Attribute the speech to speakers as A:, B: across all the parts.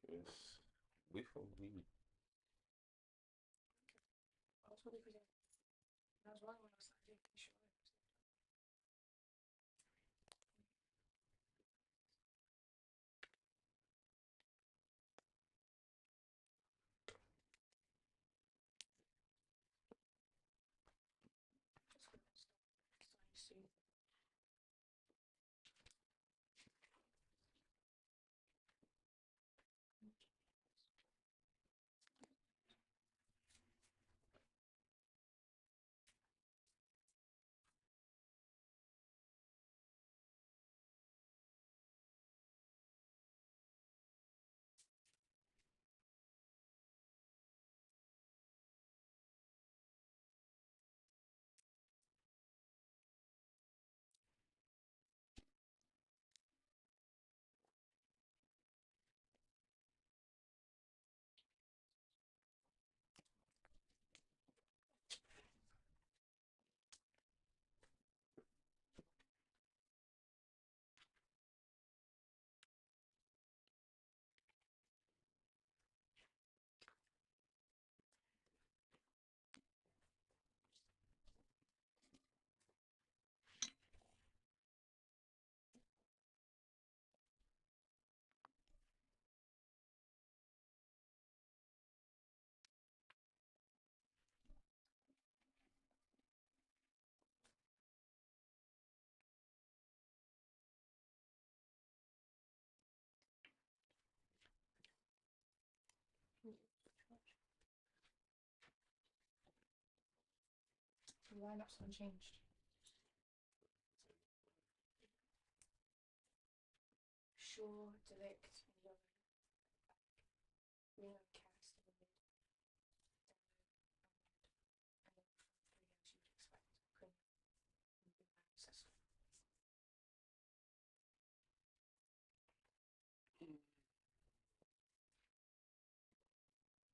A: think it's with or weed.
B: I was wondering if I was wrong when I started doing the show. Just gonna start soon. The lineup's unchanged. Shaw, Delict, and Young, Cast in the mid, and then three as you would expect. Quinn and Big Man Cecil.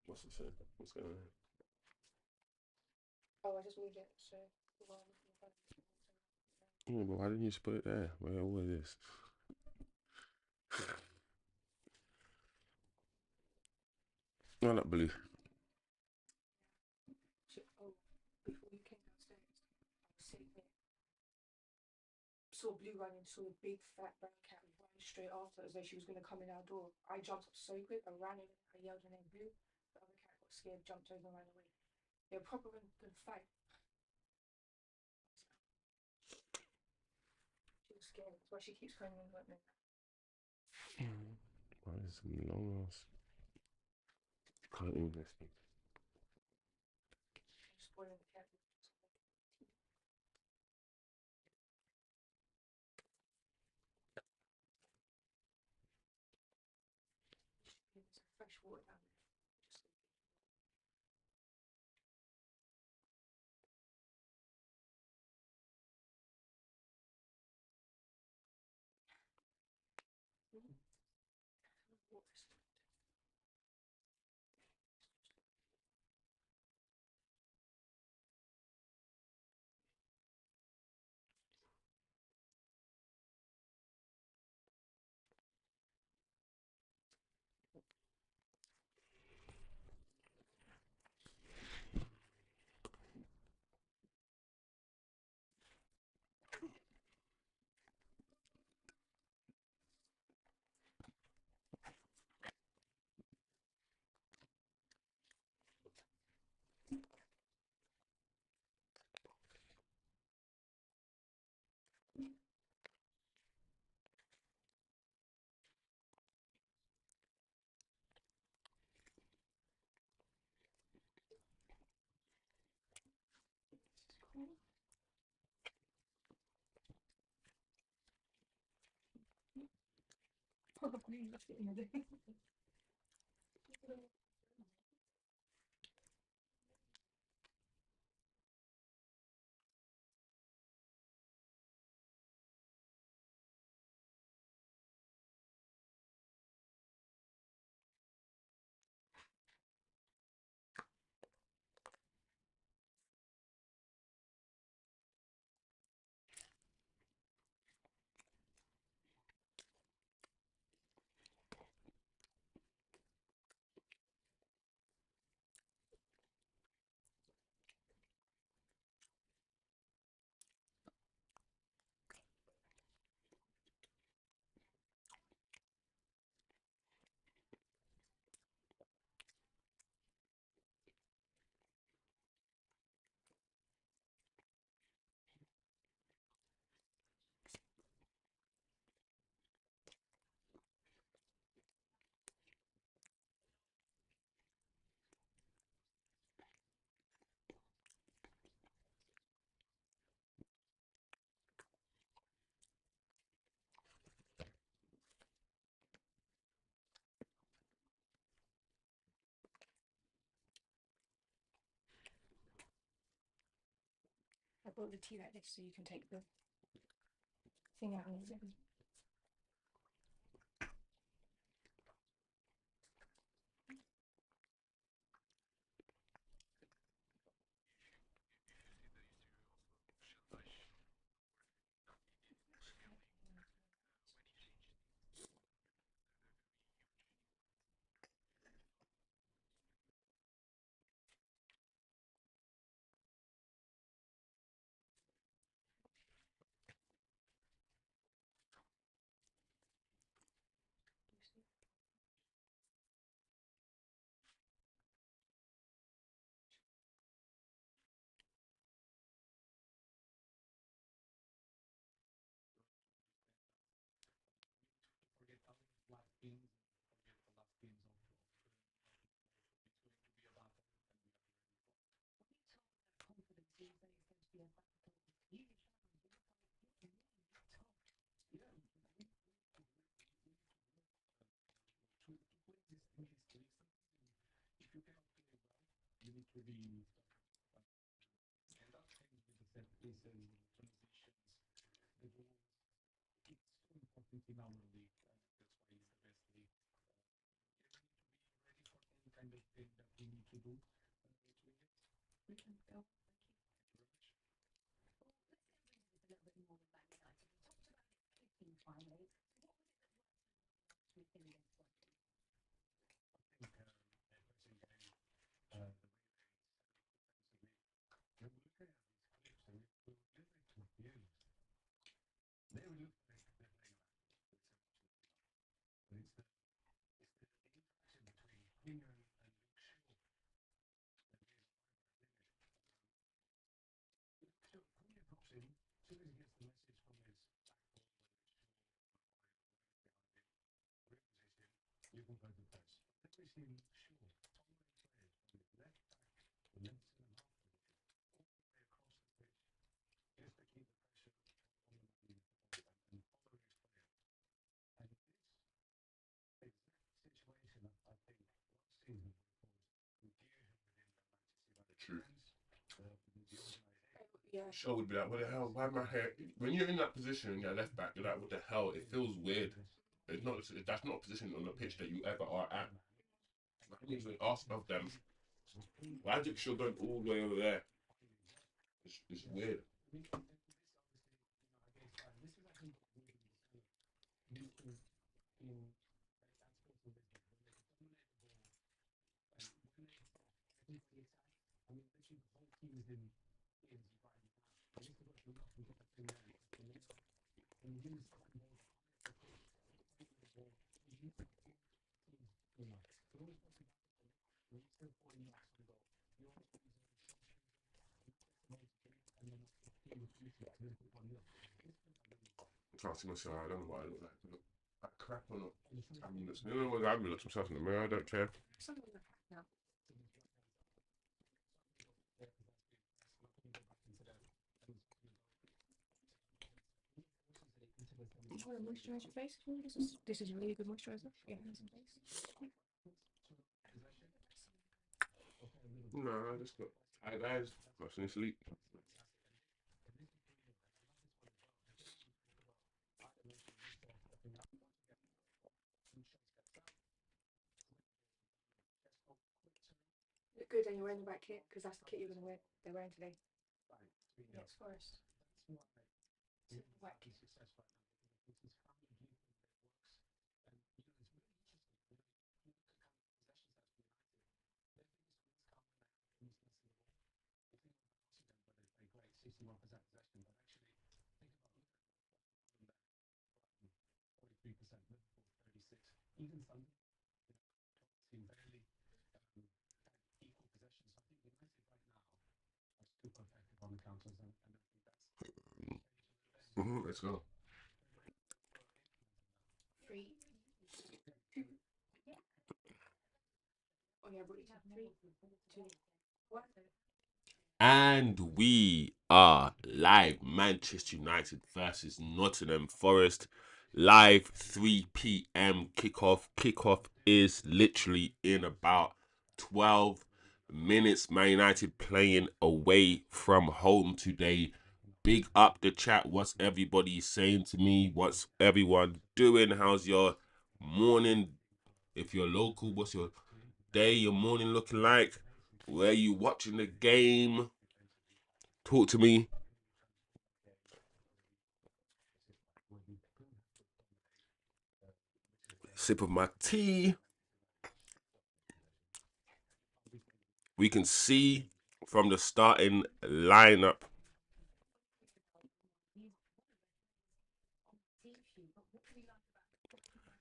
A: What's it say? What's going on?
B: Oh, I just moved it, so the one in front of me.
A: Oh, but why didn't you just put it there? Where what is this? No, not blue.
B: Oh, before you came downstairs, I was sitting there. Saw Blue running, saw a big fat brown cat running straight after as though she was going to come in our door. I jumped up so quick, I ran in, I yelled her name Blue. The other cat got scared, jumped over and ran away. They were proper going to fight. She was scared. That's why she keeps coming in like me.
A: Why is it long ass? Can't even speak.
B: She's spoiling the cat. There's fresh water down there. Just water. Cool. Probably left it in the day. got the tea like this, so you can take the thing out and use it.
A: True.
B: Yeah.
A: Shaw would be like, what the hell? Why am I here? When you're in that position and you're left back, you're like, what the hell? It feels weird. It's not. That's not a position on the pitch that you ever are at. I can even ask of them, why is Shaw going all the way over there? It's weird. I can't see myself. I don't know what I look like. I look like crap or not. I mean, it's, you know what? I haven't looked myself in the mirror. I don't care.
B: You want to moisturize your face? This is really good moisturizer for your hands and face.
A: No, I just got tired eyes. I was in sleep.
B: Look good, and you're wearing the right kit because that's the kit you're gonna wear. They're wearing today. Yes, Forest. White kit.
A: Let's go.
B: 3, 2. Oh yeah, but 3, 2, 1.
A: And we are live. Manchester United versus Nottingham Forest. Live 3 p.m. kickoff. Kickoff is literally in about 12 minutes. Man United playing away from home today big up the chat. What's everybody saying to me? What's everyone doing? How's your morning? If you're local, what's your day, your morning looking like? Where you watching the game? Talk to me. Sip of my tea. We can see from the starting lineup.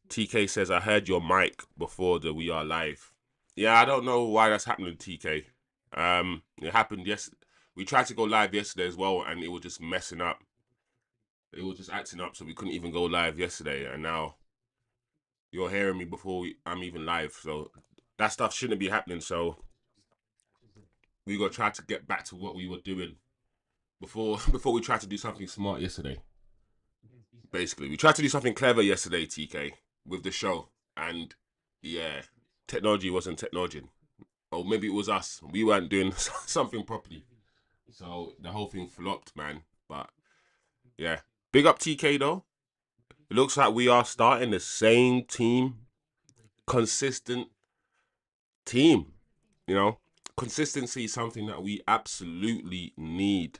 A: TK says, I heard your mic before the We Are Live. Yeah, I don't know why that's happening, TK. It happened we tried to go live yesterday as well, and it was just messing up. It was just acting up, so we couldn't even go live yesterday. And now you're hearing me before I'm even live, so that stuff shouldn't be happening. So we gotta try to get back to what we were doing before we tried to do something smart yesterday. Basically, we tried to do something clever yesterday, TK, with the show, and yeah, technology wasn't technology. Or maybe it was us. We weren't doing something properly. So the whole thing flopped, man. But yeah. Big up TK though. It looks like we are starting the same team. Consistent team. You know? Consistency is something that we absolutely need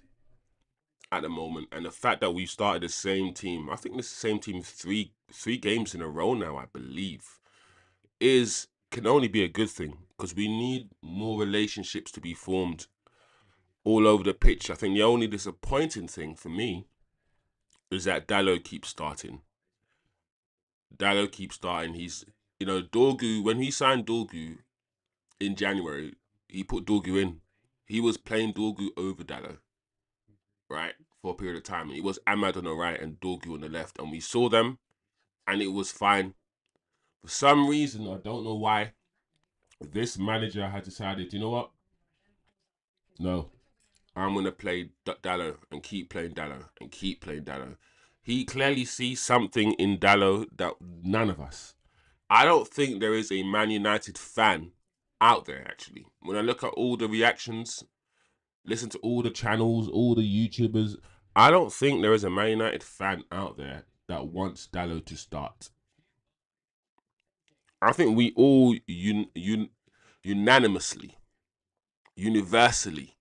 A: at the moment. And the fact that we started the same team, I think this same team three games in a row now, I believe, can only be a good thing. Because we need more relationships to be formed all over the pitch. I think the only disappointing thing for me is that Dallo keeps starting. He's, Dorgu, when he signed Dorgu in January, he put Dorgu in. He was playing Dorgu over Dallo, right, for a period of time. It was Ahmad on the right and Dorgu on the left. And we saw them, and it was fine. For some reason, I don't know why, this manager had decided, you know what? No, I'm going to play Dallo and keep playing Dallo and keep playing Dallo. He clearly sees something in Dallo that none of us. I don't think there is a Man United fan out there, actually. When I look at all the reactions, listen to all the channels, all the YouTubers, I don't think there is a Man United fan out there that wants Dallo to start. I think we all unanimously, universally,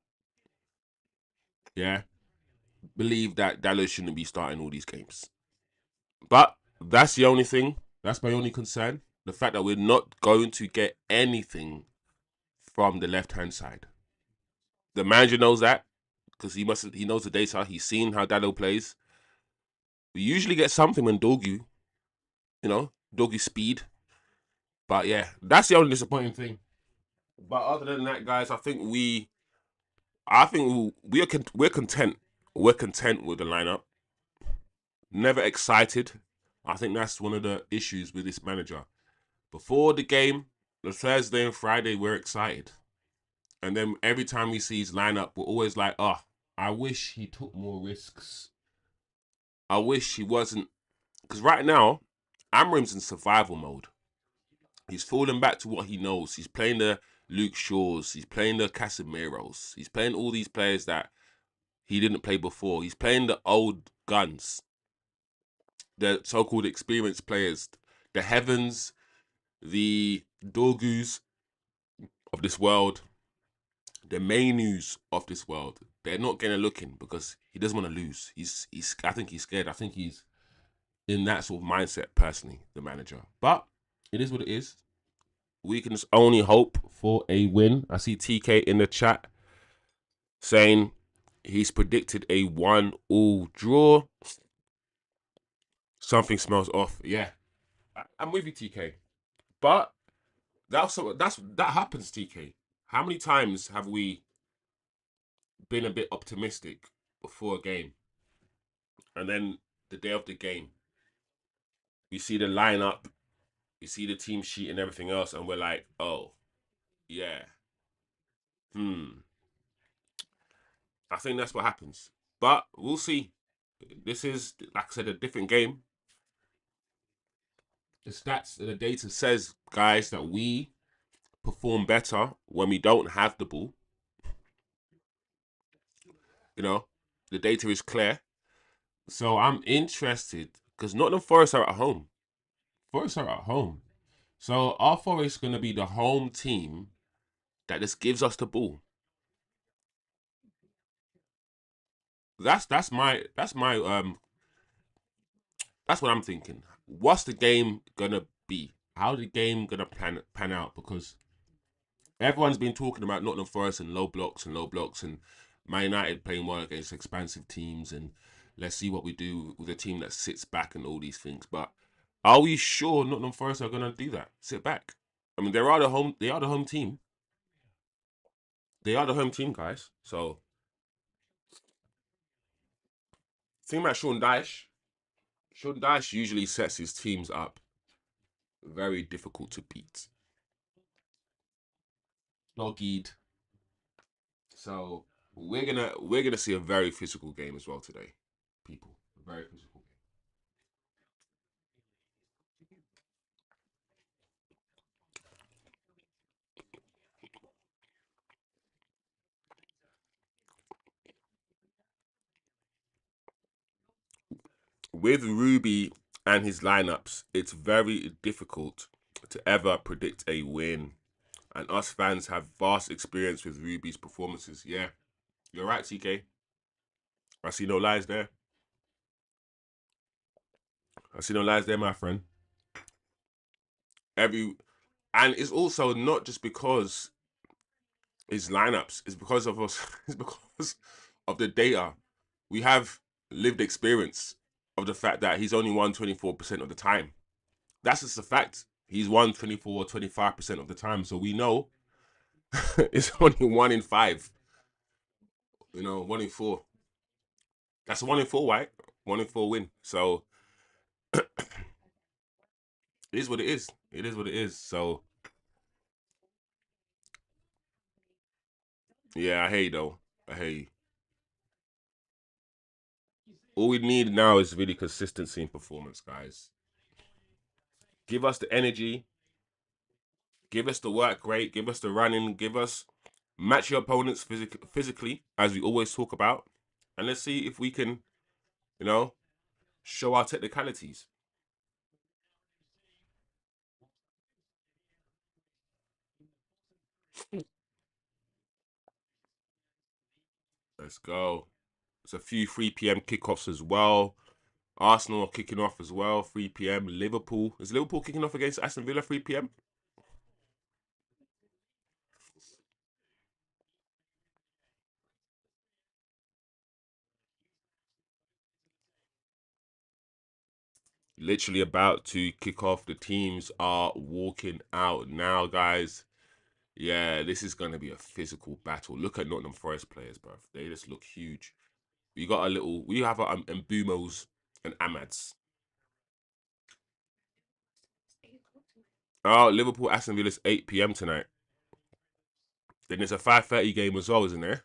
A: yeah, believe that Dallo shouldn't be starting all these games. But that's the only thing. That's my only concern. The fact that we're not going to get anything from the left-hand side. The manager knows that because he knows the data. He's seen how Dallo plays. We usually get something when Dorgu, Dorgu's speed. But yeah, that's the only disappointing thing. But other than that, guys, I think we're content. We're content with the lineup. Never excited. I think that's one of the issues with this manager. Before the game, the Thursday and Friday, we're excited. And then every time we see his lineup, we're always like, oh, I wish he took more risks. I wish he wasn't. Because right now, Amrim's in survival mode. He's falling back to what he knows. He's playing the Luke Shaws. He's playing the Casemiros. He's playing all these players that he didn't play before. He's playing the old guns, the so-called experienced players, the Heavens, the Dorgus of this world, the Mainus of this world. They're not going to look in because he doesn't want to lose. I think he's scared. I think he's in that sort of mindset personally, the manager. But it is what it is. We can just only hope for a win. I see TK in the chat saying he's predicted a 1-1 draw. Something smells off. Yeah, I'm with you, TK. But that happens, TK. How many times have we been a bit optimistic before a game, and then the day of the game, we see the lineup, we see the team sheet and everything else, and we're like, oh, yeah, I think that's what happens. But we'll see. This is, like I said, a different game. The stats, the data says, guys, that we perform better when we don't have the ball. You know, The data is clear. So I'm interested because Nottingham Forest are at home. Forest are at home. So our Forest is going to be the home team that just gives us the ball. That's what I'm thinking. What's the game gonna be? How the game gonna pan out? Because everyone's been talking about Nottingham Forest and low blocks and Man United playing well against expansive teams and let's see what we do with a team that sits back and all these things. But are we sure Nottingham Forest are gonna do that? Sit back. I mean, they are the home team. They are the home team, guys. So think about Sean Dyche. Sean Dyche usually sets his teams up very difficult to beat. Doggied. So we're gonna see a very physical game as well today, people. A very physical game. With Ruby and his lineups, it's very difficult to ever predict a win. And us fans have vast experience with Ruby's performances. Yeah, you're right, TK. I see no lies there. I see no lies there, my friend. Every and it's also not just because his lineups. It's because of us. It's because of the data. We have lived experience of the fact that he's only won 24% of the time. That's just a fact. He's won 24 or 25% of the time. So we know it's only 1 in 5. 1 in 4. That's a 1 in 4, right? 1 in 4 win. So it is what it is. It is what it is. So yeah, I hear you though. I hear you. All we need now is really consistency in performance, guys. Give us the energy, give us the work rate, give us the running, give us match your opponents physically, as we always talk about, and let's see if we can, you know, show our technicalities. Let's go. There's a few 3 p.m. kickoffs as well. Arsenal are kicking off as well, 3 p.m. Liverpool. Is Liverpool kicking off against Aston Villa 3 p.m.? Literally about to kick off. The teams are walking out now, guys. Yeah, this is going to be a physical battle. Look at Nottingham Forest players, bro. They just look huge. We have Mbumos and Amads. Oh, Liverpool Aston Villa's 8 p.m. tonight. Then there's a 5:30 game as well, isn't there?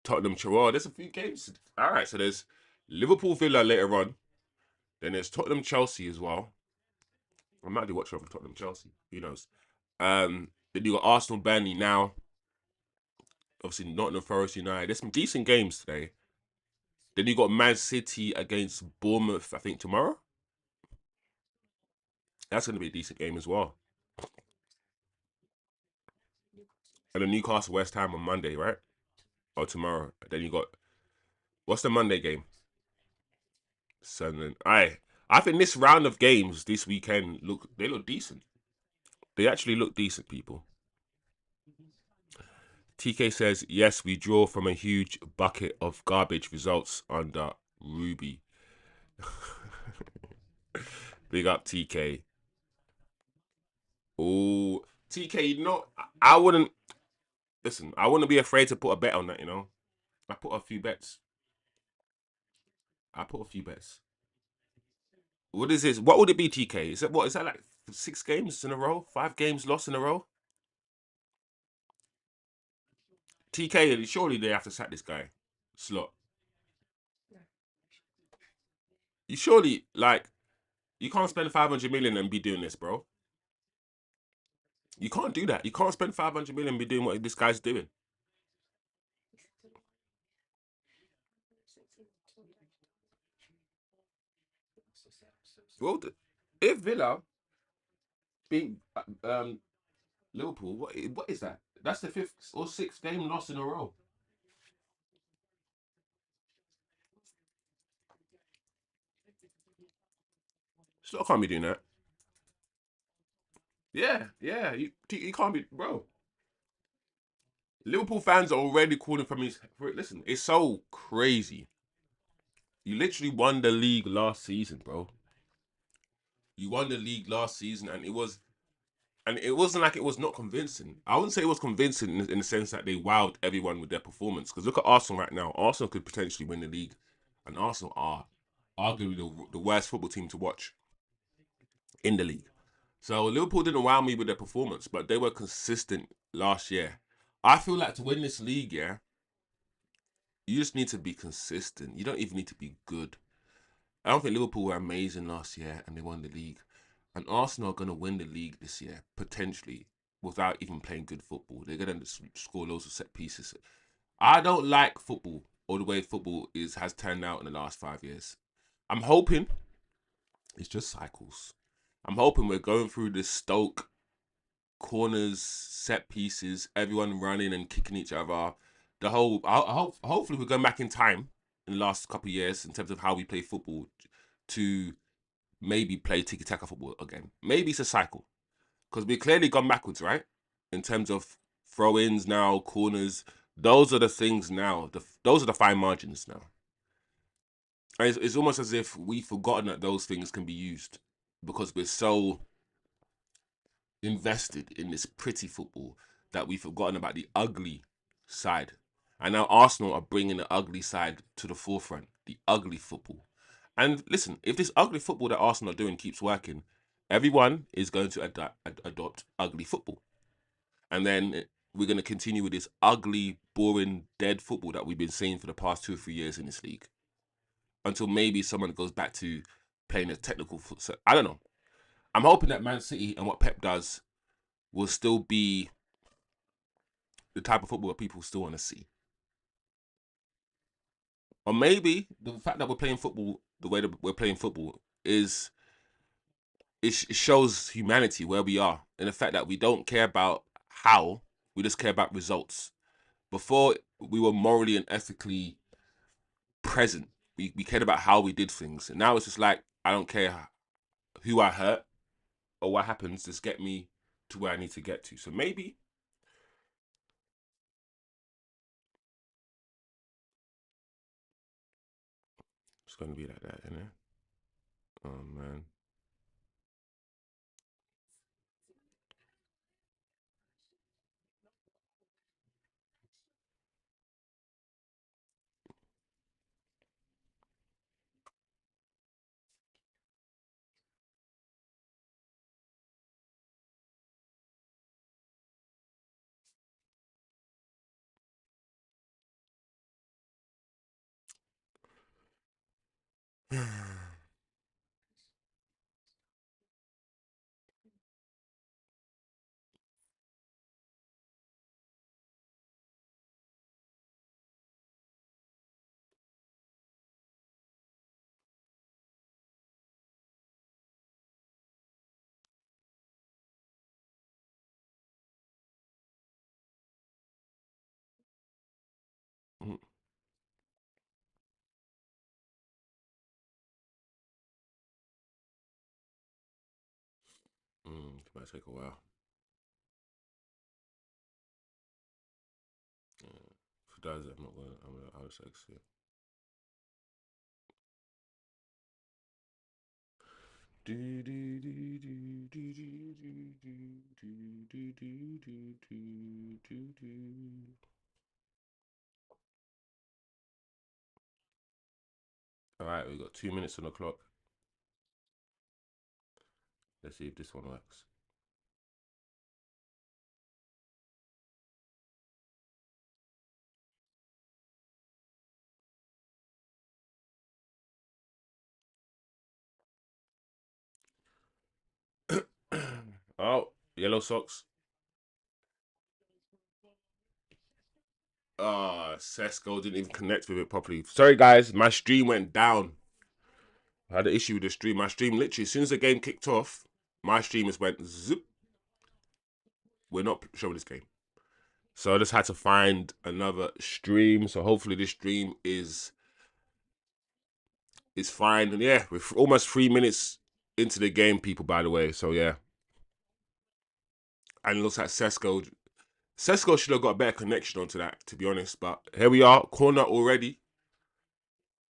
A: Tottenham Chelsea. There's a few games. All right, so there's Liverpool Villa later on. Then there's Tottenham Chelsea as well. I might be watching for Tottenham Chelsea. Who knows? Then you got Arsenal Burnley now. Obviously Nottingham Forest United. There's some decent games today. Then you got Man City against Bournemouth. I think tomorrow. That's going to be a decent game as well. And then Newcastle West Ham on Monday, right? Or tomorrow. Then you got what's the Monday game? Sunderland. I think this round of games this weekend look decent. They actually look decent, people. TK says yes, we draw from a huge bucket of garbage results under Ruby. Big up TK. Oh, TK, I wouldn't listen. I wouldn't be afraid to put a bet on that. I put a few bets. I put a few bets. What is this? What would it be, TK? Is that what? Is that like 6 games in a row? 5 games lost in a row? TK, surely they have to sack this guy. Slot. You surely you can't spend 500 million and be doing this, bro. You can't do that. You can't spend 500 million and be doing what this guy's doing. Well, if Villa beat Liverpool, what is that? That's the fifth or sixth game loss in a row. Still can't be doing that. Yeah, yeah. You can't be, bro. Liverpool fans are already calling for me. Listen, it's so crazy. You literally won the league last season, bro. You won the league last season, and it wasn't like it was not convincing. I wouldn't say it was convincing in the sense that they wowed everyone with their performance. Because look at Arsenal right now. Arsenal could potentially win the league, and Arsenal are arguably the worst football team to watch in the league. So Liverpool didn't wow me with their performance, but they were consistent last year. I feel like to win this league, yeah, you just need to be consistent. You don't even need to be good. I don't think Liverpool were amazing last year and they won the league. And Arsenal are going to win the league this year, potentially, without even playing good football. They're going to score loads of set pieces. I don't like football or the way football has turned out in the last 5 years. I'm hoping it's just cycles. I'm hoping we're going through this Stoke corners, set pieces, everyone running and kicking each other. The whole, hopefully, we're going back in time in the last couple of years in terms of how we play football to maybe play tiki taka football again. Maybe it's a cycle because we've clearly gone backwards, right? In terms of throw ins now, corners. Those are the things now. Those are the fine margins now. And it's almost as if we've forgotten that those things can be used because we're so invested in this pretty football that we've forgotten about the ugly side. And now Arsenal are bringing the ugly side to the forefront, the ugly football. And listen, if this ugly football that Arsenal are doing keeps working, everyone is going to adopt ugly football. And then we're going to continue with this ugly, boring, dead football that we've been seeing for the past 2 or 3 years in this league. Until maybe someone goes back to playing a technical foot. I don't know. I'm hoping that Man City and what Pep does will still be the type of football that people still want to see. Or maybe the fact that we're playing football the way that we're playing football is it shows humanity where we are, and the fact that we don't care about how, we just care about results. Before we were morally and ethically present, we cared about how we did things, and now it's just like I don't care who I hurt or what happens, just get me to where I need to get to. So maybe it's gonna be like that, isn't it? Oh man. It might take a while. Yeah. If it does, I'm not gonna. I was exit. All right, we got 2 minutes on the clock. Let's see if this one works. Oh, yellow socks. Ah, Sesko didn't even connect with it properly. Sorry, guys, my stream went down. I had an issue with the stream. My stream literally, as soon as the game kicked off, my stream just went zip. We're not showing this game. So I just had to find another stream. So hopefully this stream is fine. And yeah, we're almost 3 minutes into the game, people, by the way. So yeah. And it looks like Sesko should have got a better connection onto that, to be honest. But here we are, corner already.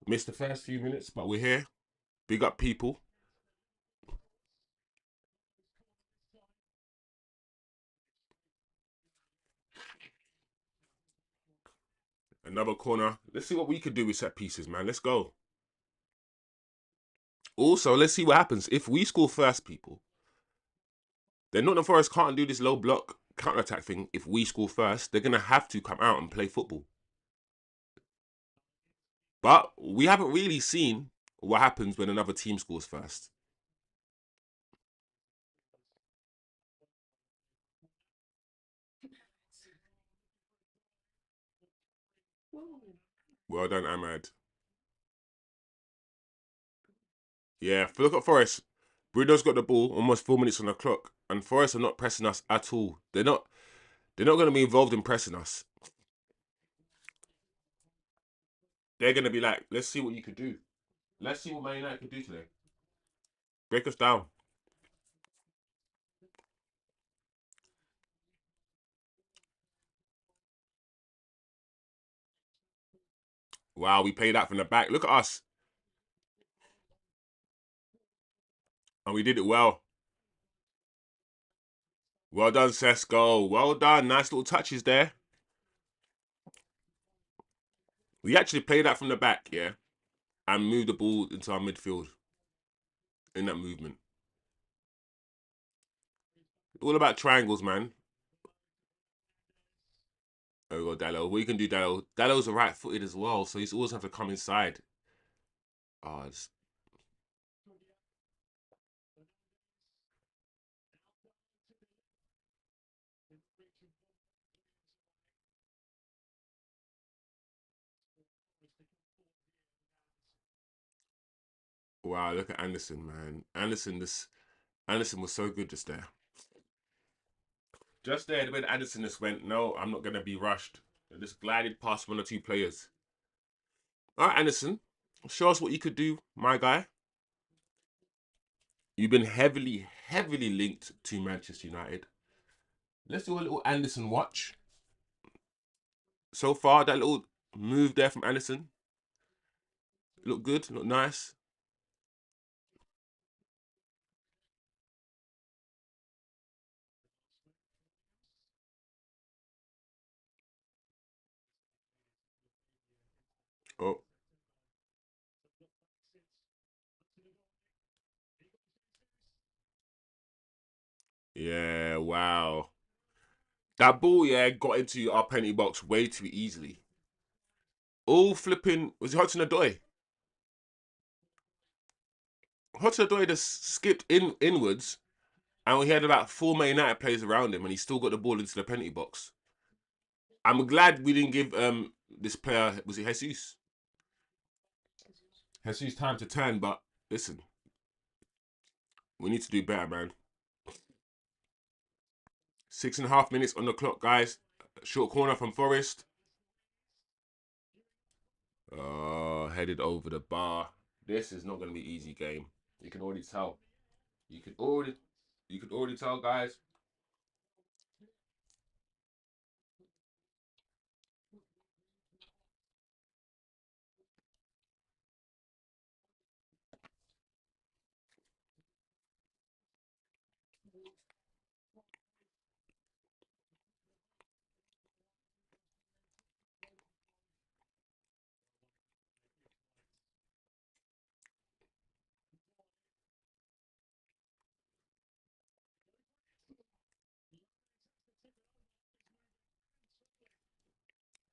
A: Missed the first few minutes, but we're here. Big up, people. Another corner. Let's see what we could do with set pieces, man. Let's go. Also, let's see what happens. If we score first, people, then Nottingham Forest can't do this low block counter-attack thing. If we score first, they're going to have to come out and play football. But we haven't really seen what happens when another team scores first. Well done, Ahmad. Yeah, look at Forest. Bruno's got the ball, almost 4 minutes on the clock, and Forest are not pressing us at all. They're not going to be involved in pressing us. They're going to be like, let's see what you could do. Let's see what Man United could do today. Break us down. Wow, we played that from the back. Look at us. And we did it well. Well done, Sesko. Well done. Nice little touches there. We actually played that from the back, yeah, and moved the ball into our midfield in that movement. All about triangles, man. There we go, Dallo. What you can do, Dallo. Dallo's a right-footed as well, so he's always have to come inside. Oh, wow, look at Anderson, man. Anderson was so good just there. Just there, the way Anderson just went, no, I'm not going to be rushed. And just glided past one or two players. All right, Anderson, show us what you could do, my guy. You've been heavily linked to Manchester United. Let's do a little Anderson watch. So far, that little move there from Anderson. Look good, look nice. Oh, yeah, wow. That ball, yeah, got into our penalty box way too easily. All flipping, was it Hudson-Odoi? Hudson-Odoi just skipped inwards, and we had about 4 Man United players around him, and he still got the ball into the penalty box. I'm glad we didn't give this player, was it Jesus? Jesus time to turn, but listen, we need to do better, man. 6.5 minutes on the clock, guys. Short corner from Forest. Oh, headed over the bar. This is not going to be an easy game. You can already tell. You can already tell, guys.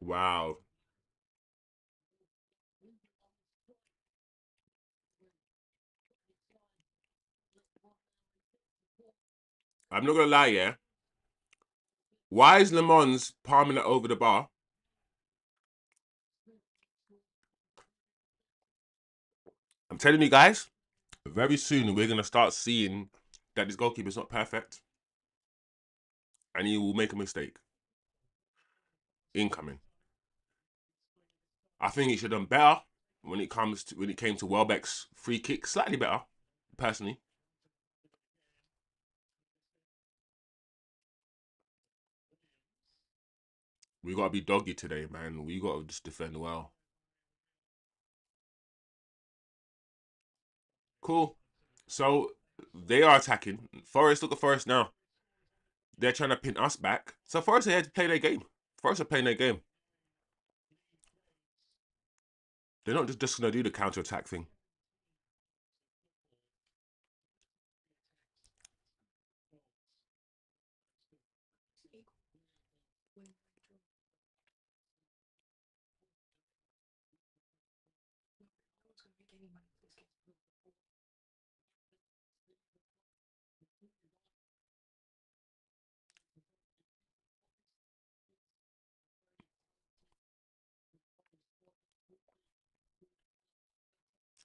A: Wow. I'm not going to lie, yeah. Why is Le Mans palming it over the bar? I'm telling you guys, Very soon we're gonna start seeing that this goalkeeper's not perfect, and he will make a mistake. Incoming. I think he should have done better when it came to Welbeck's free kick. Slightly better, personally. We gotta be doggy today, man. We gotta just defend well. Cool. So they are attacking. Forest, look at Forest now. They're trying to pin us back. So Forest are here to play their game. Forest are playing their game. They're not just gonna do the counter attack thing.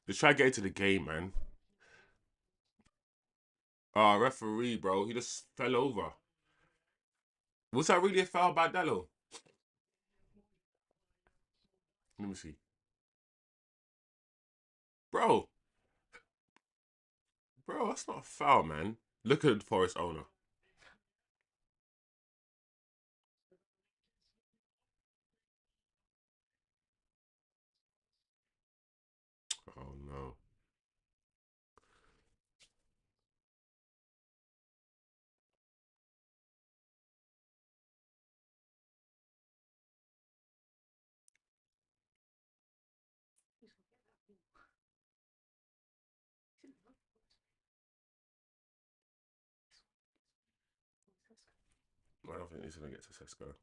A: Just try to get into the game, man. Referee, bro. He just fell over. Was that really a foul by Dallo? Let me see. Bro, that's not a foul, man. Look at the Forest owner. Oh no. I don't think he's gonna get to Sesko.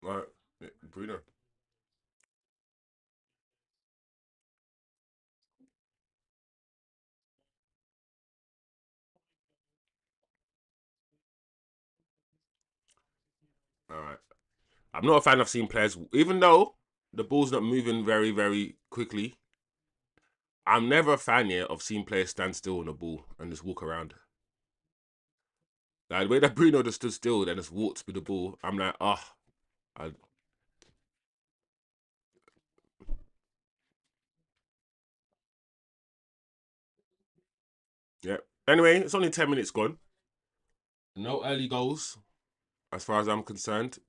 A: Right, Bruno. All right. I'm not a fan of seeing players, even though the ball's not moving very, very quickly. I'm never a fan yet of seeing players stand still on the ball and just walk around. Like the way that Bruno just stood still and just walked with the ball, I'm like, I, yeah. Anyway, it's only 10 minutes gone. No early goals, as far as I'm concerned,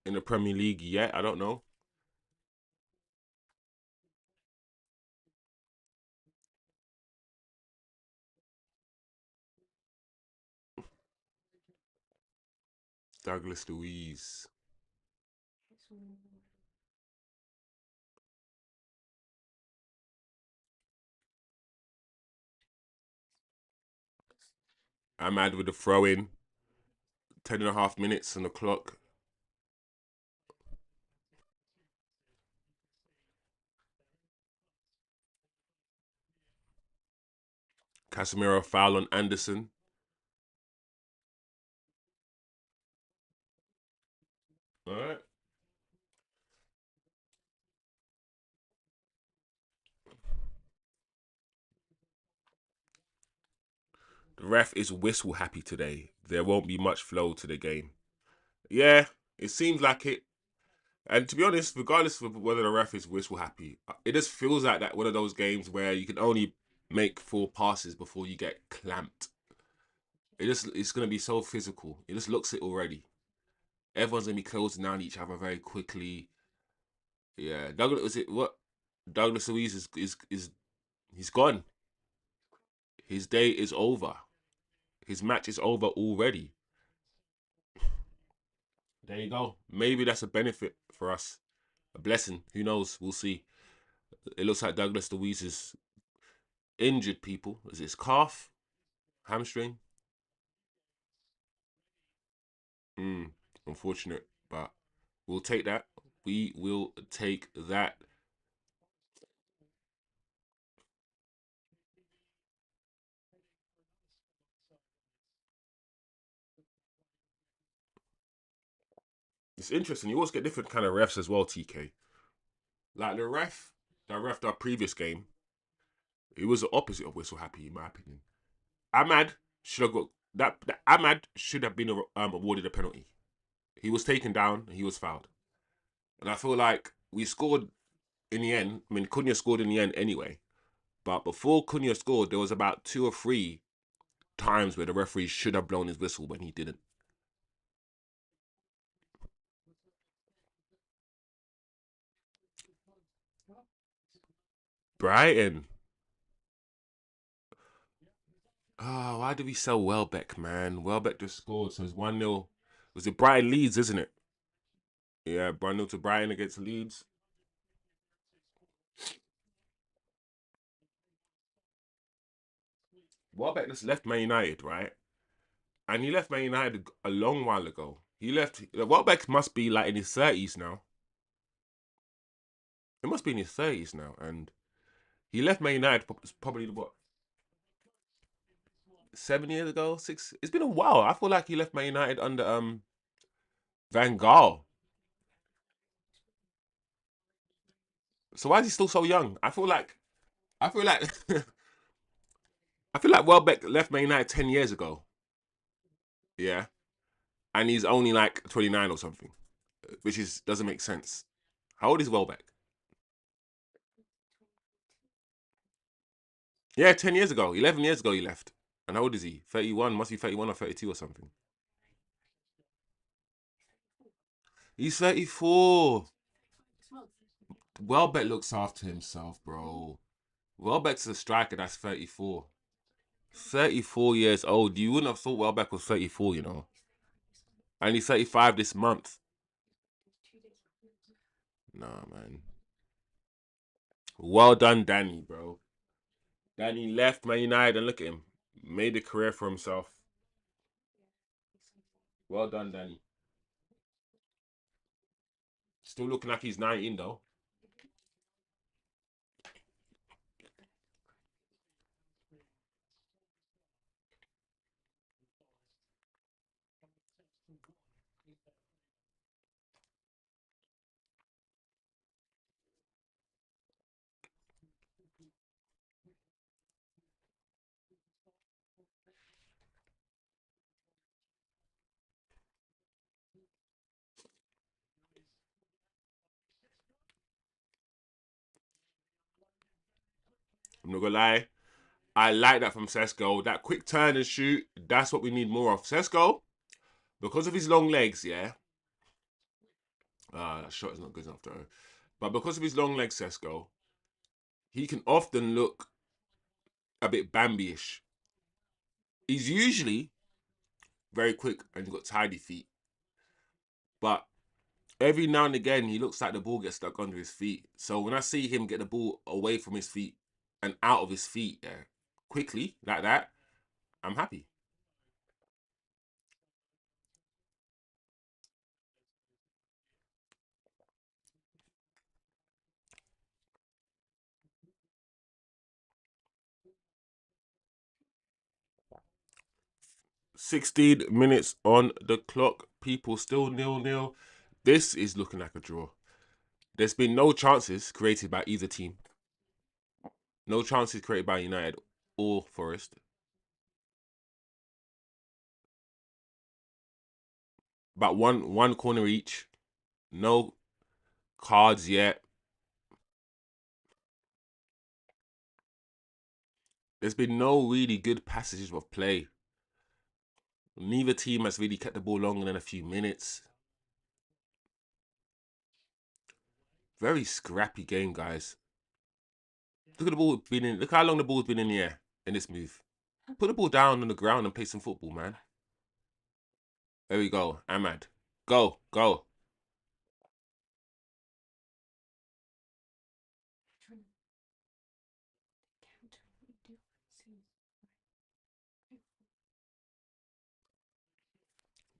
A: in the Premier League yet. I don't know. Douglas Luiz. I'm mad with the throw in. 10.5 minutes on the clock. Casemiro foul on Anderson. All right. The ref is whistle happy today. There won't be much flow to the game. Yeah, it seems like it. And to be honest, regardless of whether the ref is whistle happy, it just feels like that one of those games where you can only make 4 passes before you get clamped. It's gonna be so physical. It just looks it already. Everyone's gonna be closing down each other very quickly. Yeah, Douglas was it what? Douglas Luiz is he's gone. His day is over. His match is over already. There you go. Maybe that's a benefit for us. A blessing. Who knows? We'll see. It looks like Douglas Luiz is injured, people. Is it his calf? Hamstring? Hmm. Unfortunate. But we'll take that. We will take that. It's interesting. You always get different kind of refs as well, TK. Like the ref. that ref our previous game, it was the opposite of whistle happy in my opinion. Ahmad should have got that Ahmad should have been awarded a penalty. He was taken down and he was fouled. And I feel like we scored in the end. I mean, Cunha scored in the end anyway. But before Cunha scored, there was about 2 or 3 times where the referee should have blown his whistle when he didn't. Brighton. Oh, why did we sell Welbeck, man? Welbeck just scored, so it's 1-0. Was it Brighton Leeds, isn't it? Yeah, 1-0 to Brighton against Leeds. Welbeck just left Man United, right? And he left Man United a long while ago. He left. Welbeck must be like in his 30s now. It must be in his 30s now. And he left Man United probably, what, 7 years ago? 6? It's been a while. I feel like he left Man United under Van Gaal. So why is he still so young? I feel like I feel like Welbeck left Man United 10 years ago. Yeah, and he's only like 29 or something, which is doesn't make sense. How old is Welbeck? Yeah, 10 years ago, 11 years ago he left. And how old is he? 31. Must be 31 or 32 or something. He's 34. Welbeck looks after himself, bro. Welbeck's a striker that's 34. 34 years old. You wouldn't have thought Welbeck was 34, you know. And he's 35 this month. Nah, man. Well done, Danny, bro. Danny left Man United and look at him. Made a career for himself. Well done, Danny. Still looking like he's 19, though. I'm not gonna lie. I like that from Sesko. That quick turn and shoot, that's what we need more of. Sesko, because of his long legs, yeah. That shot is not good enough though. But because of his long legs, Sesko, he can often look a bit Bambi-ish. He's usually very quick and he's got tidy feet. But every now and again, he looks like the ball gets stuck under his feet. So when I see him get the ball away from his feet and out of his feet, yeah, quickly like that, I'm happy. 16 minutes on the clock. People still 0-0. This is looking like a draw. There's been no chances created by either team. No chances created by United or Forest. About one corner each. No cards yet. There's been no really good passages of play. Neither team has really kept the ball longer than a few minutes. Very scrappy game, guys. Look at the ball being in. Look how long the ball's been in the air in this move. Put the ball down on the ground and play some football, man. There we go. Ahmad. Go, go.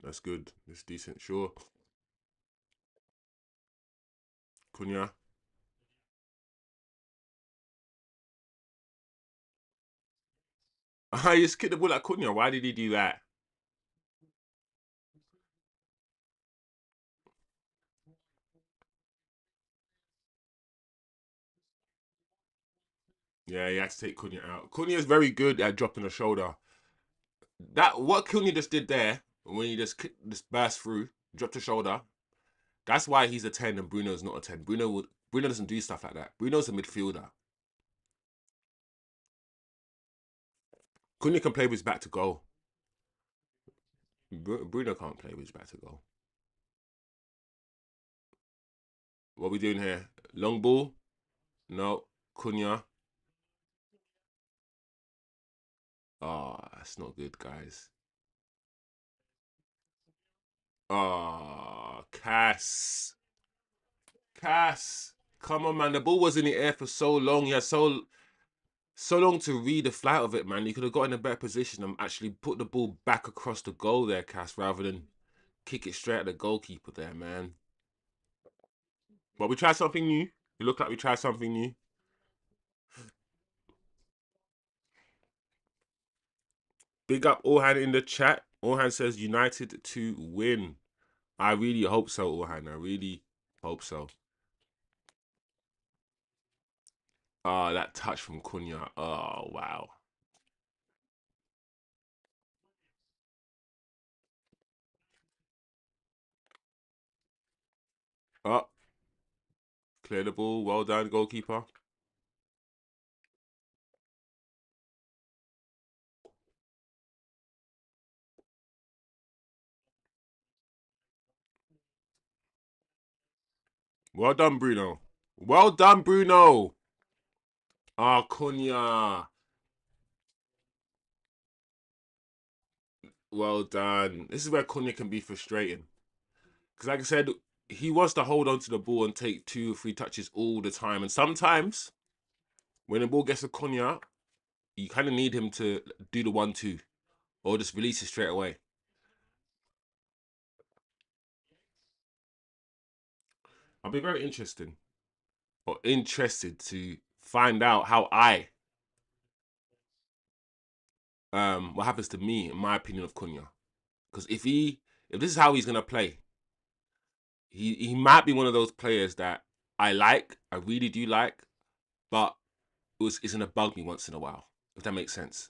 A: That's good. It's decent, sure. Cunha. I just kicked the ball at Cunha. Why did he do that? Yeah, he had to take Cunha out. Cunha is very good at dropping the shoulder. That what Cunha just did there when he just burst through, dropped the shoulder. That's why he's a 10 and Bruno's not a 10. Bruno doesn't do stuff like that. Bruno's a midfielder. Cunha can play with his back to goal. Bruno can't play with his back to goal. What are we doing here? Long ball? No. Cunha. Oh, that's not good, guys. Oh, Cass. Cass. Come on, man. The ball was in the air for so long. He had so long to read the flight of it, man. You could have got in a better position and actually put the ball back across the goal there, Cass, rather than kick it straight at the goalkeeper there, man. But we tried something new. It looked like we tried something new. Big up Orhan in the chat. Orhan says United to win. I really hope so, Orhan. I really hope so. Oh, that touch from Cunha. Oh, wow. Oh, clear the ball. Well done, goalkeeper. Well done, Bruno. Well done, Bruno. Ah, Cunha. Well done. This is where Cunha can be frustrating. Because, like I said, he wants to hold on to the ball and take 2 or 3 touches all the time. And sometimes, when the ball gets to Cunha, you kind of need him to do the 1-2 or just release it straight away. I'll be very interested to find out how what happens to me in my opinion of Cunha. Because if this is how he's gonna play, he might be one of those players that I really do like, but it's gonna bug me once in a while, if that makes sense.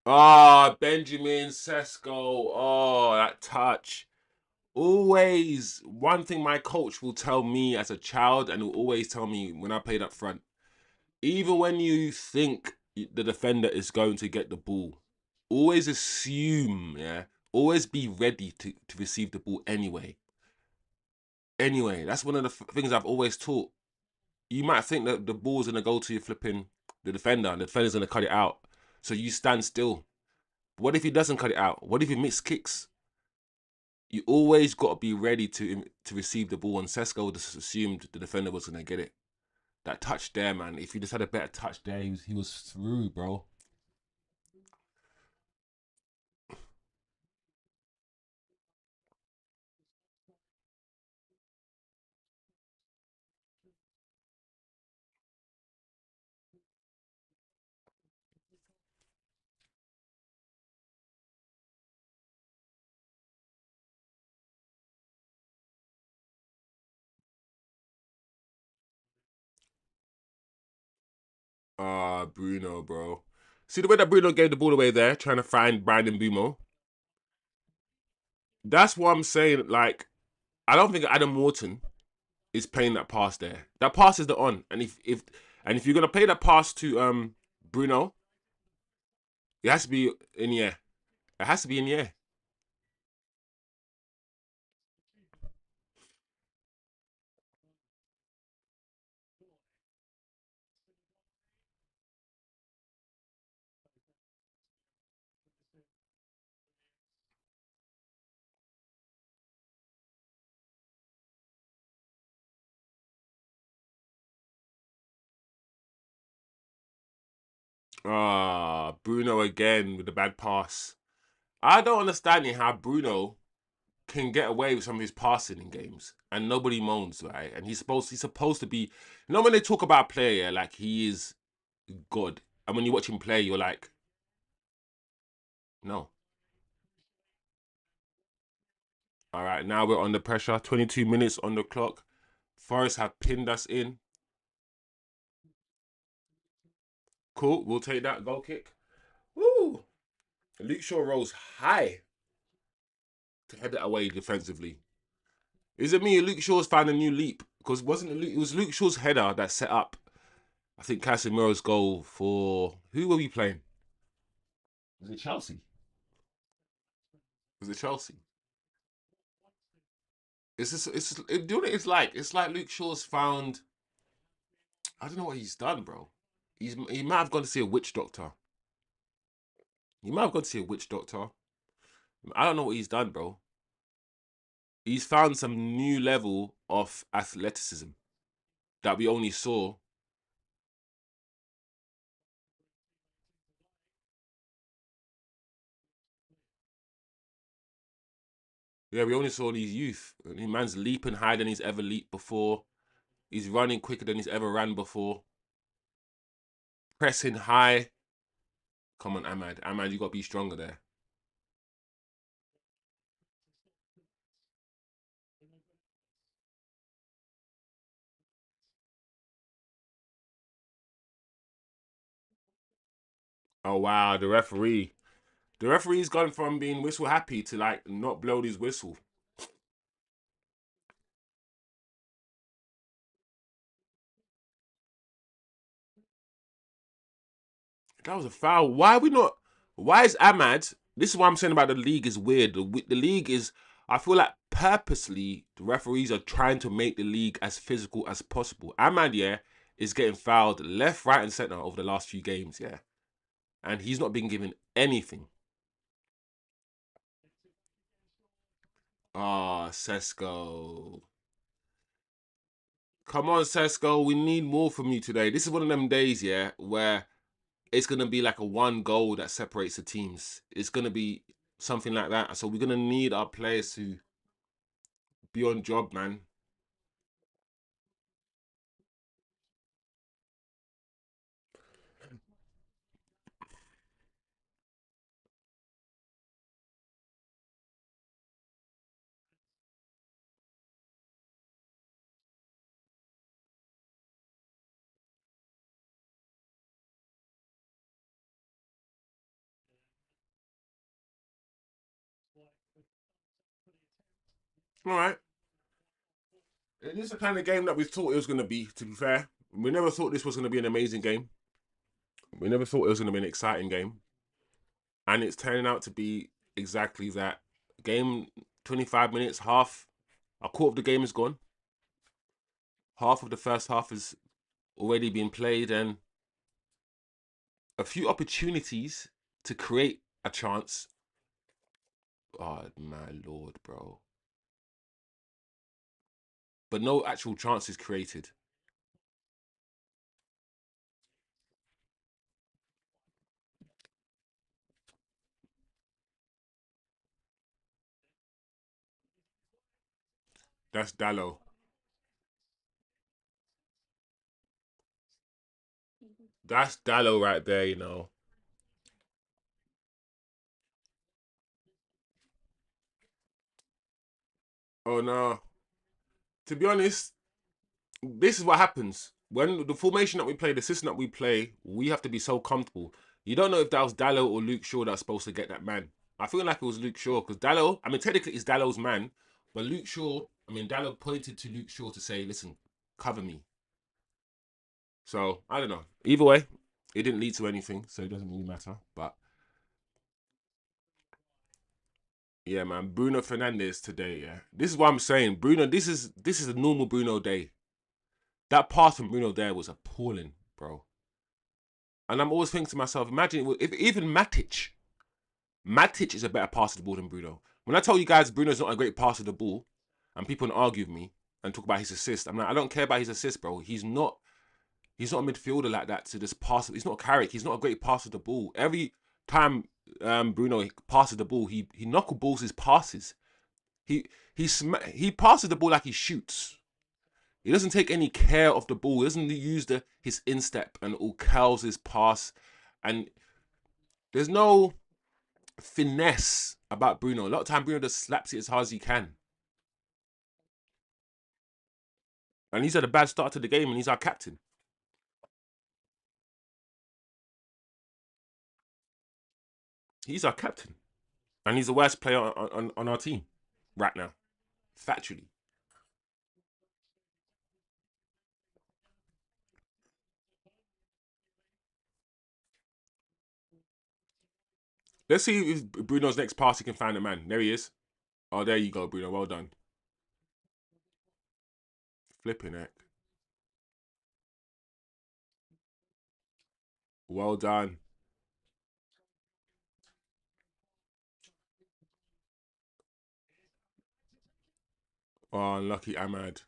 A: Ah, Benjamin Sesko. Oh, that touch. Always one thing my coach will tell me as a child, and will always tell me when I played up front. Even when you think the defender is going to get the ball, always assume, yeah, always be ready to receive the ball anyway. Anyway, that's one of the things I've always taught. You might think that the ball's gonna go to your flipping the defender, and the defender's gonna cut it out. So you stand still. What if he doesn't cut it out? What if he missed kicks? You always got to be ready to receive the ball. And Sesko just assumed the defender was gonna get it. That touch there, man. If he just had a better touch there, he was through, bro. Ah, Bruno, bro. See the way that Bruno gave the ball away there, trying to find Brandon Bumo. That's what I'm saying. Like, I don't think Adam Morton is playing that pass there. That pass is the on, and if you're gonna play that pass to Bruno, it has to be in the air. It has to be in the air. Ah, Bruno again with the bad pass. I don't understand how Bruno can get away with some of his passing in games and nobody moans, right? And he's supposed to be. You know when they talk about a player, yeah, like he is good, and when you watch him play, you're like, no. All right, now we're under pressure. 22 minutes on the clock. Forest have pinned us in. Cool. We'll take that goal kick. Woo! Luke Shaw rose high to head it away defensively. Is it me? Luke Shaw's found a new leap because it was Luke Shaw's header that set up, I think, Casemiro's goal for who were we playing? Was it Chelsea? Was it Chelsea? It's just do you know what it's like? It's like Luke Shaw's found. I don't know what he's done, bro. He might have gone to see a witch doctor. He might have gone to see a witch doctor. I don't know what he's done, bro. He's found some new level of athleticism that we only saw. Yeah, we only saw these youth. Man's leaping higher than he's ever leaped before. He's running quicker than he's ever ran before. Pressing high. Come on, Ahmad. Ahmad, you got to be stronger there. Oh, wow. The referee. The referee's gone from being whistle happy to like not blow his whistle. That was a foul. Why are we not? Why is Ahmad? This is what I'm saying about the league is weird. The league is. I feel like purposely the referees are trying to make the league as physical as possible. Ahmad, yeah, is getting fouled left, right, and centre over the last few games, yeah, and he's not been given anything. Ah, Sesko. Come on, Sesko. We need more from you today. This is one of them days, yeah, where it's gonna be like a one goal that separates the teams. It's gonna be something like that. So we're gonna need our players to be on job, man. All right. It is the kind of game that we thought it was gonna be. To be fair, we never thought this was gonna be an amazing game. We never thought it was gonna be an exciting game, and it's turning out to be exactly that. Game 25 minutes, half. A quarter of the game is gone. Half of the first half has already been played, and a few opportunities to create a chance. Oh my lord, bro! But no actual chances created. That's Dallo. That's Dallo right there, you know. Oh no. To be honest, this is what happens. When the formation that we play, the system that we play, we have to be so comfortable. You don't know if that was Dallo or Luke Shaw that's supposed to get that man. I feel like it was Luke Shaw because Dallo, I mean, technically it's Dallo's man, but Luke Shaw, I mean, Dallo pointed to Luke Shaw to say, listen, cover me. So, I don't know. Either way, it didn't lead to anything, so it doesn't really matter. But yeah, man, Bruno Fernandes today, yeah. This is what I'm saying. Bruno, this is a normal Bruno day. That pass from Bruno there was appalling, bro. And I'm always thinking to myself, imagine if even Matic is a better passer of the ball than Bruno. When I tell you guys Bruno's not a great passer of the ball, and people argue with me and talk about his assist, I'm like, I don't care about his assist, bro. He's not a midfielder like that to just pass. He's not Carrick. He's not a great passer of the ball. Every time Bruno passes the ball, he knuckleballs his passes. He passes the ball like he shoots. He doesn't take any care of the ball. He doesn't use his instep and all curls his pass. And there's no finesse about Bruno. A lot of time Bruno just slaps it as hard as he can. And he's had a bad start to the game, and he's our captain. He's our captain. And he's the worst player on our team right now. Factually. Let's see if Bruno's next pass he can find a man. There he is. Oh, there you go, Bruno. Well done. Flipping it. Well done. Oh, unlucky Ahmad.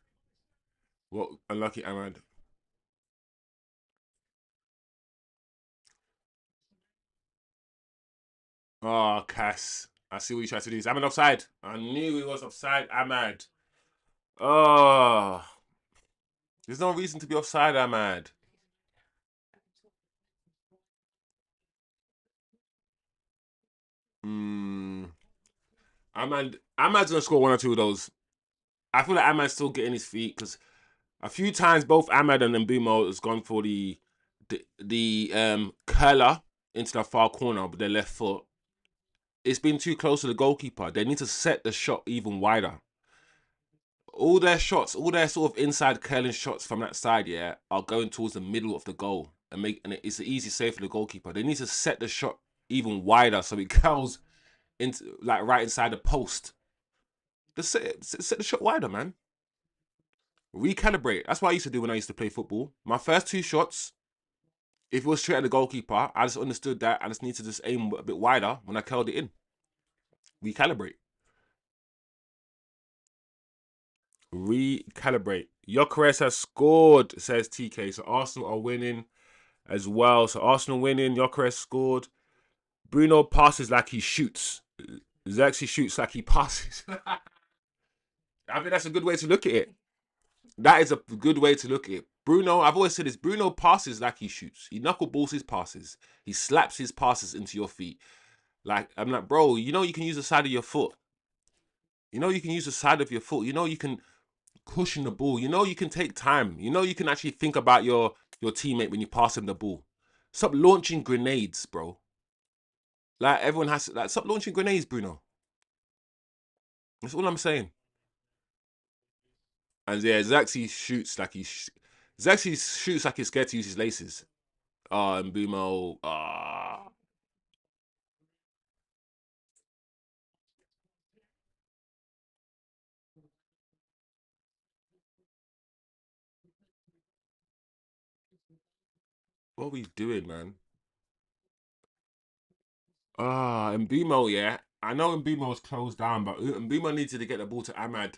A: What unlucky Ahmad. Oh, Cass. I see what you tried to do. Is Ahmad offside? I knew he was offside, Ahmad. Oh, there's no reason to be offside, Ahmad. Hmm. Ahmad's gonna score one or two of those. I feel like Ahmad's still getting his feet because a few times both Ahmad and Mbumo has gone for the curler into the far corner with their left foot. It's been too close to the goalkeeper. They need to set the shot even wider. All their shots, all their sort of inside curling shots from that side, yeah, are going towards the middle of the goal and it's an easy save for the goalkeeper. They need to set the shot even wider so it curls into like right inside the post. Just set the shot wider, man. Recalibrate. That's what I used to do when I used to play football. My first two shots, if it was straight at the goalkeeper, I just understood that I just need to just aim a bit wider when I curled it in. Recalibrate. Recalibrate. Gyökeres has scored, says TK. So Arsenal are winning as well. So Arsenal winning. Gyökeres scored. Bruno passes like he shoots. Xerxes shoots like he passes. I think that's a good way to look at it. That is a good way to look at it. Bruno, I've always said this. Bruno passes like he shoots. He knuckleballs his passes. He slaps his passes into your feet. Like, I'm like, bro, you know you can use the side of your foot. You know you can use the side of your foot. You know you can cushion the ball. You know you can take time. You know you can actually think about your teammate when you pass him the ball. Stop launching grenades, bro. Like everyone has to, like stop launching grenades, Bruno. That's all I'm saying. And yeah, Zaxi shoots like Zaxi shoots like he's scared to use his laces. And Bumo, what are we doing, man? And Mbimo, yeah. I know Mbimo's closed down, but Mbimo needed to get the ball to Ahmad.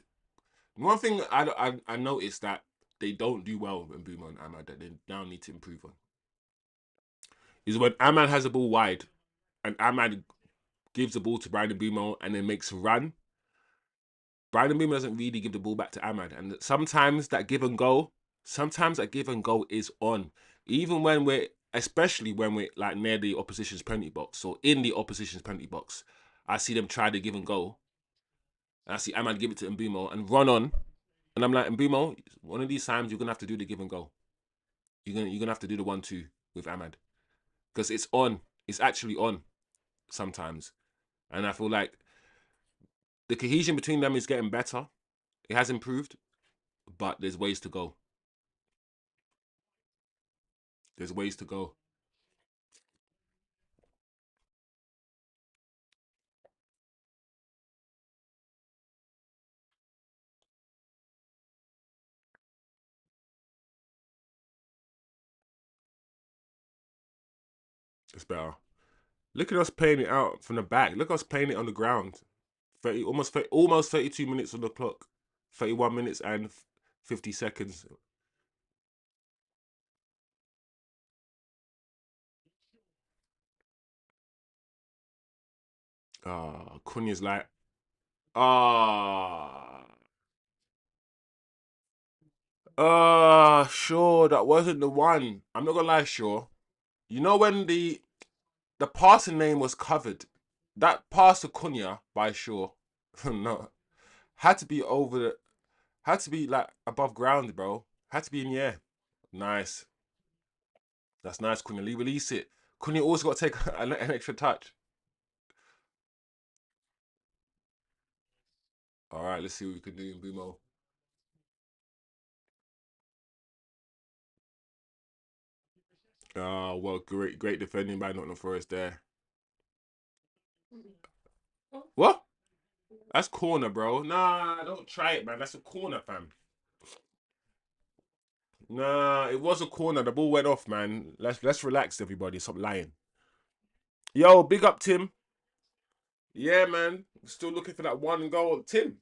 A: One thing I noticed that they don't do well with Mbimo and Ahmad that they now need to improve on is when Ahmad has the ball wide and Ahmad gives the ball to Brian Mbimo and then makes a run. Brian Mbimo doesn't really give the ball back to Ahmad, and sometimes that give and go is on. Even when especially when we're like near the opposition's penalty box or in the opposition's penalty box, I see them try to give and go. And I see Ahmad give it to Mbimo and run on, and I'm like, Mbimo, one of these times you're gonna have to do the give and go. You're gonna have to do the 1-2 with Ahmad because it's on. It's actually on sometimes, and I feel like the cohesion between them is getting better. It has improved, but there's ways to go. There's ways to go. It's better. Look at us playing it out from the back. Look at us playing it on the ground. 30, almost 32 minutes on the clock. 31 minutes and 50 seconds. Cunha's like, ah, sure, that wasn't the one. I'm not gonna lie, sure. You know when the passing name was covered, that pass to Cunha by Shaw, no, had to be over the
C: Had to be like above ground, bro. Had to be in the air. Nice. That's nice, Cunha. Release it. Cunha also got to take an extra touch. All right, let's see what we can do in Bumo. Oh, well, great defending by Nottingham Forest there. What? That's corner, bro. Nah, don't try it, man. That's a corner, fam. Nah, it was a corner. The ball went off, man. Let's relax, everybody. Stop lying. Yo, big up, Tim. Yeah, man. Still looking for that one goal. Tim,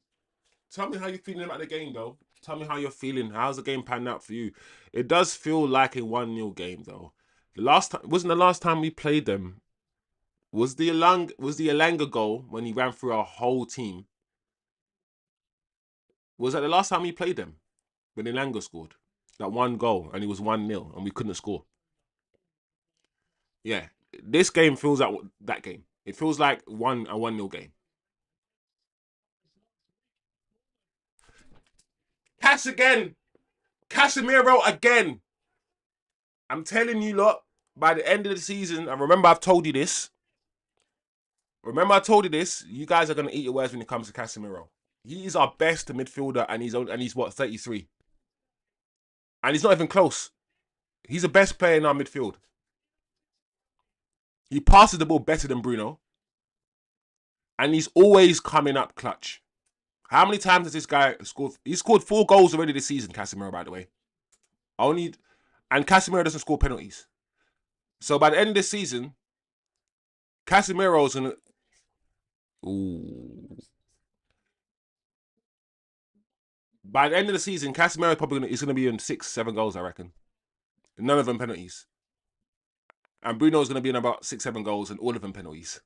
C: tell me how you're feeling about the game, though. Tell me how you're feeling. How's the game panning out for you? It does feel like a 1-0 game, though. The last time wasn't the last time we played them. Was the Alanga goal when he ran through our whole team? Was that the last time we played them? When Alanga scored that one goal and it was 1-0 and we couldn't score. Yeah, this game feels like that game. It feels like a 1-0 game. Cash again. Casemiro again. I'm telling you, lot. By the end of the season, and remember I've told you this. Remember I told you this. You guys are gonna eat your words when it comes to Casemiro. He is our best midfielder, and he's what 33, and he's not even close. He's the best player in our midfield. He passes the ball better than Bruno, and he's always coming up clutch. How many times has this guy scored? He's scored 4 goals already this season, Casemiro, by the way. And Casemiro doesn't score penalties. So by the end of this season, Casemiro's gonna. Ooh. By the end of the season, Casemiro probably is gonna be in 6, 7 goals, I reckon. None of them penalties. And Bruno's gonna be in about 6, 7 goals, and all of them penalties.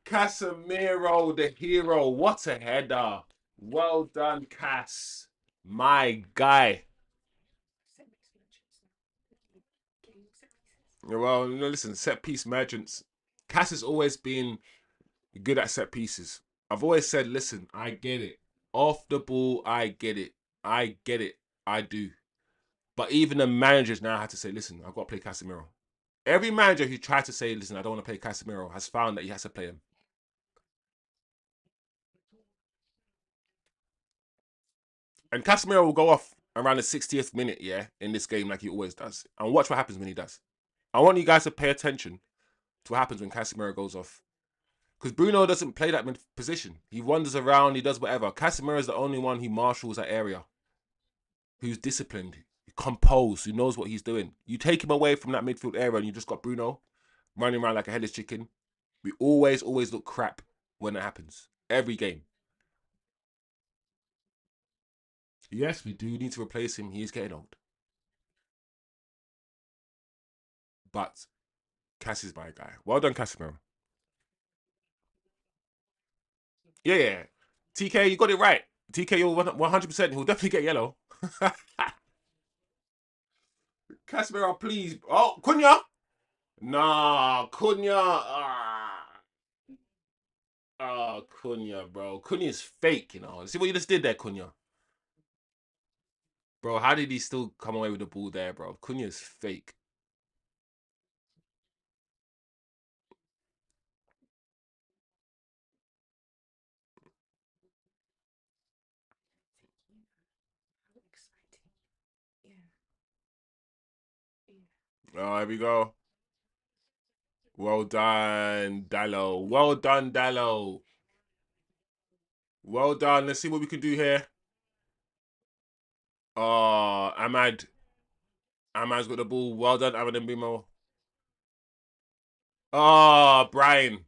C: Casemiro, the hero. What a header. Well done, Cass. My guy. Well, no, listen, set piece merchants. Cass has always been good at set pieces. I've always said, listen, I get it. Off the ball, I get it. I get it. I do. But even the managers now have to say, listen, I've got to play Casemiro. Every manager who tried to say, listen, I don't want to play Casemiro has found that he has to play him. And Casemiro will go off around the 60th minute, yeah, in this game like he always does. And watch what happens when he does. I want you guys to pay attention to what happens when Casemiro goes off. Because Bruno doesn't play that position. He wanders around, he does whatever. Casemiro is the only one who marshals that area. Who's disciplined, composed, who knows what he's doing. You take him away from that midfield area and you just got Bruno running around like a headless chicken. We always look crap when it happens. Every game. Yes, we do need to replace him. He is getting old. But Cass is my guy. Well done, Casemiro. Yeah. TK, you got it right. TK, you're 100%. He'll definitely get yellow. Casemiro, please. Oh, Cunha. Nah, Cunha. Oh, Cunha, bro. Cunha is fake, you know. See what you just did there, Cunha? Bro, how did he still come away with the ball there, bro? Cunha is fake. Oh, here we go. Well done, Dallo. Well done, Dallo. Well done. Let's see what we can do here. Oh, Ahmad. Ahmad's got the ball. Well done, Ahmad and Bimo. Oh, Brian.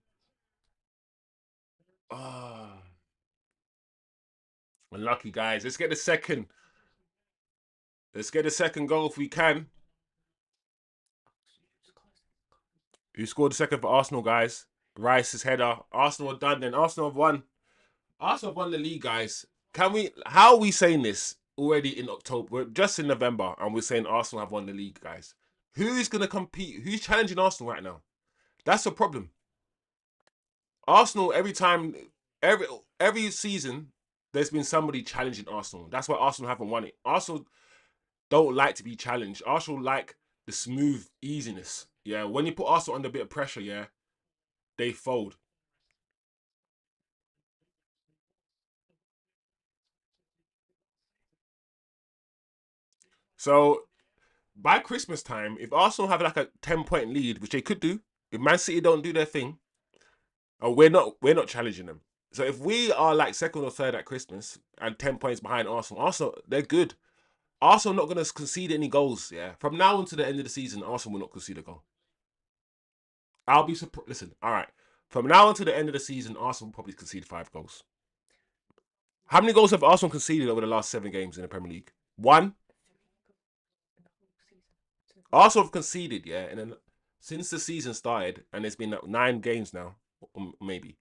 C: Oh. Unlucky, guys. Let's get the second. Let's get the second goal if we can. Who scored the second for Arsenal, guys? Rice's header. Arsenal are done then. Arsenal have won. Arsenal have won the league, guys. Can we? How are we saying this already in October? We're just in November, and we're saying Arsenal have won the league, guys. Who's gonna compete? Who's challenging Arsenal right now? That's the problem. Arsenal every time, every season, there's been somebody challenging Arsenal. That's why Arsenal haven't won it. Arsenal don't like to be challenged. Arsenal like the smooth easiness. Yeah, when you put Arsenal under a bit of pressure, yeah, they fold. So by Christmas time, if Arsenal have like a 10-point lead, which they could do, if Man City don't do their thing, and we're not challenging them. So if we are like second or third at Christmas and 10 points behind Arsenal, they're good. Arsenal not gonna concede any goals. Yeah, from now until the end of the season, Arsenal will not concede a goal. I'll be surprised. Listen, all right. From now until the end of the season, Arsenal will probably concede 5 goals. How many goals have Arsenal conceded over the last 7 games in the Premier League? One. Arsenal have conceded, yeah, and then since the season started, and it's been like 9 games now, maybe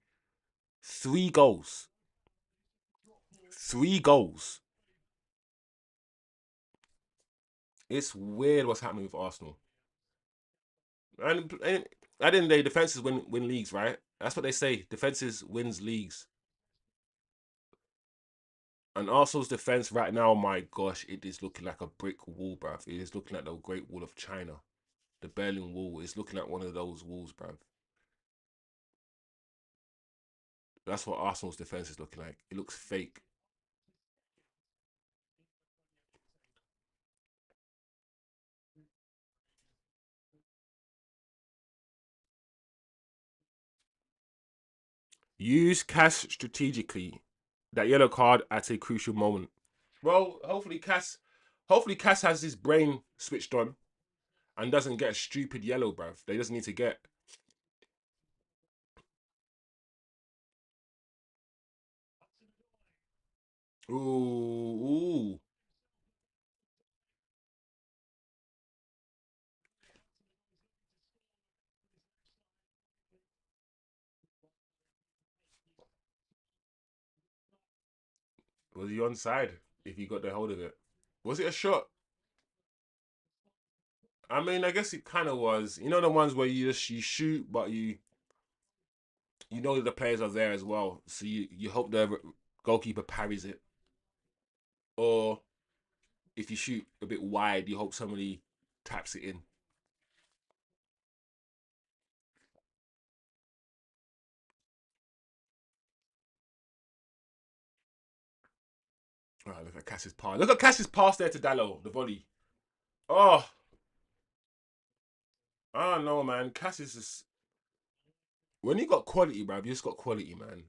C: 3 goals. 3 goals. It's weird what's happening with Arsenal. And at the end of the day, defenses win leagues, right? That's what they say. Defenses wins leagues. And Arsenal's defense right now, my gosh, it is looking like a brick wall, bruv. It is looking like the Great Wall of China. The Berlin Wall is looking like one of those walls, bruv. That's what Arsenal's defense is looking like. It looks fake. Use Cass strategically. That yellow card at a crucial moment. Well, hopefully Cass has his brain switched on and doesn't get a stupid yellow, bruv. They just need to get. Ooh. Was he onside if he got the hold of it? Was it a shot? I mean, I guess it kind of was. You know the ones where you shoot, but you know that the players are there as well, so you hope the goalkeeper parries it, or if you shoot a bit wide, you hope somebody taps it in. Oh, look at Cass's pass. Look at Cass's pass there to Dallo, the volley. Oh, I don't know, man. Cass is just when you got quality, bruv, you just got quality, man.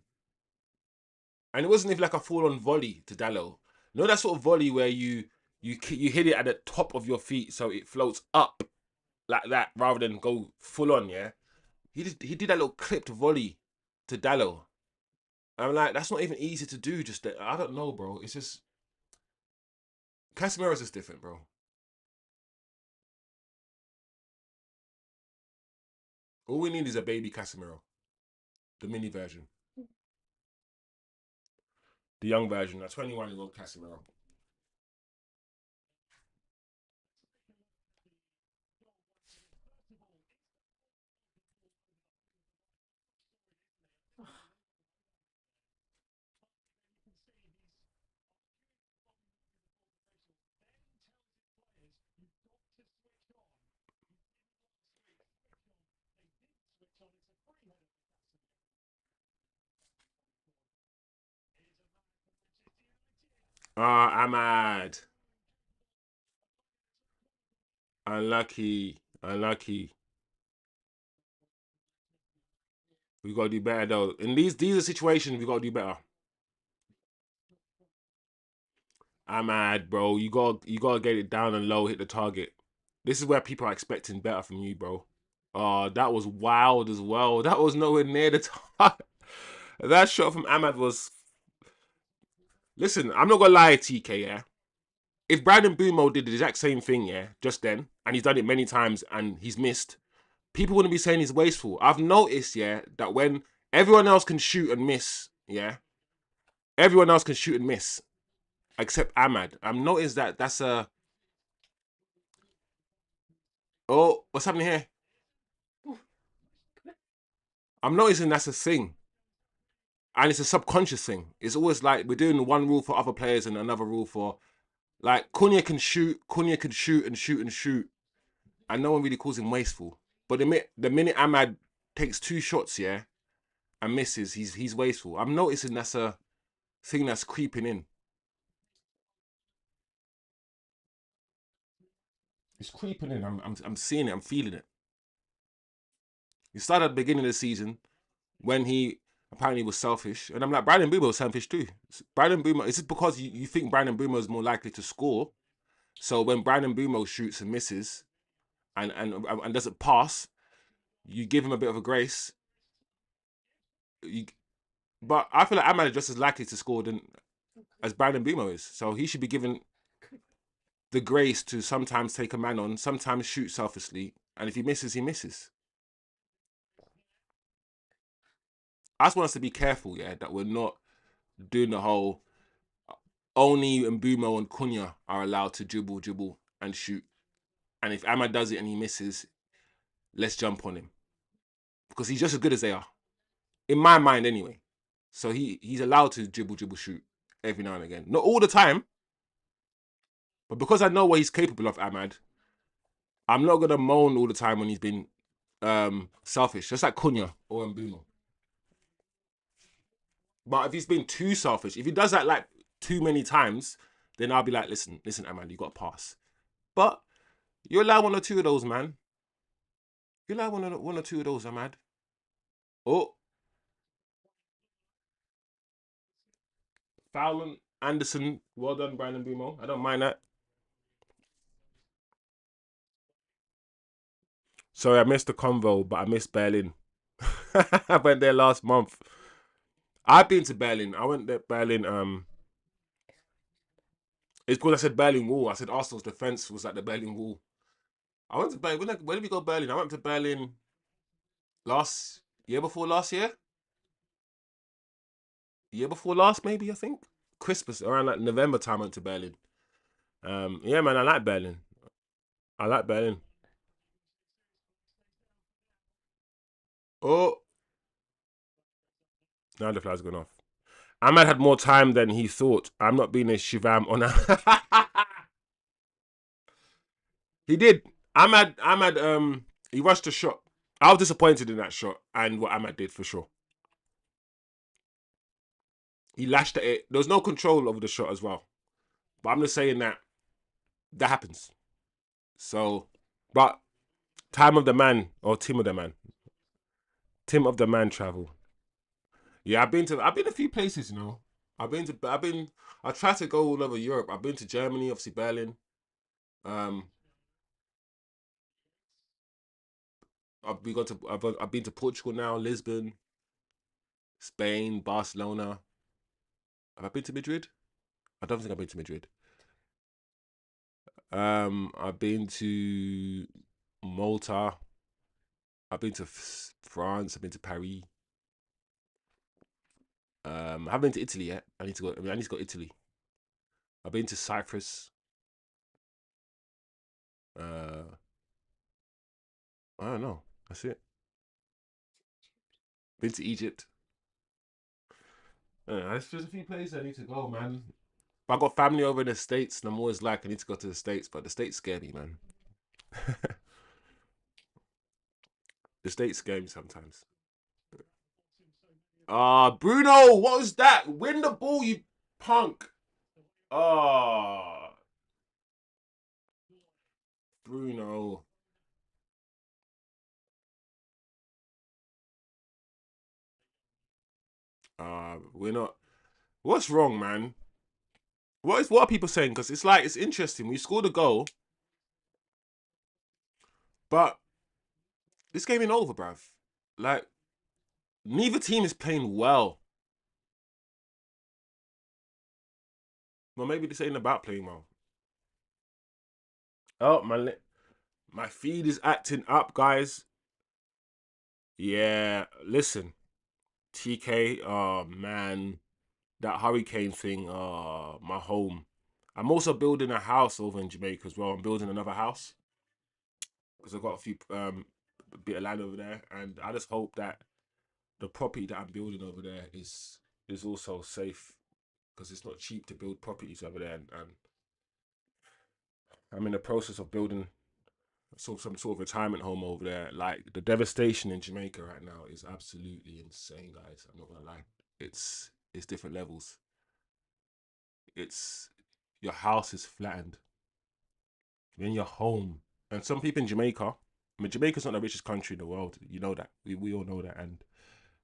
C: And it wasn't even like a full-on volley to Dallo. You know that sort of volley where you hit it at the top of your feet so it floats up like that rather than go full on. Yeah, he did that little clipped volley to Dallo. I'm like, that's not even easy to do. Just that, I don't know, bro. It's just Casemiro's just different, bro. All we need is a baby Casemiro, the mini version, the young version, a 21-year-old Casemiro. Ah, Ahmad. Unlucky. Unlucky. We gotta do better though. In these are situations we gotta do better. Ahmad, bro. You gotta get it down and low, hit the target. This is where people are expecting better from you, bro. Oh, that was wild as well. That was nowhere near the target. That shot from Ahmad was. Listen, I'm not gonna lie, TK. Yeah, if Brandon Bumo did the exact same thing, yeah, just then, and he's done it many times and he's missed, people wouldn't be saying he's wasteful. I've noticed, yeah, that when everyone else can shoot and miss, yeah, everyone else can shoot and miss except Ahmad. I've noticed that that's a. Oh, what's happening here? I'm noticing that's a thing. and it's a subconscious thing. It's always like we're doing one rule for other players and another rule for, like, Cunha can shoot and shoot and shoot, and no one really calls him wasteful. But the minute Ahmad takes 2 shots, yeah, and misses, he's wasteful. I'm noticing that's a thing that's creeping in. It's creeping in. I'm seeing it. I'm feeling it. He started at the beginning of the season when he apparently was selfish, and I'm like, Brandon Boomer was selfish too. Brandon Boomer. Is it because you think Brandon Boomer is more likely to score? So when Brandon Boomer shoots and misses, and doesn't pass, you give him a bit of a grace. But I feel like Ahmad is just as likely to score than as Brandon Boomer is. So he should be given the grace to sometimes take a man on, sometimes shoot selfishly, and if he misses, he misses. I just want us to be careful, yeah, that we're not doing the whole only Mbumo and Cunha are allowed to dribble, and shoot. And if Ahmad does it and he misses, let's jump on him. Because he's just as good as they are. In my mind, anyway. So he's allowed to dribble, shoot every now and again. Not all the time. But because I know what he's capable of, Ahmad, I'm not going to moan all the time when he's been selfish. Just like Cunha or Mbumo. But if he's been too selfish, if he does that like too many times, then I'll be like, listen, Ahmad, you got to pass. But you allow 1 or 2 of those, man. You allow one or two of those, Ahmad. Oh, Fowler, Anderson, well done, Brandon Bumo. I don't mind that. Sorry, I missed the convo, but I missed Berlin. I went there last month. I've been to Berlin. I went to Berlin. It's because I said Berlin Wall. I said Arsenal's defense was like the Berlin Wall. I went to Berlin. When did we go to Berlin? I went to Berlin last year, before last year. Year before last, maybe, I think. Christmas, around like November time, I went to Berlin. Yeah, man, I like Berlin. I like Berlin. Oh, now the flag's gone off. Ahmad had more time than he thought. I'm not being a Shivam on He did. Ahmad, he rushed a shot. I was disappointed in that shot and what Ahmad did, for sure. He lashed at it. There was no control over the shot as well. But I'm just saying that happens. So, but time of the man, or Tim of the man. Tim of the man travel. Yeah, I've been a few places, you know. I tried to go all over Europe. I've been to Germany, obviously Berlin. Um, I've been to Portugal now, Lisbon, Spain, Barcelona. Have I been to Madrid? I don't think I've been to Madrid. I've been to Malta. I've been to France. I've been to Paris. I haven't been to Italy yet. I need to go. I need to go to Italy. I've been to Cyprus. Uh, I don't know. That's it. Been to Egypt. There's just a few places I need to go, man. But I got family over in the States, and I'm always like, I need to go to the States, but the States scare me, man. The States scare me sometimes. Bruno, what was that? Win the ball, you punk. Ah, Bruno. We're not. What's wrong, man? What are people saying? Because it's like, it's interesting. We scored a goal, but this game ain't over, bruv. Like, neither team is playing well. Well, maybe this ain't about playing well. Oh, my feed is acting up, guys. Yeah, listen, TK. Oh man, that hurricane thing. Oh, my home. I'm also building a house over in Jamaica as well. I'm building another house because I've got a few bit of land over there, and I just hope that the property that I'm building over there is is also safe because it's not cheap to build properties over there. And I'm in the process of building some sort of retirement home over there. Like the devastation in Jamaica right now is absolutely insane, guys. I'm not gonna lie. It's different levels. It's your house is flattened. You're in your home. And some people in Jamaica, I mean Jamaica's not the richest country in the world. You know that. We all know that. And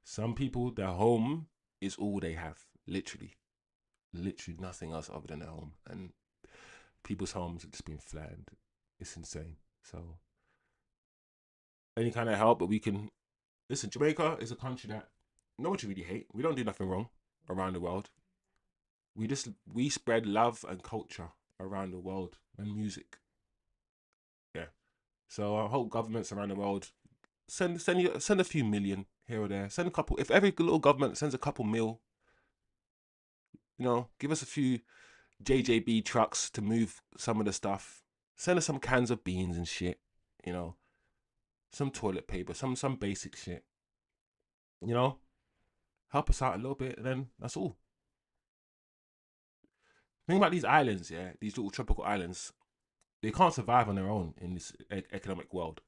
C: some people, their home is all they have. Literally. Literally nothing else other than their home. And people's homes have just been flattened. It's insane. So any kind of help that we can listen, Jamaica is a country that no one should really hate. We don't do nothing wrong around the world. We spread love and culture around the world and music. Yeah. So I hope governments around the world send a few million here or there. Send a couple. If every little government sends a couple mil, give us a few JJB trucks to move some of the stuff. Send us some cans of beans and shit. Some toilet paper, some basic shit. Help us out a little bit, and then that's all. Think about these islands, yeah, these little tropical islands. They can't survive on their own in this economic world.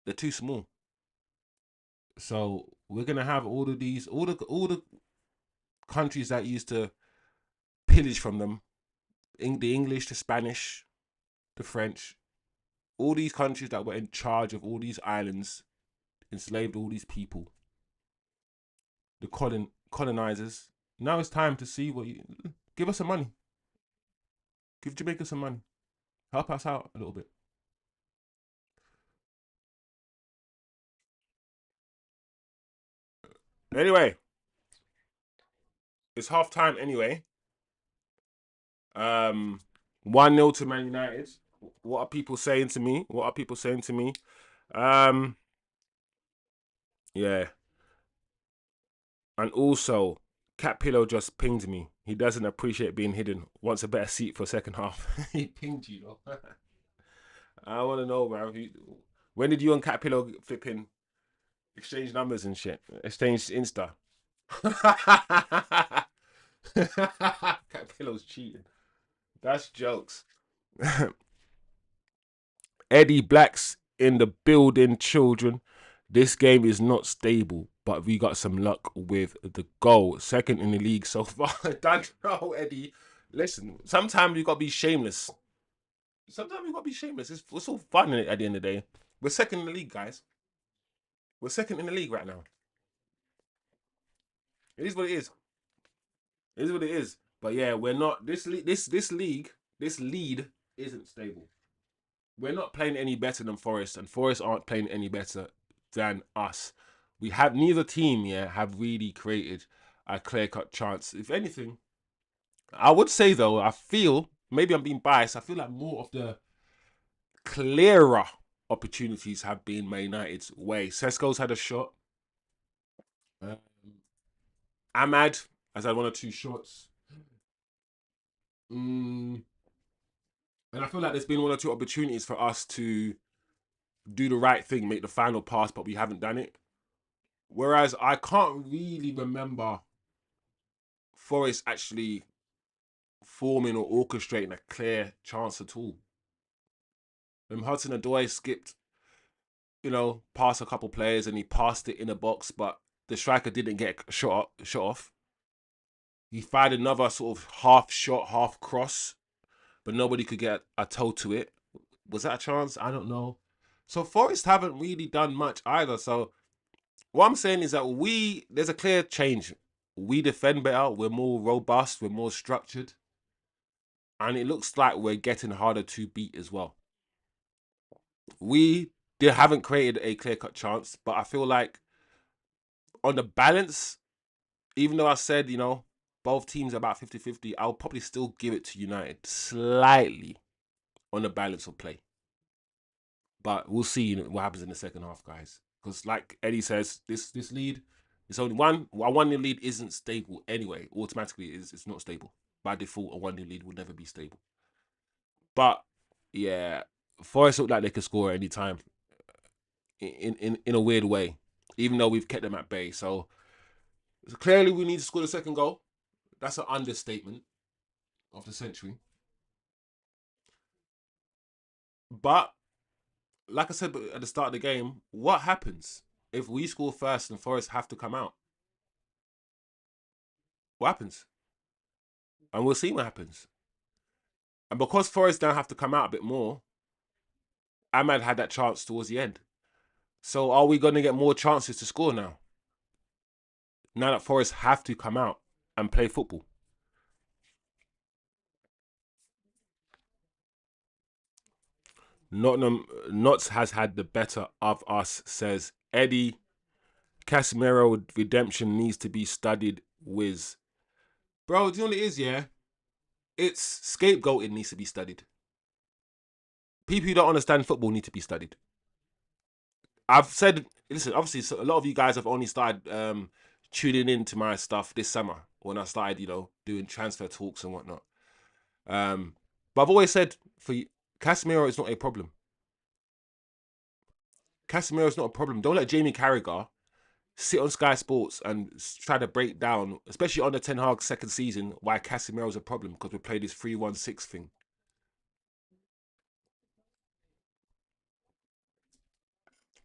C: They're too small. So we're gonna have all the countries that used to pillage from them, the English, the Spanish, the French, all these countries that were in charge of all these islands, enslaved all these people, the colonizers. Now it's time to see what you give us some money. Give Jamaica some money. Help us out a little bit. Anyway, it's half time anyway. 1-0 to Man United. What are people saying to me? Yeah. And also, Cat Pillow just pinged me. He doesn't appreciate being hidden. Wants a better seat for second half. He pinged you though. I want to know, bro. When did you and Cat Pillow flipping exchange numbers and shit? Exchange Insta. Cat Pillow's cheating. That's jokes. Eddie Black's in the building, children. This game is not stable, but we got some luck with the goal. Second in the league so far. Don't know, Eddie. Listen, sometimes you got to be shameless. It's all fun at the end of the day. We're second in the league, guys. We're second in the league right now. It is what it is. It is what it is. But yeah, we're not. This league, this lead isn't stable. We're not playing any better than Forest, and Forest aren't playing any better than us. We have neither team, have really created a clear-cut chance. If anything, I would say though, I feel maybe I'm being biased. I feel like more of the clearer opportunities have been Man United's way. Sesko's had a shot. Ahmad has had one or two shots. And I feel like there's been one or two opportunities for us to do the right thing, make the final pass, but we haven't done it. Whereas I can't really remember Forest actually forming or orchestrating a clear chance at all. Hudson-Odoi skipped, past a couple players and he passed it in a box, but the striker didn't get shot off. He fired another sort of half shot, half cross, but nobody could get a toe to it. Was that a chance? I don't know. So Forest haven't really done much either. So what I'm saying is that there's a clear change. We defend better. We're more robust. We're more structured. And it looks like we're getting harder to beat as well. They haven't created a clear-cut chance, but I feel like on the balance, even though I said, both teams are about 50-50, I'll probably still give it to United slightly on the balance of play. But we'll see what happens in the second half, guys. Because like Eddie says, this lead, it's only one. A 1-0 lead isn't stable anyway. Automatically, it's not stable. By default, a 1-0 lead will never be stable. But yeah, Forest look like they could score at any time. In a weird way, even though we've kept them at bay. So So clearly, we need to score the second goal. That's an understatement of the century. But like I said at the start of the game, what happens if we score first and Forest have to come out? What happens? And we'll see what happens. And because Forest now have to come out a bit more, Ahmad had that chance towards the end. So are we going to get more chances to score now? Now that Forest have to come out and play football. Nottingham Notts has had the better of us, says Eddie. Casemiro redemption needs to be studied with. Bro, do you know what it is, yeah? It's scapegoating needs to be studied. People who don't understand football need to be studied. I've said, listen, obviously, a lot of you guys have only started tuning into my stuff this summer when I started, doing transfer talks and whatnot. But I've always said, for you, Casemiro is not a problem. Casemiro is not a problem. Don't let Jamie Carragher sit on Sky Sports and try to break down, especially on the Ten Hag second season, why Casemiro is a problem because we played this 3-1-6 thing.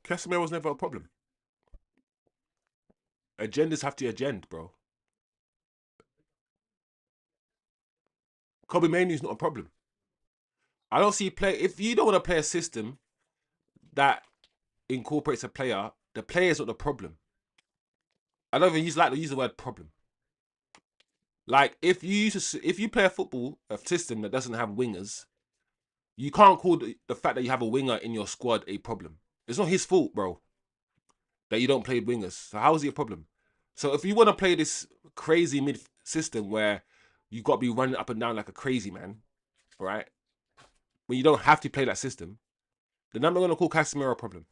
C: Casemiro was never a problem. Agendas have to agenda, bro. Kobe Mainoo's not a problem. I don't see play. If you don't want to play a system that incorporates a player, the player is not the problem. I don't even use the word problem. Like if you play a system that doesn't have wingers, you can't call the fact that you have a winger in your squad a problem. It's not his fault, bro, that you don't play wingers. So how is it a problem? So if you want to play this crazy mid system where you got to be running up and down like a crazy man, right? When you don't have to play that system, then I'm not going to call Casemiro a problem.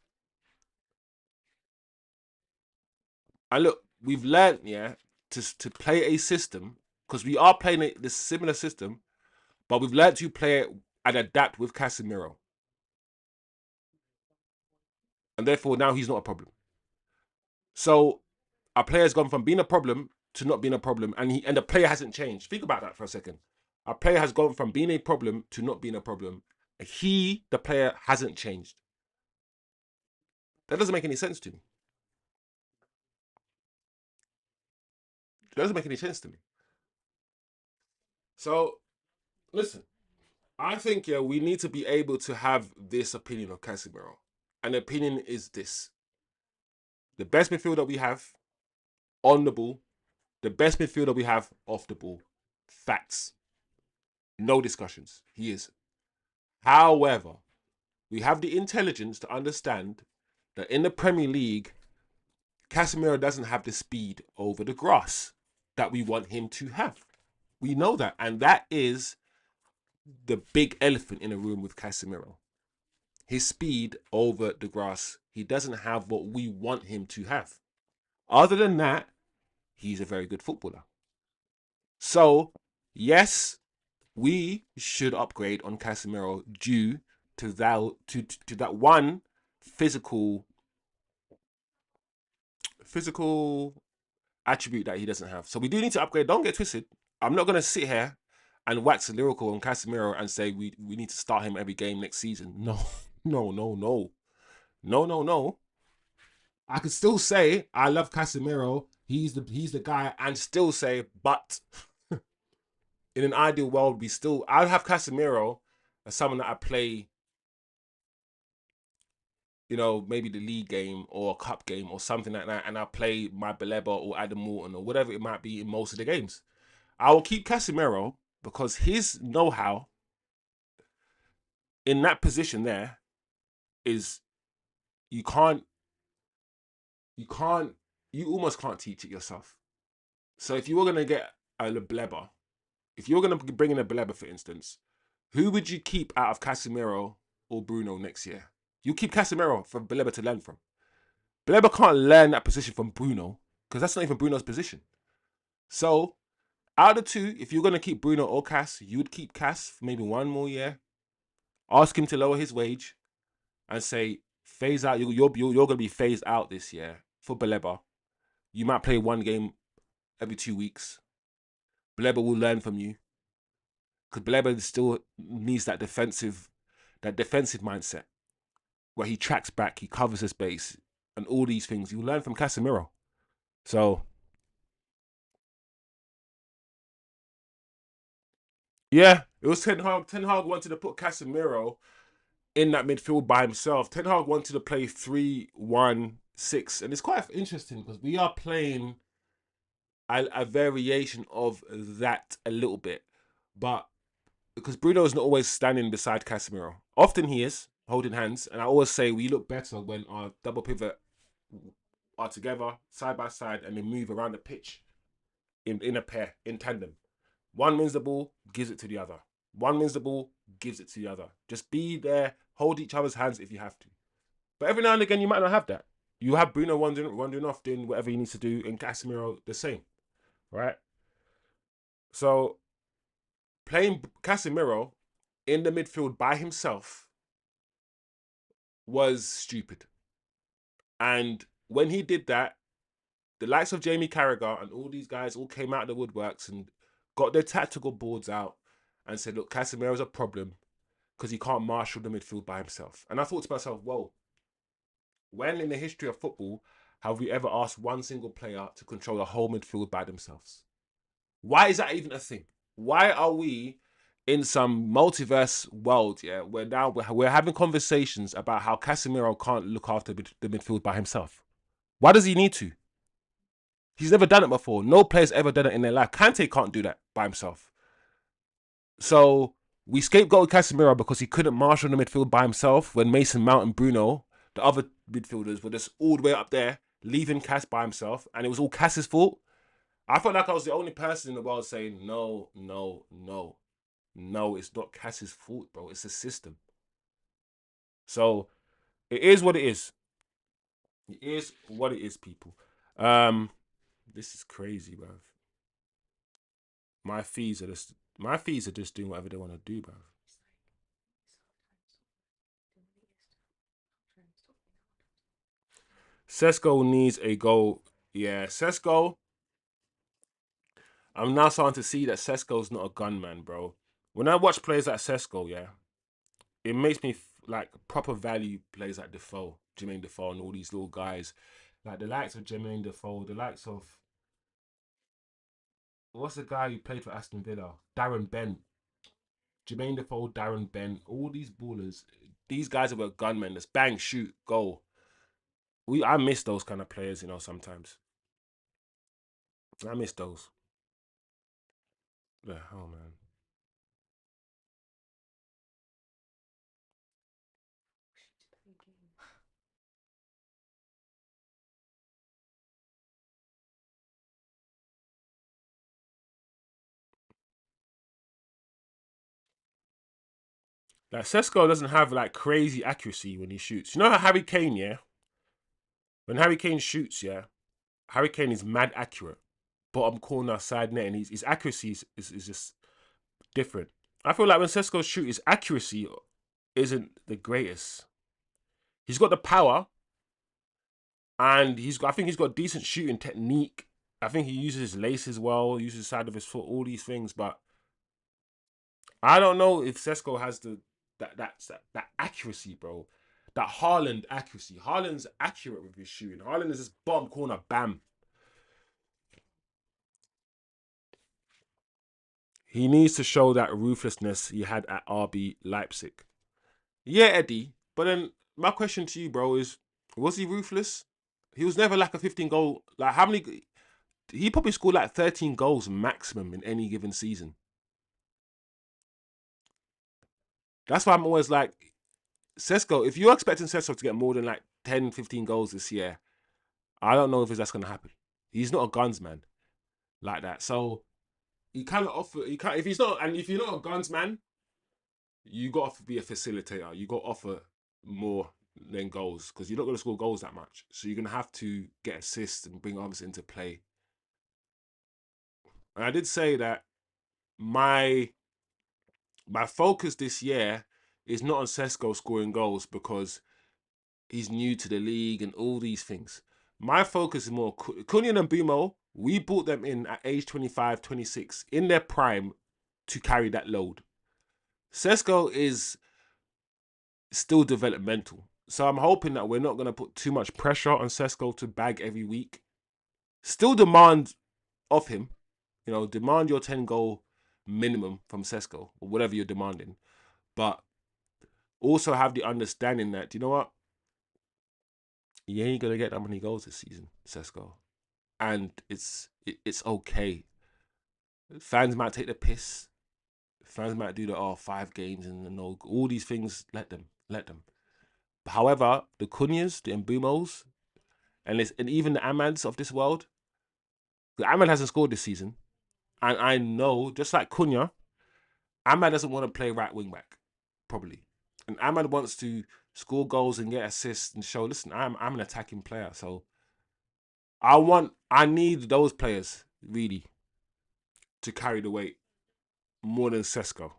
C: And look, we've learned, yeah, to play a system because we are playing this similar system, but we've learned to play it and adapt with Casemiro. And therefore, now he's not a problem. So our player's gone from being a problem to not being a problem, and the player hasn't changed. Think about that for a second. Our player has gone from being a problem to not being a problem. The player, hasn't changed. That doesn't make any sense to me. It doesn't make any sense to me. So, listen, I think, yeah, we need to be able to have this opinion of Casemiro. And the opinion is this. The best midfielder we have on the ball, the best midfielder we have off the ball. Facts. No discussions. He is. However, we have the intelligence to understand that in the Premier League, Casemiro doesn't have the speed over the grass that we want him to have. We know that. And that is the big elephant in the room with Casemiro. His speed over the grass. He doesn't have what we want him to have. Other than that, he's a very good footballer. So, yes, we should upgrade on Casemiro due to that one physical attribute that he doesn't have. So we do need to upgrade. Don't get twisted. I'm not going to sit here and wax lyrical on Casemiro and say we need to start him every game next season. No, no. I could still say I love Casemiro. He's the guy, and still say, but in an ideal world, I'd have Casemiro as someone that I play, maybe the league game or a cup game or something like that, and I play my Baleba or Adam Morton or whatever it might be in most of the games. I will keep Casemiro because his know-how in that position there is you almost can't teach it yourself. So if you were going to get a Baleba, if you're going to bring in a Baleba, for instance, who would you keep out of Casemiro or Bruno next year? You keep Casemiro for Baleba to learn from. Baleba can't learn that position from Bruno because that's not even Bruno's position. So, out of the two, if you're going to keep Bruno or Cass, you would keep Cass for maybe one more year. Ask him to lower his wage and say, phase out. You're going to be phased out this year for Baleba. You might play one game every 2 weeks. Blebber will learn from you. Because Blebber still needs that defensive mindset where he tracks back, he covers his base, and all these things. You learn from Casemiro. So yeah, it was Ten Hag. Ten Hag wanted to put Casemiro in that midfield by himself. Ten Hag wanted to play 3-1-6, and it's quite interesting because we are playing a variation of that a little bit, but because Bruno is not always standing beside Casemiro, often he is holding hands, and I always say we look better when our double pivot are together side by side and they move around the pitch in a pair, in tandem. One wins the ball, gives it to the other. One wins the ball, gives it to the other. Just be there, hold each other's hands if you have to. But every now and again, you might not have that. You have Bruno wandering off, doing whatever he needs to do, and Casemiro the same, right? So playing Casemiro in the midfield by himself was stupid. And when he did that, the likes of Jamie Carragher and all these guys all came out of the woodworks and got their tactical boards out and said, look, Casemiro's a problem because he can't marshal the midfield by himself. And I thought to myself, whoa, when in the history of football have we ever asked one single player to control the whole midfield by themselves? Why is that even a thing? Why are we in some multiverse world, yeah, where now we're having conversations about how Casemiro can't look after the midfield by himself? Why does he need to? He's never done it before. No player's ever done it in their life. Kante can't do that by himself. So we scapegoated Casemiro because he couldn't marshal the midfield by himself when Mason Mount and Bruno, the other midfielders, were just all the way up there, leaving Cass by himself, and it was all Cass's fault. I felt like I was the only person in the world saying, no, it's not Cass's fault, bro. It's the system. So it is what it is. It is what it is, people. This is crazy, bro. My fees are just doing whatever they want to do, bro. Sesko needs a goal. Yeah, Sesko. I'm now starting to see that Sesko's not a gunman, bro. When I watch players like Sesko, yeah, it makes me like proper value players like Defoe, Jermaine Defoe, and all these little guys. Like the likes of Jermaine Defoe, the likes of what's the guy who played for Aston Villa? Darren Bent. Jermaine Defoe, Darren Bent, all these ballers. These guys are gunmen. Just bang, shoot, goal. I miss those kind of players, you know, sometimes. I miss those. Yeah, oh man. Like Sesko doesn't have like crazy accuracy when he shoots. You know how Harry Kane, yeah? When Harry Kane shoots, yeah, Harry Kane is mad accurate. Bottom corner, side net, and his accuracy is just different. I feel like when Sesko shoots, his accuracy isn't the greatest. He's got the power, and I think he's got decent shooting technique. I think he uses his laces well, uses the side of his foot, all these things, but I don't know if Sesko has that accuracy, bro. That Haaland accuracy. Haaland's accurate with his shooting. Haaland is just bottom corner, bam. He needs to show that ruthlessness he had at RB Leipzig. Yeah, Eddie. But then my question to you, bro, is was he ruthless? He was never like a 15 goal. Like how many? He probably scored like 13 goals maximum in any given season. That's why I'm always like, Sesko, if you're expecting Sesko to get more than like 10, 15 goals this year, I don't know if that's going to happen. He's not a guns man like that. So he kind of offer, he can't, if he's not, and if you're not a guns man, you got to be a facilitator. You got to offer more than goals because you're not going to score goals that much. So you're going to have to get assists and bring others into play. And I did say that my focus this year is not on Sesko scoring goals because he's new to the league and all these things. My focus is more Cunha and Bumo. We brought them in at age 25, 26, in their prime to carry that load. Sesko is still developmental. So I'm hoping that we're not going to put too much pressure on Sesko to bag every week. Still demand of him, demand your 10 goal minimum from Sesko or whatever you're demanding. But also have the understanding that, you know what? You ain't going to get that many goals this season, Sesko. And it's okay. Fans might take the piss. Fans might do the 5 games and all these things. Let them. However, the Kunyas, the Mbumos, and even the Amads of this world, the Amad hasn't scored this season, and I know, just like Cunha, Amad doesn't want to play right wing back, probably, and Amad wants to score goals and get assists and show. Listen, I'm an attacking player, so I need those players really to carry the weight more than Sesko.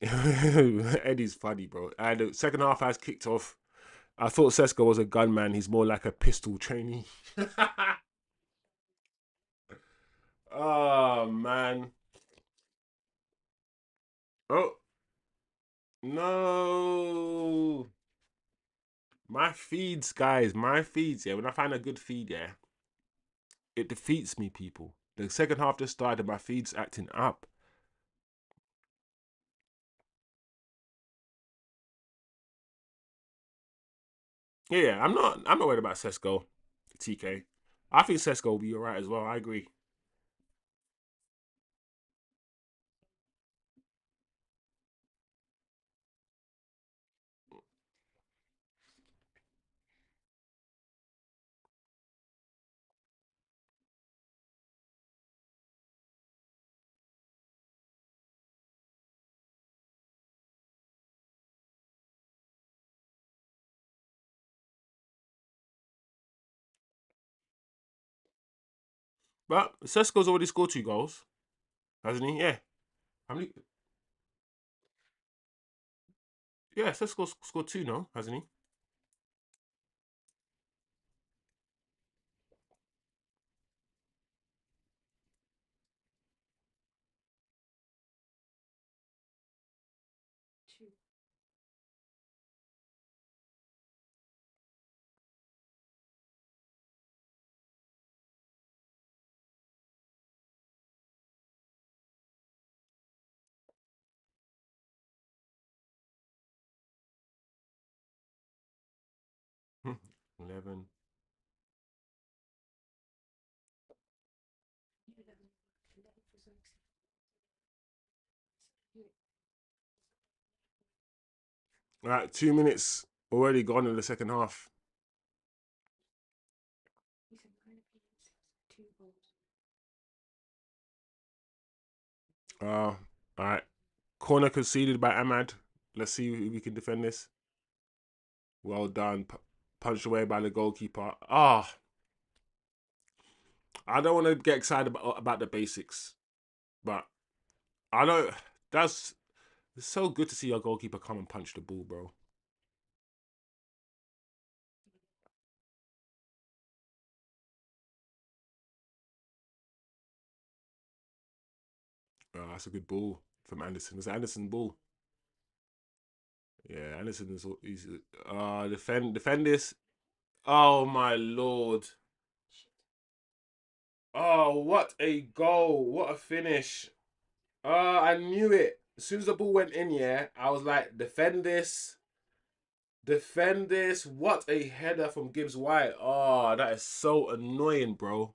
C: Eddie's funny, bro. And the second half has kicked off. I thought Sesko was a gunman. He's more like a pistol trainee. Oh, man. Oh, no. My feeds, guys. My feeds, yeah. When I find a good feed, yeah, it defeats me, people. The second half just started, my feed's acting up. Yeah, I'm not worried about Sesko, TK. I think Sesko will be alright as well. I agree. But Sesko's already scored 2 goals, hasn't he? Yeah. How many? Yeah, Sesko's scored 2, no, hasn't he?
B: Two.
C: Hmm, 11. All right, 2 minutes already gone in the second half.
B: He said 9 opinions, 2 goals.
C: All right. Corner conceded by Ahmad. Let's see if we can defend this. Well done. Punched away by the goalkeeper. I don't want to get excited about the basics, but I don't. That's It's so good to see your goalkeeper come and punch the ball, bro. That's a good ball from Anderson. It's an Anderson ball. Yeah, Anderson is. He's defend this. Oh my lord. Oh, what a goal! What a finish! I knew it. As soon as the ball went in, yeah, I was like, defend this. Defend this. What a header from Gibbs White. Oh, that is so annoying, bro.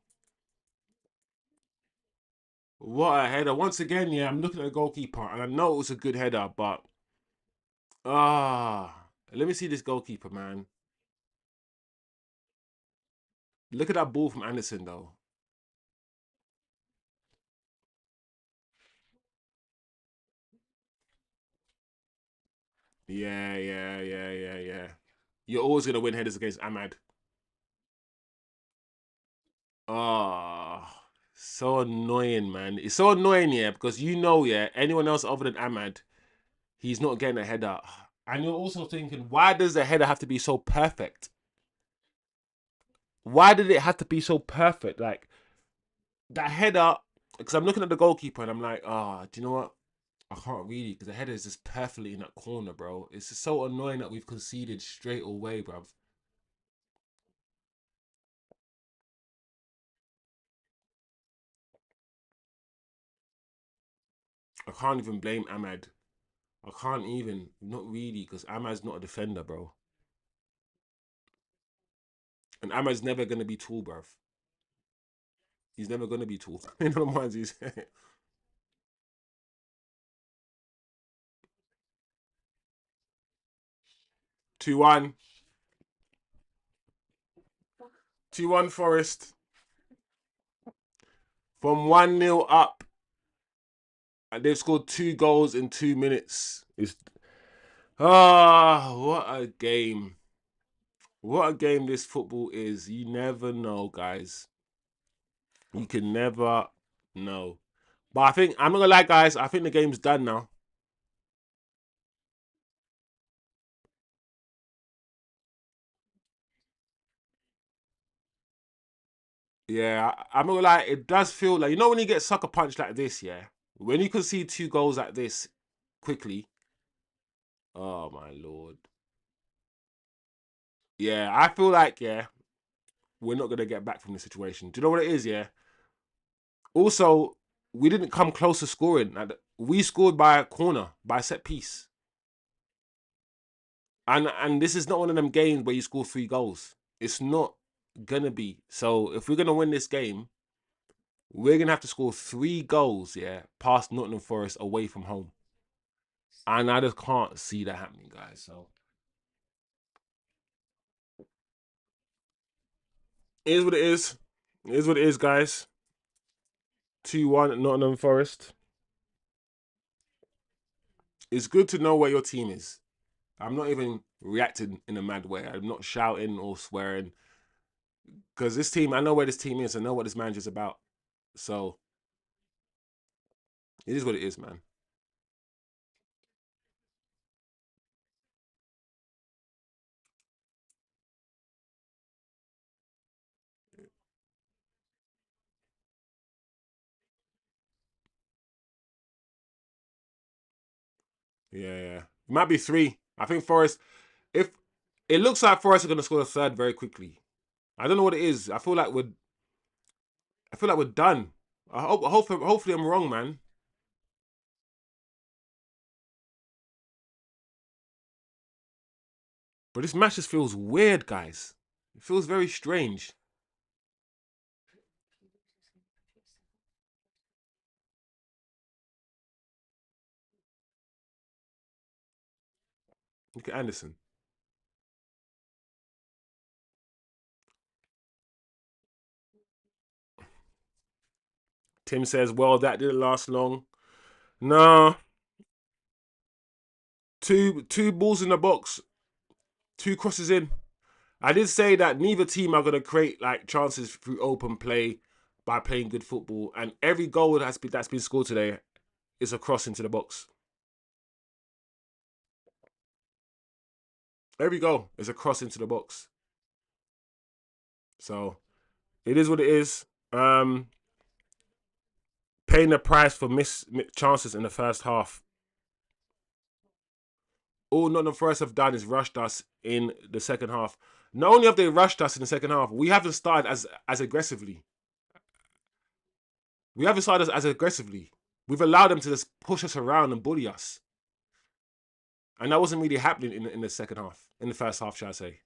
C: What a header. Once again, yeah, I'm looking at the goalkeeper and I know it was a good header, but let me see this goalkeeper, man. Look at that ball from Anderson, though. Yeah. You're always gonna win headers against Ahmad. Oh, so annoying, man. It's so annoying, yeah, because yeah, anyone else other than Ahmad, he's not getting a header. And you're also thinking, why does the header have to be so perfect? Why did it have to be so perfect? Like, that header, because I'm looking at the goalkeeper and I'm like, do you know what? I can't really, because the header is just perfectly in that corner, bro. It's just so annoying that we've conceded straight away, bruv. I can't even blame Ahmad. I can't even, not really, because Ahmad's not a defender, bro. And Ahmad's never going to be tall, bruv. He's never going to be tall. You know what he's 2-1. 2-1 Forest. From 1-0 up. And they've scored 2 goals in 2 minutes. What a game. What a game this football is. You never know, guys. You can never know. But I think, I'm not going to lie, guys, I think the game's done now. Yeah, I'm not gonna lie, it does feel like, you know, when you get sucker punched like this, yeah? When you can see 2 goals like this quickly, oh my lord. Yeah, I feel like, yeah, we're not gonna get back from this situation. Do you know what it is, yeah? Also, we didn't come close to scoring. Like, we scored by a corner, by a set piece. And this is not one of them games where you score 3 goals. It's not gonna be. So if we're gonna win this game, we're gonna have to score 3 goals, yeah, past Nottingham Forest away from home. And I just can't see that happening, guys. So it is what it is. It is what it is, guys. 2-1 at Nottingham Forest. It's good to know where your team is. I'm not even reacting in a mad way. I'm not shouting or swearing. Because this team, I know where this team is. I know what this manager's about. So it is what it is, man. Yeah. It might be 3. I think Forest, if it looks like Forest are gonna score the 3rd very quickly. I don't know what it is. I feel like we're done. Hopefully I'm wrong, man. But this match just feels weird, guys. It feels very strange. Look at Anderson. Tim says, well, that didn't last long. No. Two balls in the box. 2 crosses in. I did say that neither team are going to create like chances through open play by playing good football. And every goal that's been scored today is a cross into the box. Every goal is a cross into the box. So it is what it is. Paying the price for missed chances in the first half. All Nottingham Forest have done is rushed us in the second half. Not only have they rushed us in the second half, we haven't started as aggressively. We haven't started as aggressively. We've allowed them to just push us around and bully us. And that wasn't really happening in the second half. In the first half, shall I say.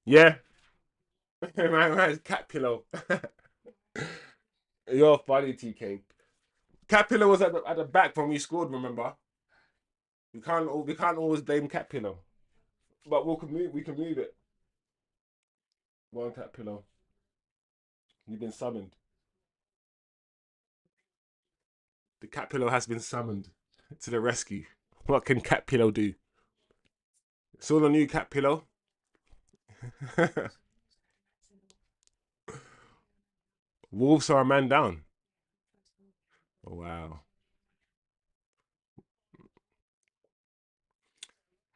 C: Yeah. man, cat pillow. You're funny, TK. Cat pillow was at the back when we scored, remember? We can't always blame cat pillow. But we can move it. One cat pillow. You've been summoned. The cat pillow has been summoned to the rescue. What can cat pillow do? Saw the new cat pillow. Wolves are a man down. Wow.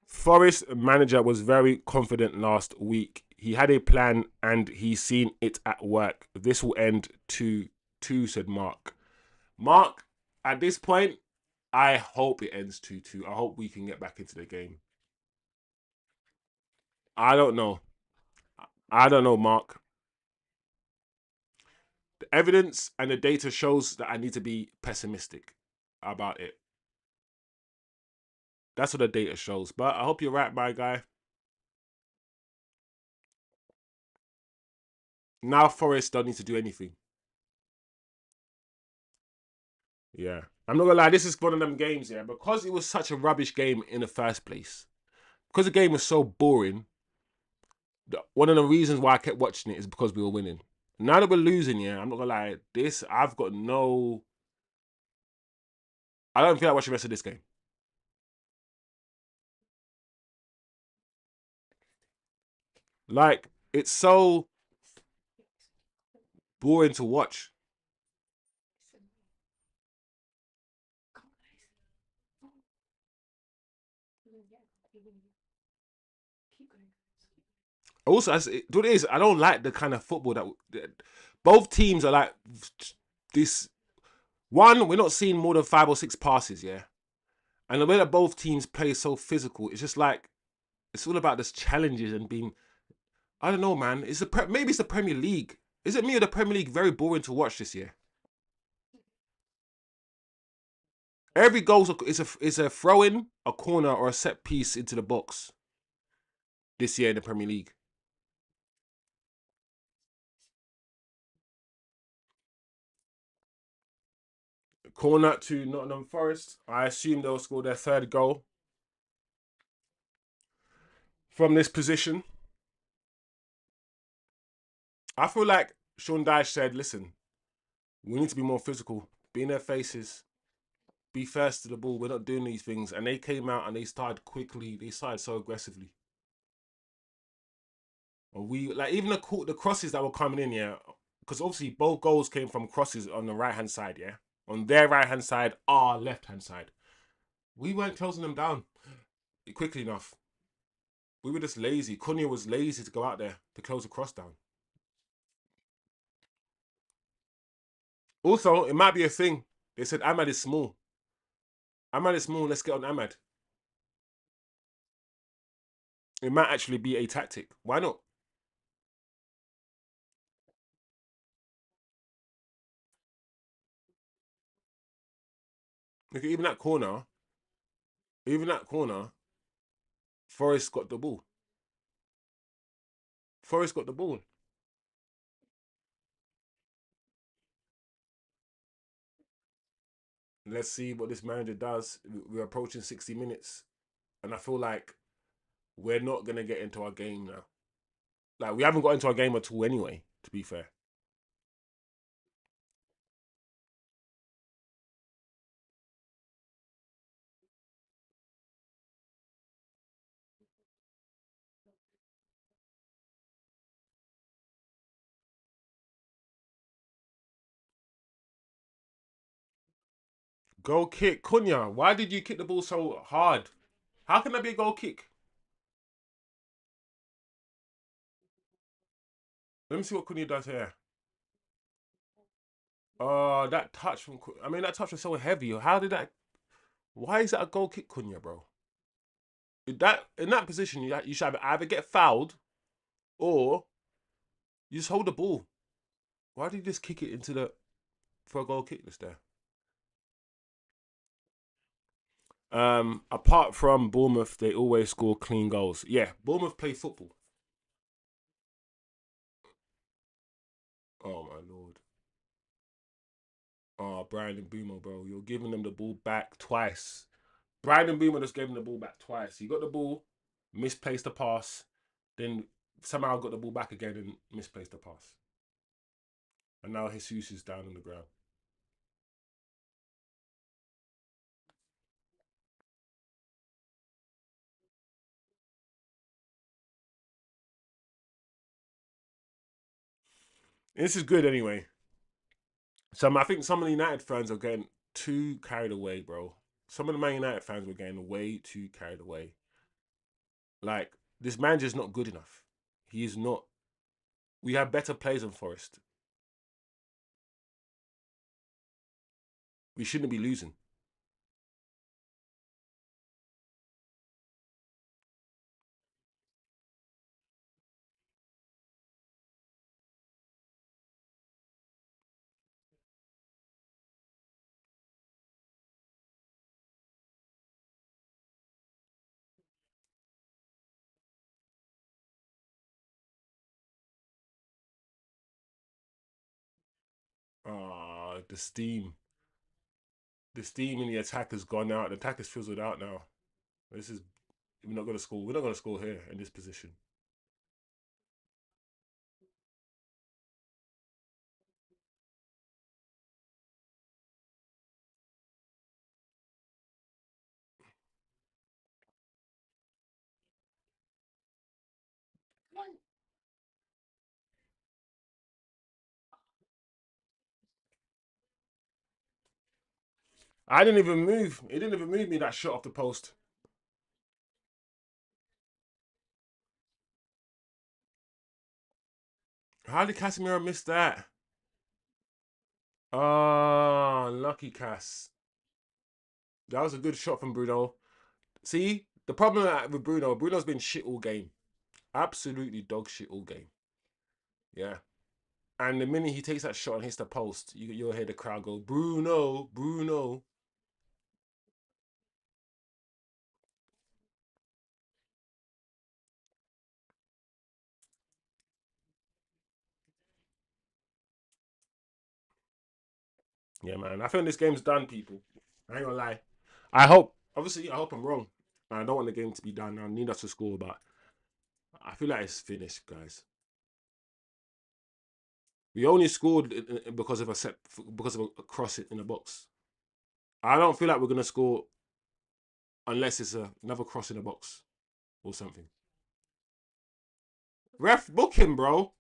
C: Forest manager was very confident last week. He had a plan and he's seen it at work. This will end 2-2, said Mark. Mark, at this point, I hope it ends 2-2. I hope we can get back into the game. I don't know. I don't know, Mark. The evidence and the data shows that I need to be pessimistic about it. That's what the data shows. But I hope you're right, my guy. Now Forest don't need to do anything. Yeah. I'm not gonna lie, this is one of them games, yeah, because it was such a rubbish game in the first place. Because the game was so boring, one of the reasons why I kept watching it is because we were winning. Now that we're losing, yeah, I'm not gonna lie, I've got no, I don't feel like watching the rest of this game. Like, it's so boring to watch.
B: Keep going.
C: Also, what it is, I don't like the kind of football that both teams are like this. One, we're not seeing more than 5 or 6 passes, yeah. And the way that both teams play so physical, it's just like it's all about this challenges and being. I don't know, man. Maybe it's the Premier League. Is it me or the Premier League very boring to watch this year? Every goal is a throw in, a corner, or a set piece into the box this year in the Premier League. Corner to Nottingham Forest. I assume they'll score their third goal from this position. I feel like Sean Dyche said, listen, we need to be more physical, be in their faces, be first to the ball. We're not doing these things. And they came out and they started quickly. They started so aggressively. And we, like, even the crosses that were coming in, yeah, because obviously both goals came from crosses on the right hand side, yeah. On their right hand side, our left hand side. We weren't closing them down quickly enough. We were just lazy. Cunha was lazy to go out there to close the cross down. Also, it might be a thing. They said Ahmad is small. Ahmad is small. Let's get on Ahmad. It might actually be a tactic. Why not? Look, even that corner, Forrest got the ball. Forrest got the ball. Let's see what this manager does. We're approaching 60 minutes, and I feel like we're not gonna get into our game now. Like we haven't got into our game at all anyway. To be fair, goal kick, Cunha. Why did you kick the ball so hard? How can that be a goal kick? Let me see what Cunha does here. Oh, that touch from. I mean, that touch was so heavy. How did that? Why is that a goal kick, Cunha, bro? In that position, you should either get fouled or you just hold the ball. Why did you just kick it into the for a goal kick this there? Apart from Bournemouth, they always score clean goals. Yeah, Bournemouth play football. Oh my lord. Oh, Brian and Boomer, bro, you're giving them the ball back twice. Brian and Boomer just gave him the ball back twice. He got the ball, misplaced the pass, then somehow got the ball back again and misplaced the pass. And now Jesus is down on the ground. This is good anyway. I think some of the United fans are getting too carried away, bro. Some of the Man United fans were getting way too carried away. Like, this manager's not good enough. He is not. We have better players than Forest. We shouldn't be losing. Ah, the steam. The steam in the attack has gone out. The attack is fizzled out now. This is we're not gonna score. We're not gonna score here in this position. I didn't even move. It didn't even move me that shot off the post. How did Casemiro miss that? Oh, lucky Cass. That was a good shot from Bruno. See, the problem with Bruno's been shit all game. Absolutely dog shit all game. Yeah. And the minute he takes that shot and hits the post, you'll hear the crowd go, Bruno, Bruno. Yeah, man. I think this game's done, people. I ain't gonna lie. Obviously, I hope I'm wrong. I don't want the game to be done. I need us to score, but I feel like it's finished, guys. We only scored because of a cross in the box. I don't feel like we're gonna score unless it's another cross in the box or something. Ref, book him, bro.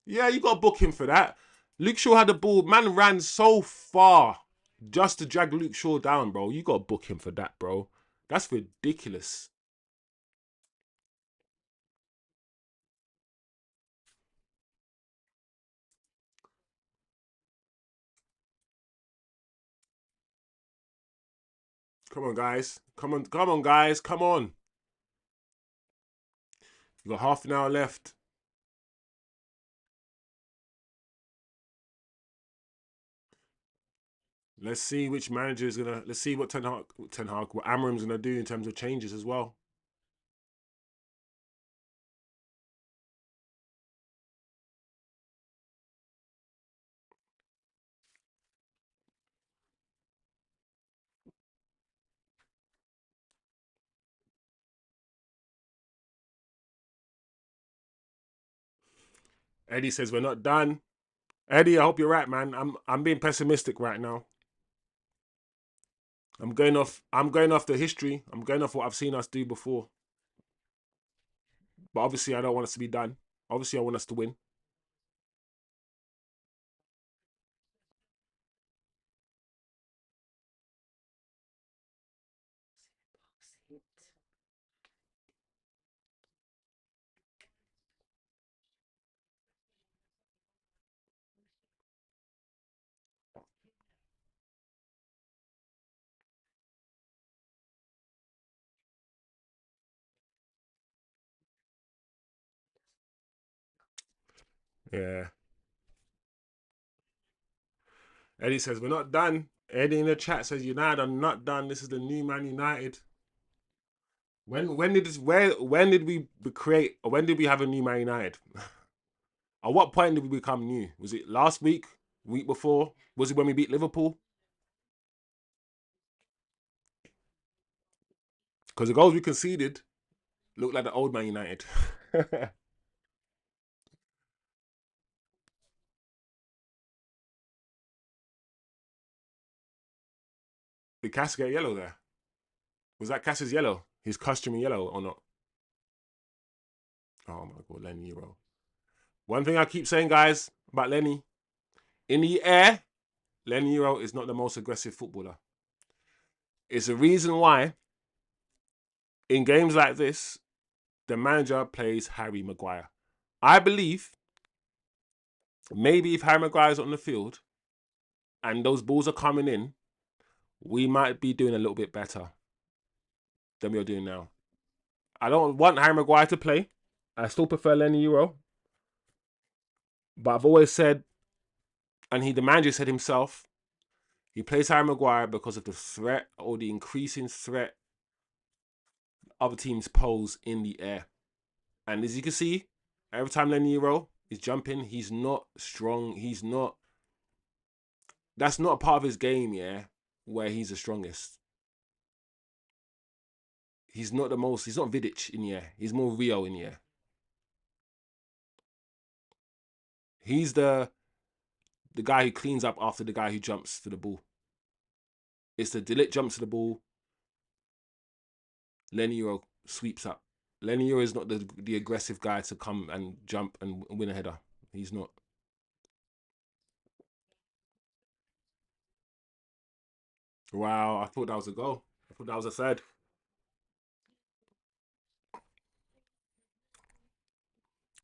C: Yeah, you got to book him for that. Luke Shaw had the ball. Man ran so far just to drag Luke Shaw down, bro. You got to book him for that, bro. That's ridiculous. Come on, guys. Come on, guys. Come on. You got half an hour left. Let's see which manager is gonna. Let's see what what Amram's gonna do in terms of changes as well. Eddie says we're not done. Eddie, I hope you're right, man. I'm being pessimistic right now. I'm going off the history. I'm going off what I've seen us do before. But obviously I don't want us to be done. Obviously I want us to win. Yeah. Eddie says we're not done. Eddie in the chat says United are not done. This is the new Man United. When did this when did we create or when did we have a new Man United? At what point did we become new? Was it last week? Week before? Was it when we beat Liverpool? Because the goals we conceded looked like the old Man United. Did Cass get yellow there? Was that Cass's yellow? His costume yellow or not? Oh my god, Lenny, bro. One thing I keep saying, guys, about Lenny, in the air, Leniero is not the most aggressive footballer. It's a reason why in games like this, the manager plays Harry Maguire. I believe maybe if Harry Maguire is on the field and those balls are coming in, we might be doing a little bit better than we are doing now. I don't want Harry Maguire to play. I still prefer Leniero. But I've always said, and the manager said himself, he plays Harry Maguire because of the threat or the increasing threat other teams pose in the air. And as you can see, every time Leniero is jumping, he's not strong. That's not a part of his game, yeah, where he's the strongest. He's not Vidic in the air. He's more Rio in the air. He's the guy who cleans up after the guy who jumps to the ball. It's the Delit jumps to the ball. Leniero sweeps up. Leniero is not the aggressive guy to come and jump and win a header. He's not. Wow, I thought that was a goal. I thought that was a third.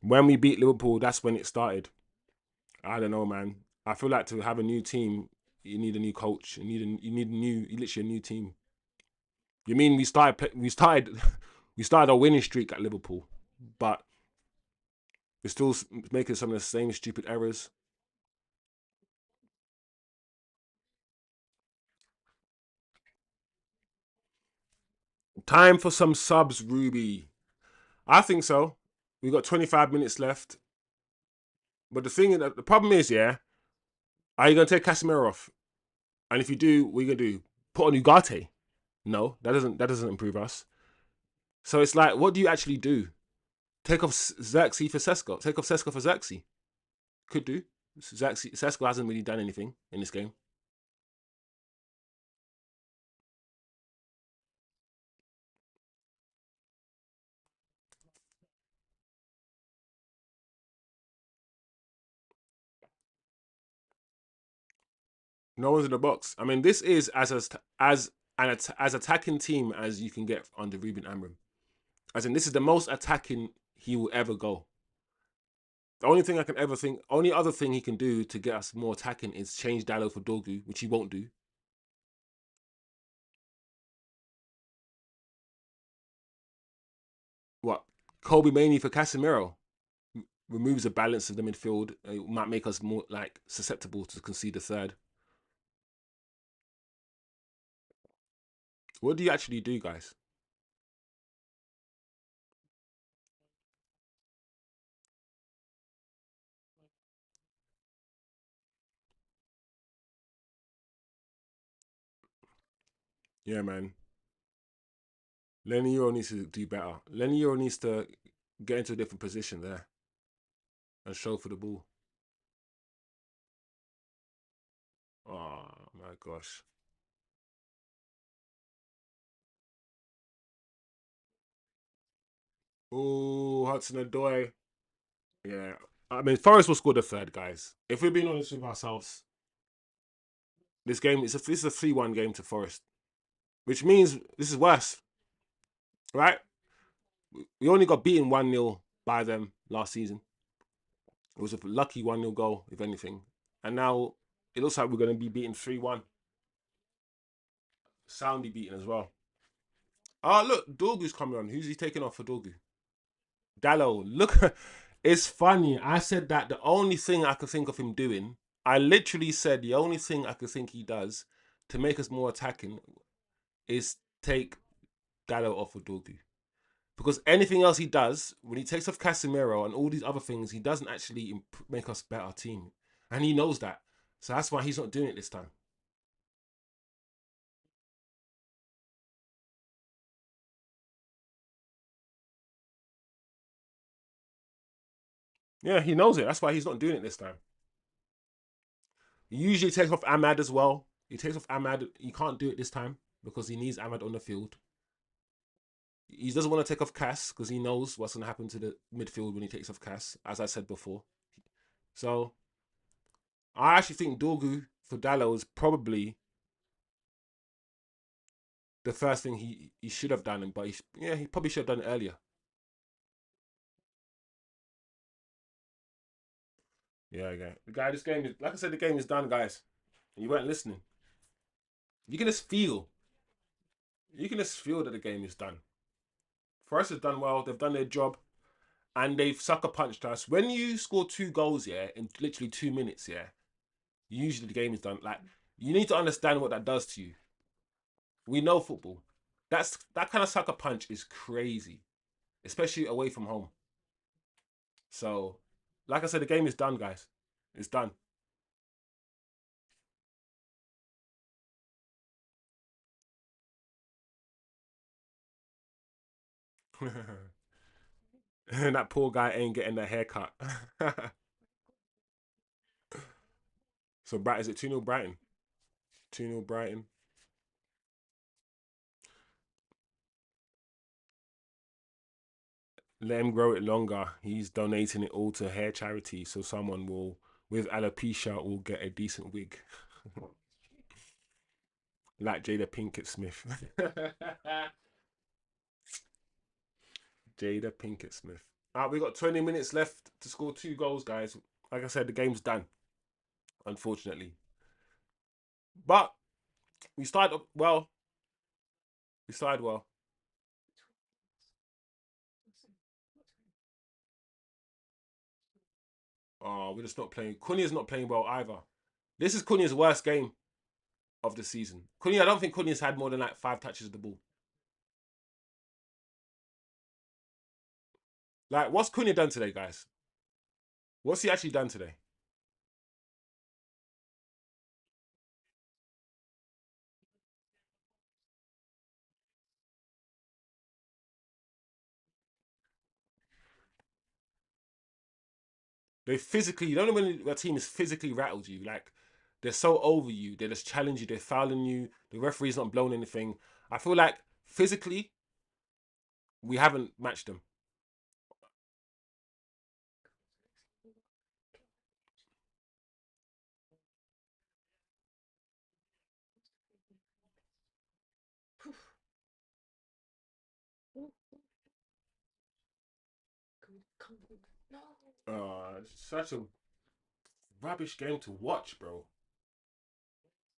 C: When we beat Liverpool, that's when it started. I don't know, man. I feel like to have a new team, you need a new coach. You need literally a new team. You mean we started a winning streak at Liverpool, but we're still making some of the same stupid errors. Time for some subs, Ruby. I think so. We got 25 minutes left. But the problem is, yeah, are you gonna take Casemiro off? And if you do, what are you gonna do? Put on Ugarte? No, that doesn't improve us. So it's like, what do you actually do? Take off Xerxes for Sesko. Take off Sesko for Xerxes. Could do. Sesko hasn't really done anything in this game. No one's in the box. I mean, this is as attacking team as you can get under Ruben Amorim. As in, this is the most attacking he will ever go. The only thing I can ever think, only other thing he can do to get us more attacking is change Dallo for Dorgu, which he won't do. What? Kobe Mainoo for Casemiro removes the balance of the midfield. It might make us more like susceptible to concede a third. What do you actually do, guys? Yeah, man. Lenny Euro needs to do better. Lenny Euro needs to get into a different position there and show for the ball. Oh my gosh. Oh, Hudson-Odoi. Yeah. I mean, Forest will score the third, guys. If we're being honest with ourselves, this game this is a 3-1 game to Forest, which means this is worse, right? We only got beaten 1-0 by them last season. It was a lucky 1-0 goal, if anything. And now it looks like we're going to be beaten 3-1. Soundly beaten as well. Oh, look, Dorgu's coming on. Who's he taking off for Dorgu? Dallo. Look, it's funny. I said that the only thing I could think of him doing, I literally said the only thing I could think he does to make us more attacking is take Dallo off for Dorgu. Because anything else he does, when he takes off Casemiro and all these other things, he doesn't actually make us a better team. And he knows that. So that's why he's not doing it this time. Yeah, he knows it. That's why he's not doing it this time. He usually takes off Ahmad as well. He takes off Ahmad. He can't do it this time because he needs Ahmad on the field. He doesn't want to take off Cass because he knows what's going to happen to the midfield when he takes off Cass, as I said before. So I actually think Dorgu for Dallo is probably the first thing he should have done, but he probably should have done it earlier. Yeah, this game is, like I said, the game is done, guys. You weren't listening. You can just feel. You can just feel that the game is done. Forest has done well. They've done their job, and they've sucker punched us. When you score 2 goals, in literally 2 minutes, usually the game is done. Like, you need to understand what that does to you. We know football. That kind of sucker punch is crazy, especially away from home. So, like I said, the game is done, guys. It's done. And that poor guy ain't getting that haircut. So, Brighton, is it 2-0 Brighton? 2-0 Brighton. Let him grow it longer. He's donating it all to hair charity, so someone with alopecia, will get a decent wig. Like Jada Pinkett Smith. Jada Pinkett Smith. We got 20 minutes left to score 2 goals, guys. Like I said, the game's done, unfortunately. But we started well. We started well. Oh, we're just not playing. Cunha's not playing well either. This is Cunha's worst game of the season. Cunha, I don't think Cunha's had more than like 5 touches of the ball. Like, what's Cunha done today, guys? What's he actually done today? They physically, you don't know when a team is physically rattled you. Like, they're so over you. They just challenge you. They're fouling you. The referee's not blowing anything. I feel like physically, we haven't matched them. It's such a rubbish game to watch, bro.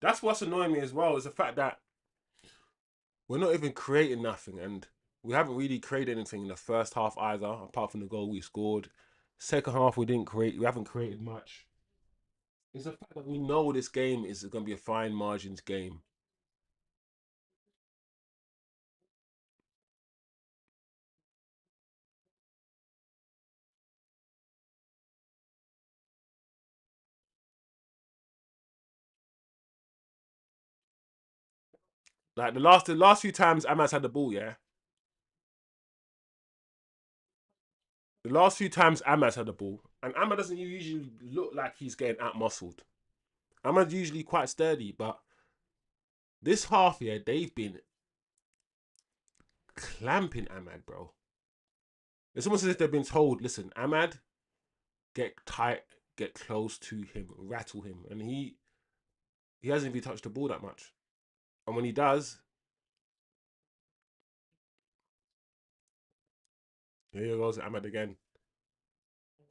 C: That's what's annoying me as well, is the fact that we're not even creating nothing, and we haven't really created anything in the first half either, apart from the goal we scored. Second half, we haven't created much. It's the fact that we know this game is going to be a fine margins game. Like the last few times Amas had the ball, the last few times Amas had the ball, and Amas doesn't usually look like he's getting out muscled. Amas usually quite sturdy, but this half, they've been clamping Ahmad, bro. It's almost as if they've been told, listen, Ahmad, get tight, get close to him, rattle him. And he hasn't even touched the ball that much. And when he does, here goes Ahmad again.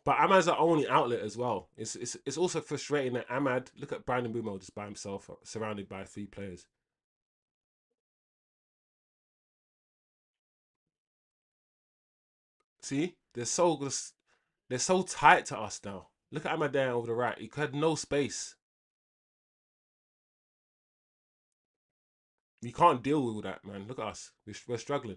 C: But Ahmad's the only outlet as well. It's also frustrating that Ahmad, look at Brandon Bumo just by himself, surrounded by 3 players. See, they're so tight to us now. Look at Ahmad there over the right. He had no space. We can't deal with all that, man. Look at us. We're struggling.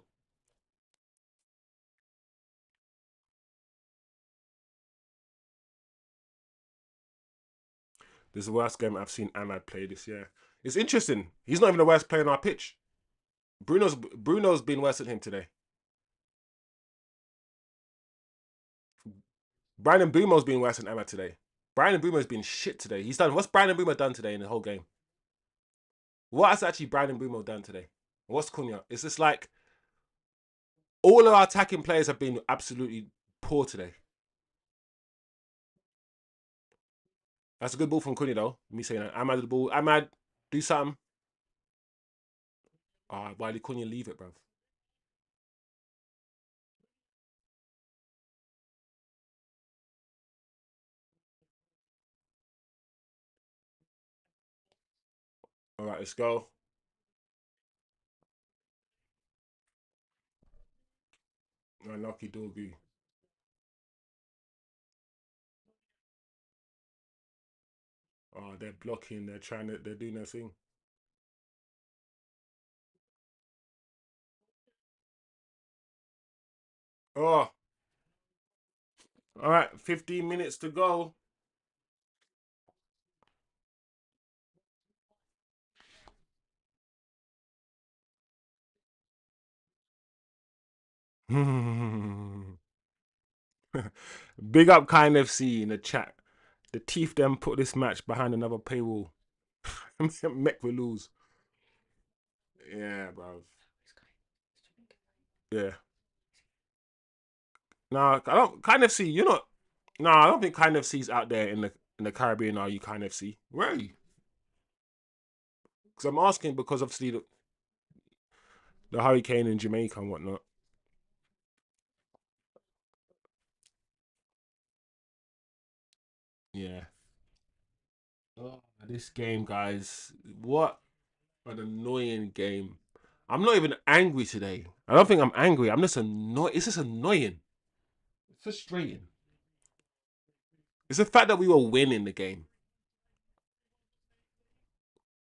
C: This is the worst game I've seen Ahmad play this year. It's interesting. He's not even the worst player on our pitch. Bruno's been worse than him today. Brandon Bumo's been worse than Ahmad today. Brandon Bumo's been shit today. What's Brandon Bumo done today in the whole game? What has actually Brandon Bumo done today? What's Cunha? It's just like all of our attacking players have been absolutely poor today. That's a good ball from Cunha though. Me saying that. Ahmad the ball. Ahmad, do something. Why did Cunha leave it, bruv? All right, let's go. Unlucky Dorgu. Oh, they're blocking. They're trying to. They're doing their thing. Oh, all right. 15 minutes to go. Big up Kind FC in the chat. The Teeth them put this match behind another paywall. Mech will lose. Yeah, bro. Yeah. Nah, I don't. Kind FC, you're not. Nah, I don't think Kind FC's out there in the Caribbean. Are you Kind FC? Where are you? Because I'm asking because obviously the hurricane in Jamaica and whatnot. Yeah. Oh, this game, guys. What an annoying game. I'm not even angry today. I don't think I'm angry. I'm just annoyed. It's just annoying. Frustrating. It's the fact that we were winning the game.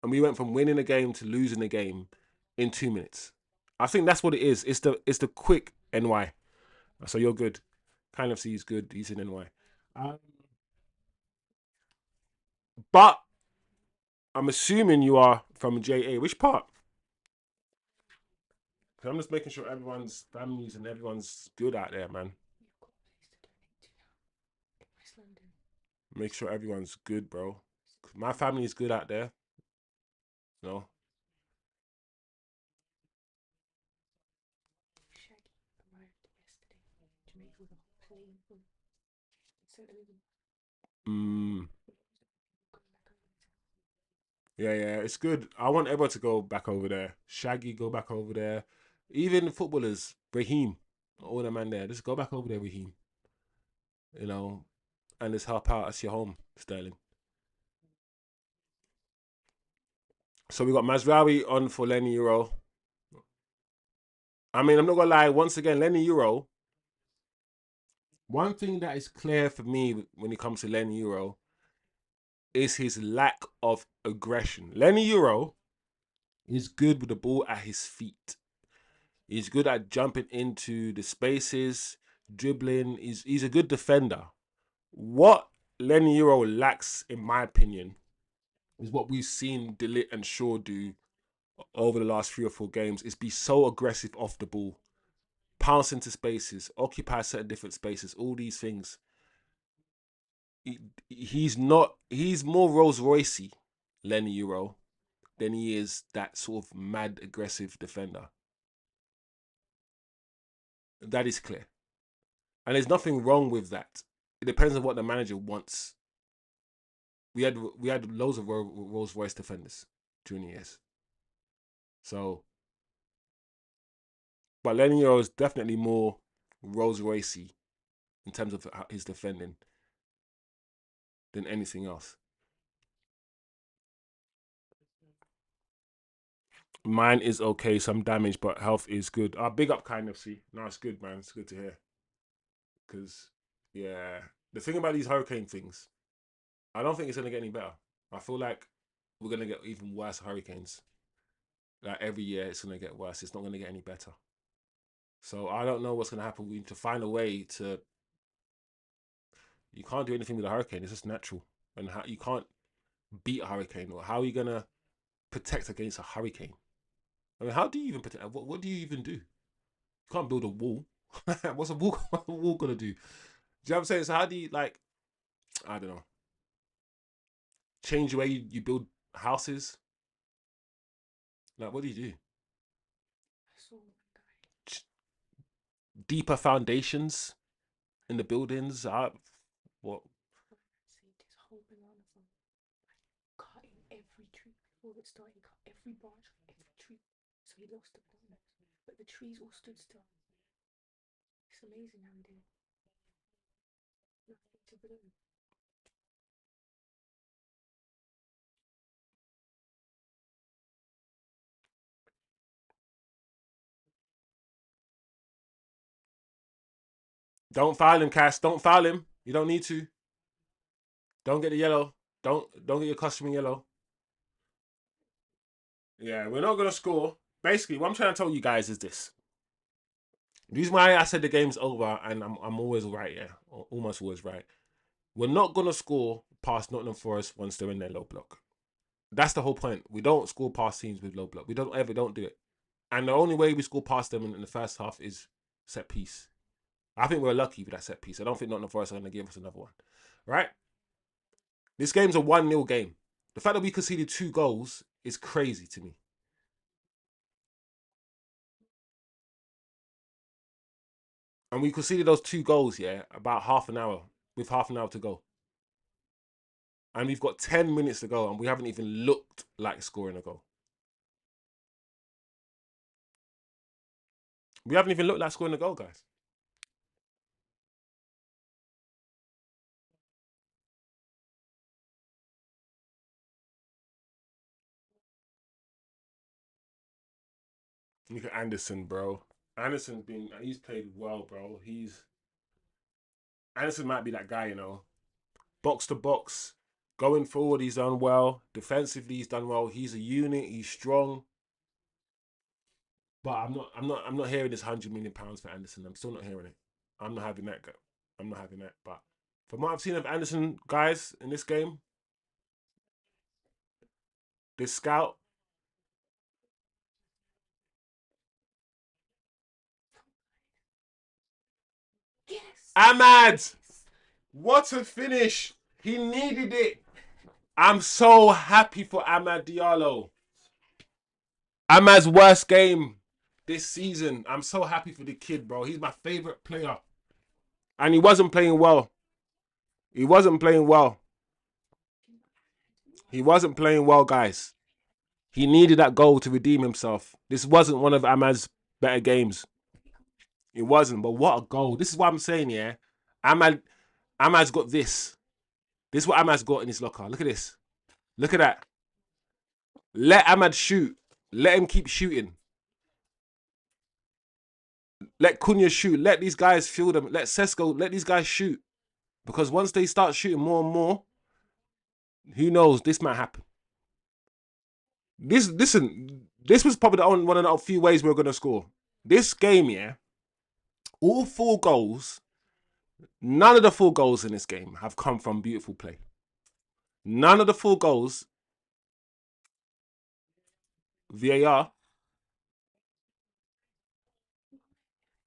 C: And we went from winning the game to losing the game in 2 minutes. I think that's what it is. It's the quick NY. So you're good. Kind of see he's good. He's in NY. Um, but I'm assuming you are from JA. Which part? 'Cause I'm just making sure everyone's families and everyone's good out there, man.
B: West London.
C: Make sure everyone's good, bro. 'Cause my family is good out there. You know.
B: Shaggy arrived yesterday. Jamaica with a plane full. So there was
C: Mm,
B: going back over the town.
C: yeah. It's good. I want everyone to go back over there. Shaggy, go back over there. Even the footballers, Raheem, all the man there. Just go back over there, Raheem. You know, and just help out us your home, Sterling. So we got Mazraoui on for Lenny Euro. I mean, I'm not gonna lie. Once again, Lenny Euro. One thing that is clear for me when it comes to Lenny Euro is his lack of aggression. Lenny Euro is good with the ball at his feet. He's good at jumping into the spaces, dribbling. He's a good defender. What Lenny Euro lacks, in my opinion, is what we've seen Delit and Shaw do over the last 3 or 4 games is be so aggressive off the ball, pounce into spaces, occupy certain different spaces, all these things. He's not. He's more Rolls Roycey, Lenny Euro, than he is that sort of mad aggressive defender. That is clear, and there's nothing wrong with that. It depends on what the manager wants. We had loads of Rolls Royce defenders during the years. So, but Lenny Euro is definitely more Rolls Roycey in terms of his defending than anything else. Mine is okay, some damage, but health is good. Big up kind of see. No, it's good, man. It's good to hear. Because, yeah, the thing about these hurricane things, I don't think it's gonna get any better. I feel like we're gonna get even worse hurricanes. Like every year, it's gonna get worse. It's not gonna get any better. So I don't know what's gonna happen. We need to find a way to. You can't do anything with a hurricane. It's just natural, and you can't beat a hurricane. Or how are you gonna protect against a hurricane? I mean, how do you even protect? What do you even do? You can't build a wall. What's a wall? What's a wall gonna do? Do you know what I'm saying? So how do you like? I don't know. Change the way you build houses. Like, what do you do?
B: I saw one guy.
C: Deeper foundations in the buildings. What?
B: Saved his whole banana farm. tree before it started. He cut every branch of every tree, so he lost the plants. But the trees all stood still. It's amazing how he did. Nothing to bloom.
C: Don't foul him, Cass. Don't foul him. You don't need to. Don't get the yellow. Don't get your customer yellow. Yeah, we're not gonna score. Basically, what I'm trying to tell you guys is this. The reason why I said the game's over and I'm always right, yeah. Almost always right. We're not gonna score past Nottingham Forest once they're in their low block. That's the whole point. We don't score past teams with low block. We don't do it. And the only way we score past them in the first half is set piece. I think we're lucky with that set piece. I don't think Nottingham Forest are going to give us another one. Right? This game's a 1-0 game. The fact that we conceded 2 goals is crazy to me. And we conceded those 2 goals, yeah, about half an hour, with half an hour to go. And we've got 10 minutes to go, and we haven't even looked like scoring a goal. We haven't even looked like scoring a goal, guys. Look at Anderson, bro. He's played well, bro. Anderson might be that guy, you know. Box to box, going forward, he's done well. Defensively, he's done well. He's a unit. He's strong. But I'm not hearing this £100 million for Anderson. I'm still not hearing it. I'm not having that. I'm not having that. But from what I've seen of Anderson, guys, in this game, this scout,
B: Yes.
C: Ahmad, what a finish! He needed it. I'm so happy for Amad Diallo. Ahmad's worst game this season. I'm so happy for the kid, bro. He's my favorite player. And he wasn't playing well. He wasn't playing well. He wasn't playing well, guys. He needed that goal to redeem himself. This wasn't one of Ahmad's better games. It wasn't, but what a goal. This is what I'm saying, yeah. Ahmad's got this. This is what Ahmad's got in his locker. Look at this. Look at that. Let Ahmad shoot. Let him keep shooting. Let Cunha shoot. Let these guys feel them. Let Sesko, let these guys shoot. Because once they start shooting more and more, who knows? This might happen. This was probably one of the few ways we were going to score. This game, yeah, all 4 goals, none of the 4 goals in this game have come from beautiful play. None of the 4 goals, VAR.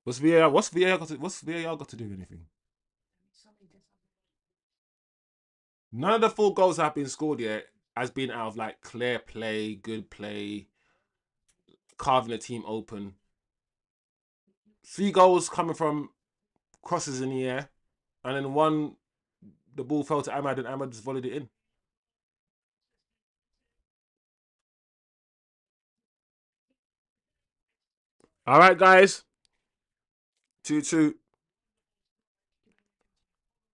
C: What's VAR got to do with anything? None of the 4 goals that have been scored yet has been out of like clear play, good play, carving the team open. 3 goals coming from crosses in the air, and then 1, the ball fell to Ahmad, and Ahmad just volleyed it in. All right, guys. 2-2.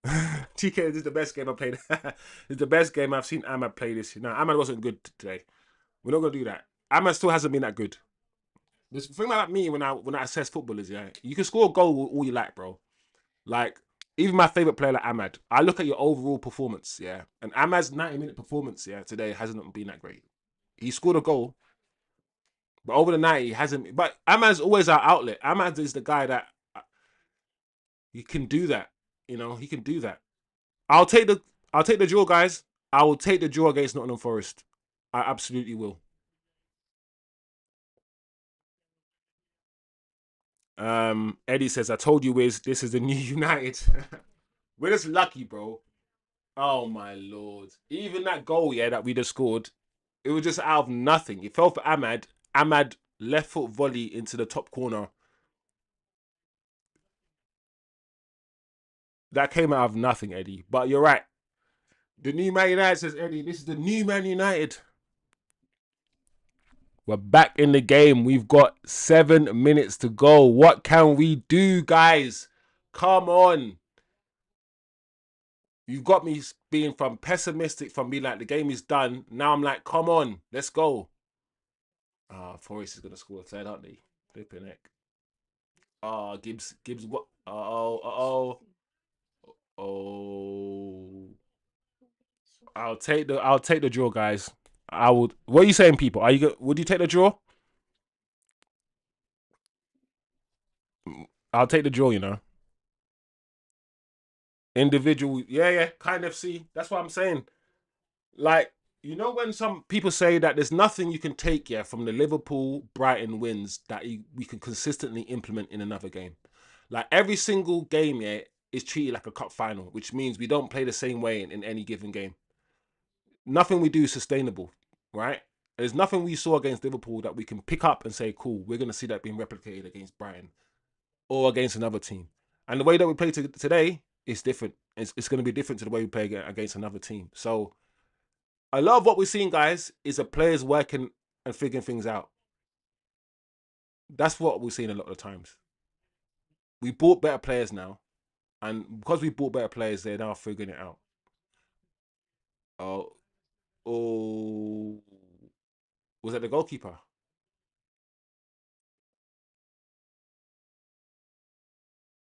C: TK, this is the best game I played. This is the best game I've seen Ahmad play this year. No, Ahmad wasn't good today. We're not gonna do that. Ahmad still hasn't been that good. The thing about me when I assess footballers, yeah, you can score a goal all you like, bro. Like, even my favorite player like Ahmad, I look at your overall performance, yeah, and Ahmad's 90-minute performance, yeah, today hasn't been that great. He scored a goal, but over the 90, he hasn't. But Ahmad's always our outlet. Ahmad is the guy that he can do that. You know, he can do that. I'll take the draw, guys. I will take the draw against Nottingham Forest. I absolutely will. Eddie says, I told you, Wiz, this is the new United. We're just lucky, bro. Oh my lord. Even that goal, yeah, that we just scored, it was just out of nothing. It fell for Ahmad. Ahmad left foot volley into the top corner. That came out of nothing, Eddie. But you're right. The new Man United, says Eddie. This is the new Man United. We're back in the game. We've got 7 minutes to go. What can we do, guys? Come on. You've got me being from pessimistic, from being like the game is done. Now I'm like, come on, let's go. Forest is gonna score a third, aren't they? Flipping heck. Gibbs, what? Oh. I'll take the draw, guys. I would. What are you saying, people? Are you? Would you take the draw? I'll take the draw. You know, individual. Yeah. Kind of. See, that's what I'm saying. Like, you know, when some people say that there's nothing you can take, yeah, from the Liverpool Brighton wins that we can consistently implement in another game. Like every single game, yeah, is treated like a cup final, which means we don't play the same way in any given game. Nothing we do is sustainable, right? There's nothing we saw against Liverpool that we can pick up and say, cool, we're going to see that being replicated against Brighton or against another team. And the way that we play today is different. It's going to be different to the way we play against another team. So a lot of what we're seeing, guys, is the players working and figuring things out. That's what we're seeing a lot of the times. We bought better players now. And because we bought better players, they're now figuring it out. Oh, oh. Was that the goalkeeper?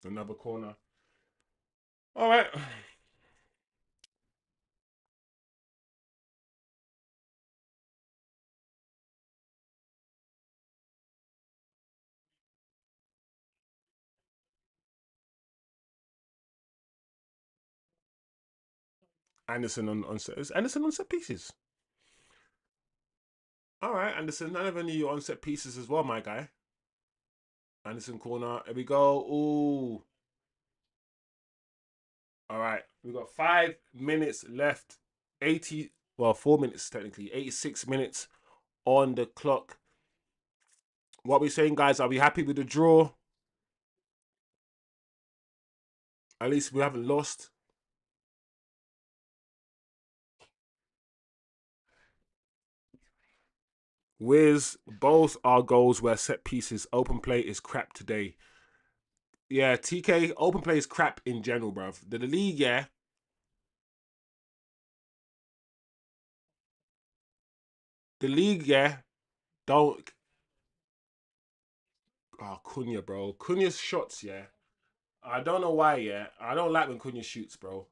C: Another corner. All right. Anderson on set. Is Anderson on set pieces? All right, Anderson. I never knew you on set pieces as well, my guy. Anderson corner. Here we go. Ooh. All right. We've got 5 minutes left. 80. Well, 4 minutes technically. 86 minutes on the clock. What are we saying, guys? Are we happy with the draw? At least we haven't lost. Both our goals were set pieces. Open play is crap today. Yeah, TK, open play is crap in general, bruv. The league, yeah. The league, yeah. Don't. Oh, Cunha, bro. Cunha's shots, yeah. I don't know why, yeah. I don't like when Cunha shoots, bro.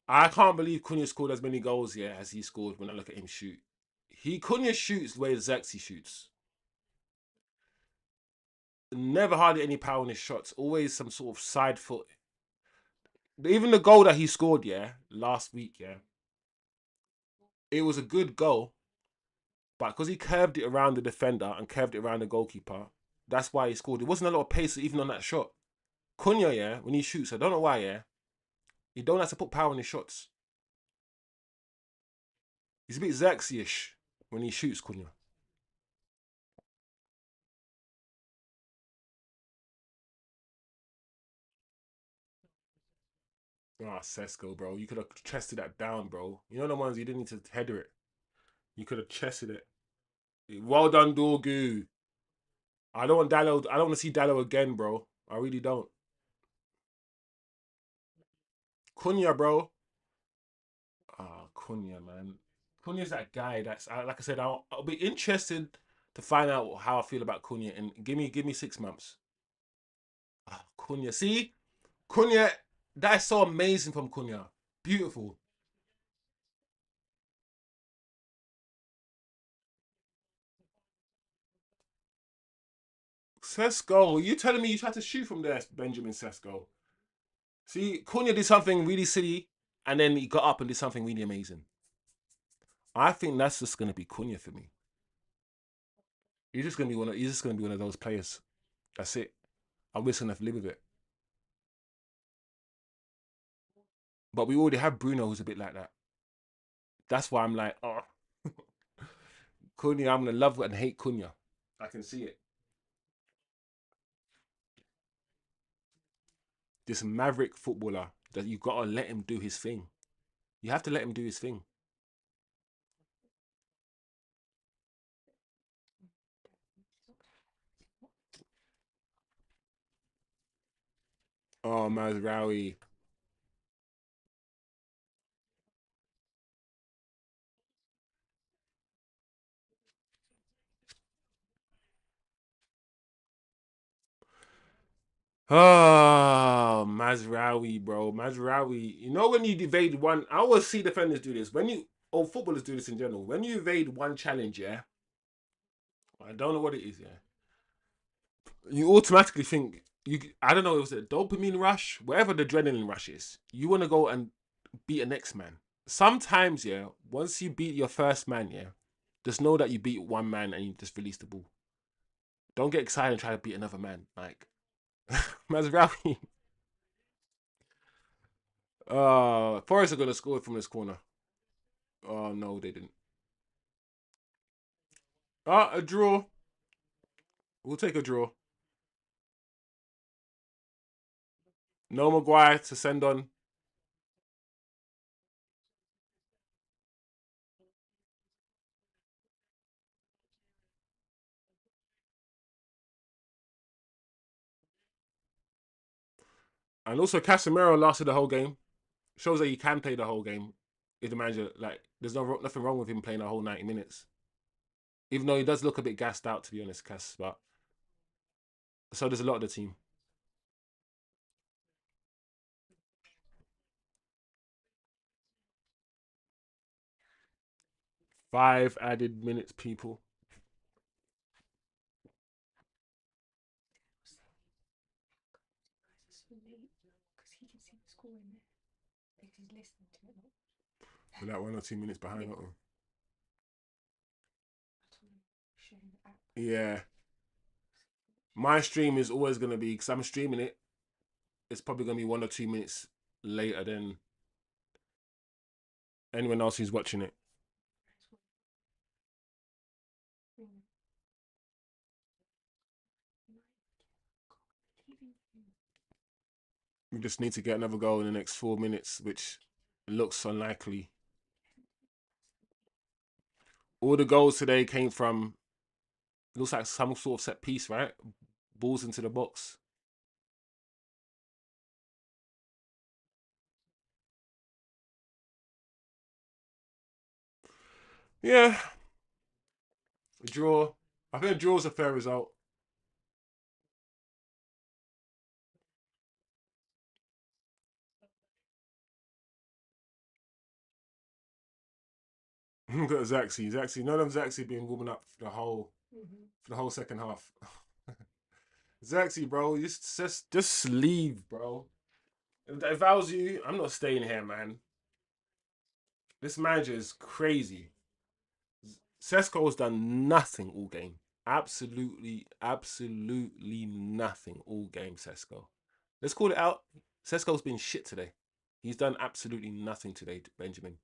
C: I can't believe Cunha scored as many goals, yeah, as he scored when I look at him shoot. Cunha shoots the way Zexy shoots. Never hardly any power in his shots. Always some sort of side foot. Even the goal that he scored, yeah, last week, yeah, it was a good goal, but because he curved it around the defender and curved it around the goalkeeper, that's why he scored. It wasn't a lot of pace even on that shot. Cunha, yeah, when he shoots, I don't know why, yeah, he don't have to put power in his shots. He's a bit Zexy-ish when he shoots, Cunha. Ah, Sesko, bro. You could have chested that down, bro. You know the ones you didn't need to header it. You could have chested it. Well done, Dorgu. I don't want Dallo. I don't want to see Dallo again, bro. I really don't. Cunha, bro. Cunha, man. Cunha's that guy. That's like I said. I'll be interested to find out how I feel about Cunha, and give me 6 months. Cunha, see, Cunha. That's so amazing from Cunha. Beautiful. Sesko, you telling me you tried to shoot from there, Benjamin Sesko? See, Cunha did something really silly, and then he got up and did something really amazing. I think that's just gonna be Cunha for me. He's just gonna be one. He's just gonna be one of those players. That's it. I'm just gonna have to live with it. But we already have Bruno, who's a bit like that. That's why I'm like, oh, Cunha. I'm gonna love and hate Cunha. I can see it. This maverick footballer that you gotta let him do his thing. You have to let him do his thing. Oh, Mazraoui. Oh, Mazraoui, bro. Mazraoui. You know when you evade one, I always see defenders do this. Or footballers do this in general. When you evade one challenge, yeah, I don't know what it is, yeah. You automatically think I don't know, it was a dopamine rush, whatever the adrenaline rush is. You want to go and beat a next man. Sometimes, yeah, once you beat your first man, yeah, just know that you beat one man and you just release the ball. Don't get excited and try to beat another man. Like Mazraoui. Forest are gonna score from this corner. Oh no, they didn't. A draw. We'll take a draw. No Maguire to send on. And also Casemiro lasted the whole game. Shows that he can play the whole game. If the manager, like, there's nothing wrong with him playing the whole 90 minutes. Even though he does look a bit gassed out, to be honest, Cass. But so does a lot of the team. 5 added minutes, people.
B: Because he can see the score in there. Because he's listening to it.
C: We're like 1 or 2 minutes behind, aren't we? Yeah. My stream is always going to be, because I'm streaming it, it's probably going to be 1 or 2 minutes later than anyone else who's watching it. We just need to get another goal in the next 4 minutes, which looks unlikely. All the goals today came from, looks like some sort of set piece, right? Balls into the box. Yeah. A draw. I think a draw is a fair result. Got Zaxi. None of Zaxi been warming up for the whole second half. Zaxi, bro, just leave, bro. If I was you, I'm not staying here, man. This manager is crazy. Sesko's done nothing all game. Absolutely nothing all game, Sesko. Let's call it out. Sesko's been shit today. He's done absolutely nothing today, Benjamin.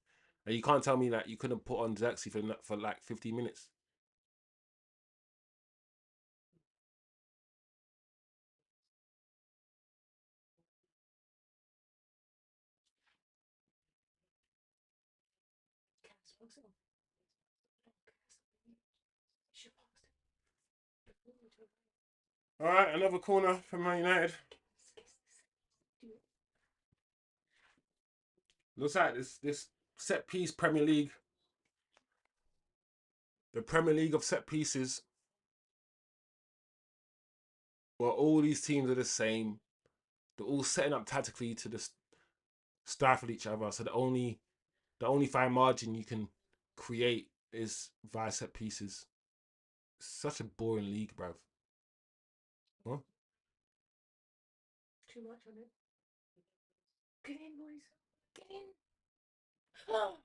C: And you can't tell me that you couldn't put on Zaxi for like 15 minutes. All right, another corner for Man United. Looks like this set piece Premier League, the Premier League of set pieces, where all these teams are the same. They're all setting up tactically to just stifle each other. So the only fine margin you can create is via set pieces. Such a boring league, bruv. Huh?
B: Too much on it. Get in, boys. Get in. Oh.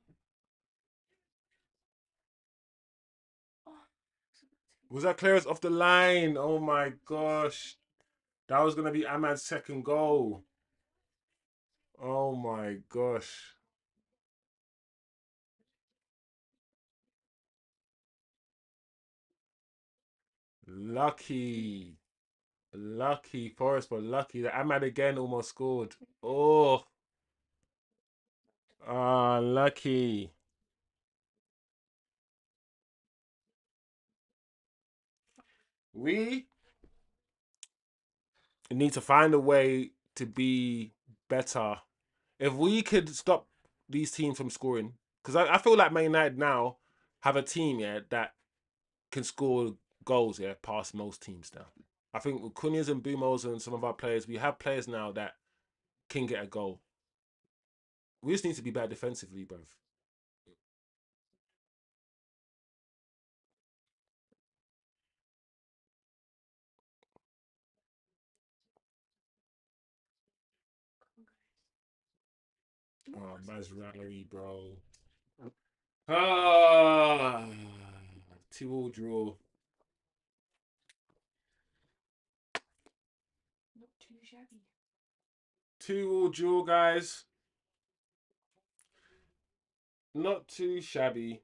C: Was that clearance off the line? Oh my gosh. That was going to be Ahmad's second goal. Oh my gosh. Lucky. Lucky. Forest, but lucky that Ahmad again almost scored. Oh. Ah, lucky. We need to find a way to be better. If we could stop these teams from scoring, because I feel like Man United now have a team, that can score goals, past most teams now. I think with Cunha's and Bumos and some of our players, we have players now that can get a goal. We just need to be better defensively, bruv. Oh, Mazraoui, bro. Ah, 2-2 draw.
B: Not too shabby.
C: 2-2 draw, guys. Not too shabby.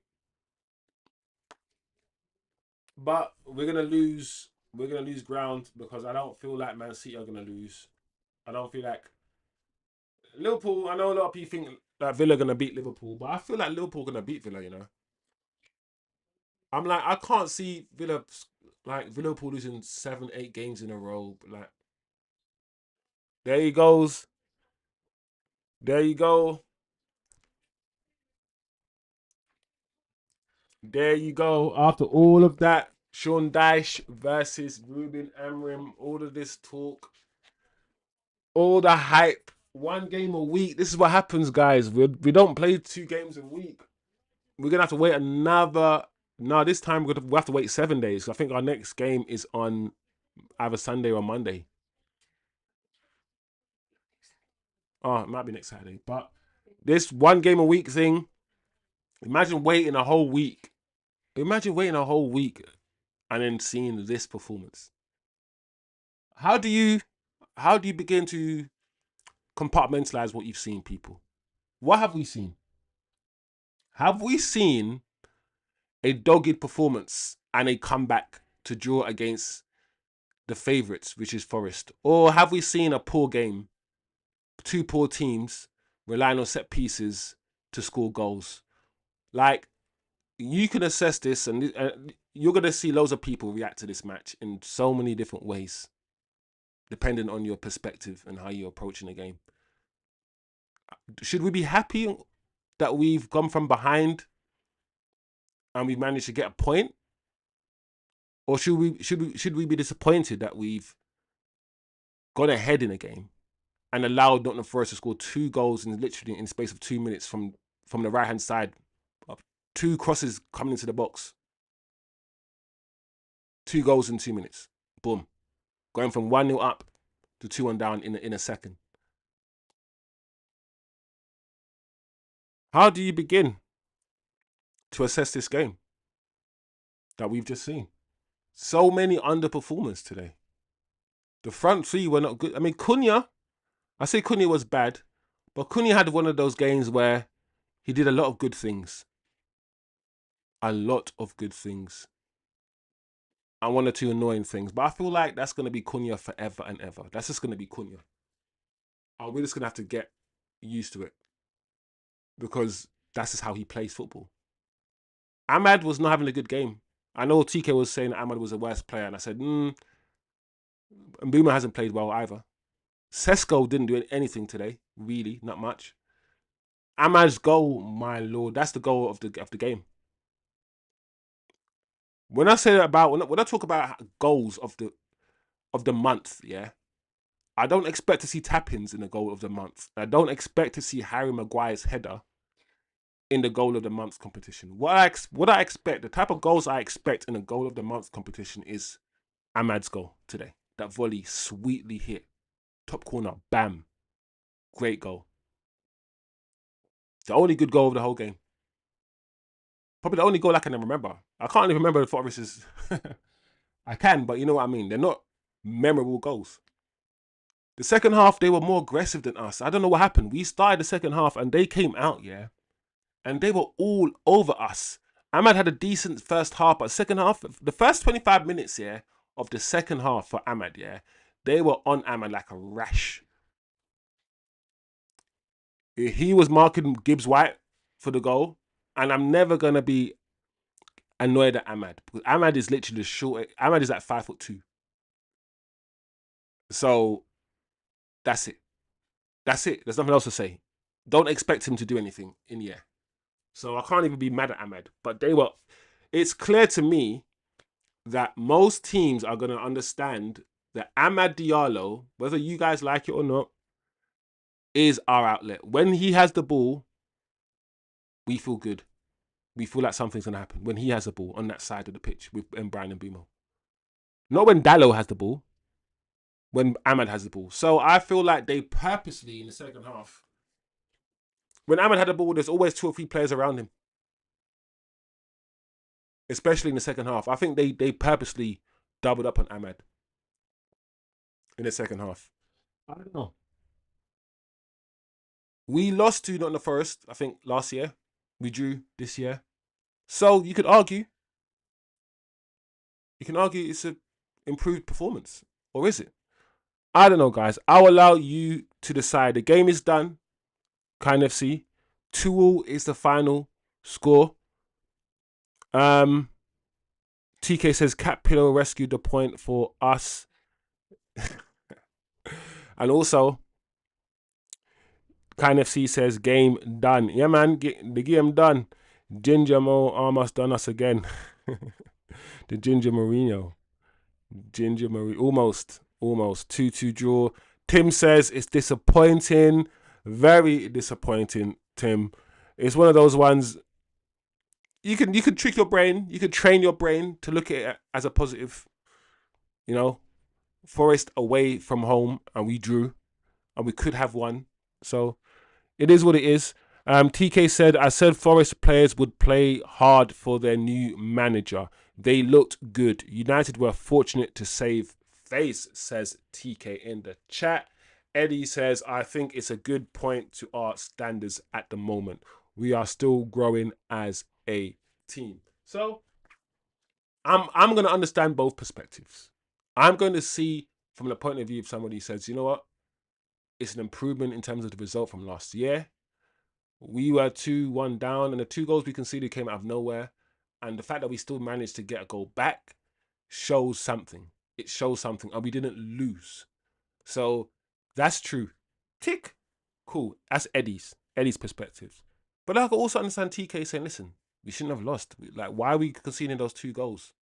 C: But we're gonna lose. We're gonna lose ground because I don't feel like Man City are gonna lose. I don't feel like Liverpool. I know a lot of people think that Villa are gonna beat Liverpool, but I feel like Liverpool are gonna beat Villa. I'm like, I can't see Villa like Liverpool losing 7, 8 games in a row. Like, there he goes. There you go. There you go. After all of that, Sean Dyche versus Ruben Amrim, all of this talk, all the hype, 1 game a week. This is what happens, guys. We don't play 2 games a week. We're gonna have to wait another. No, this time we have to wait 7 days. I think our next game is on either Sunday or Monday. Oh, it might be next Saturday. But this 1 game a week thing, imagine waiting a whole week. Imagine waiting a whole week and then seeing this performance. How do you begin to compartmentalize what you've seen, people? What have we seen? Have we seen a dogged performance and a comeback to draw against the favourites, which is Forest? Or have we seen a poor game, 2 poor teams relying on set pieces to score goals? Like, you can assess this, and you're going to see loads of people react to this match in so many different ways, depending on your perspective and how you're approaching the game. Should we be happy that we've gone from behind and we've managed to get a point? Or should we be disappointed that we've gone ahead in a game and allowed Nottingham Forest to score 2 goals in literally in the space of 2 minutes from the right hand side? 2 crosses coming into the box. 2 goals in 2 minutes. Boom. Going from 1-0 up to 2-1 down in a second. How do you begin to assess this game that we've just seen? So many underperformers today. The front three were not good. I mean, Cunha, I say Cunha was bad, but Cunha had one of those games where he did a lot of good things. A lot of good things. And 1 or 2 annoying things. But I feel like that's going to be Cunha forever and ever. That's just going to be Cunha. And we're just going to have to get used to it. Because that's just how he plays football. Ahmad was not having a good game. I know TK was saying that Ahmad was the worst player. And I said, and Boomer hasn't played well either. Sesko didn't do anything today. Really, not much. Ahmad's goal, my lord, that's the goal of the game. When I say about when I talk about goals of the month, I don't expect to see tap-ins in the goal of the month. I don't expect to see Harry Maguire's header in the goal of the month competition. What I expect, the type of goals I expect in the goal of the month competition is Ahmad's goal today. That volley, sweetly hit, top corner, bam, great goal. The only good goal of the whole game. Probably the only goal I can remember. I can't even remember the Forest's. I can, but you know what I mean. They're not memorable goals. The second half, they were more aggressive than us. I don't know what happened. We started the second half and they came out, and they were all over us. Ahmad had a decent first half, but second half, the first 25 minutes, of the second half for Ahmad, they were on Ahmad like a rash. He was marking Gibbs White for the goal, and I'm never gonna be annoyed at Ahmad because Ahmad is literally short. Ahmad is like 5'2". So That's it. That's it. There's nothing else to say. Don't expect him to do anything in the air. So I can't even be mad at Ahmed. But it's clear to me that most teams are going to understand that Amad Diallo, whether you guys like it or not, is our outlet. When he has the ball, we feel good. We feel like something's going to happen when he has the ball on that side of the pitch with Brian and Bumo. Not when Dallo has the ball, when Ahmad has the ball. So I feel like they purposely, in the second half, when Ahmad had the ball, there's always 2 or 3 players around him. Especially in the second half. I think they purposely doubled up on Ahmad in the second half. I don't know. We lost to Nottingham Forest, I think, last year. We drew this year. So you could argue it's an improved performance. Or is it? I don't know, guys. I'll allow you to decide. The game is done. Kind of see. 2-2 is the final score. TK says Cat Pillow rescued the point for us. And also, Kind of C says game done. Yeah, man, the game done. Ginger Mo almost done us again. The Ginger Mourinho. Ginger Marie, almost 2-2 draw. Tim says it's disappointing, very disappointing. Tim, it's one of those ones. You can trick your brain, you can train your brain to look at it as a positive. You know, Forest away from home, and we drew, and we could have won. So it is what it is. TK said, I said Forest players would play hard for their new manager. They looked good. United were fortunate to save face, says TK in the chat. Eddie says, I think it's a good point to our standards at the moment. We are still growing as a team. So I'm going to understand both perspectives. I'm going to see from the point of view of somebody who says, you know what? It's an improvement in terms of the result from last year. We were 2-1 down, and the 2 goals we conceded came out of nowhere. And the fact that we still managed to get a goal back shows something. It shows something, and we didn't lose. So that's true. Tick. Cool. That's Eddie's perspective. But I can also understand TK saying, listen, we shouldn't have lost. Like, why are we conceding those 2 goals?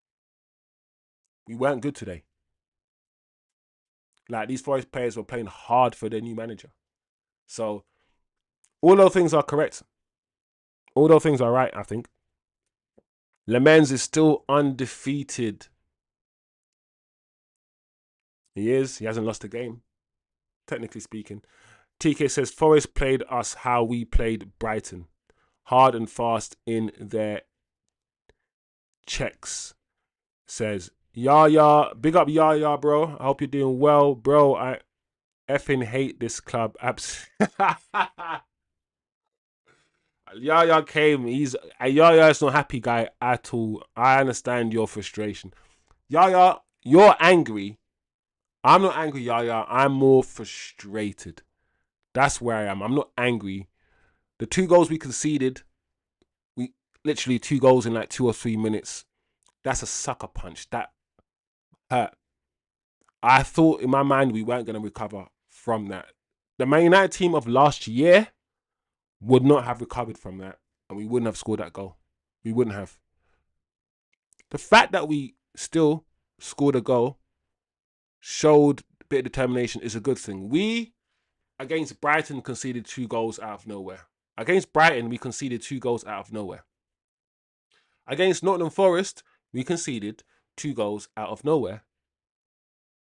C: We weren't good today. Like, these Forest players were playing hard for their new manager. So all those things are correct. All those things are right, I think. Lemens is still undefeated. He is. He hasn't lost a game, technically speaking. TK says, Forest played us how we played Brighton. Hard and fast in their checks. Says, Yaya, big up Yaya, bro. I hope you're doing well. Bro, I effing hate this club. Yaya came. Yaya is not happy guy at all. I understand your frustration. Yaya, you're angry. I'm not angry, Yaya. I'm more frustrated. That's where I am. I'm not angry. The 2 goals we conceded, we literally 2 goals in like 2 or 3 minutes. That's a sucker punch. That hurt. I thought in my mind we weren't going to recover from that. The Man United team of last year would not have recovered from that, and we wouldn't have scored that goal. We wouldn't have. The fact that we still scored a goal showed a bit of determination is a good thing. We, against Brighton, conceded 2 goals out of nowhere. Against Brighton, we conceded 2 goals out of nowhere. Against Nottingham Forest, we conceded 2 goals out of nowhere.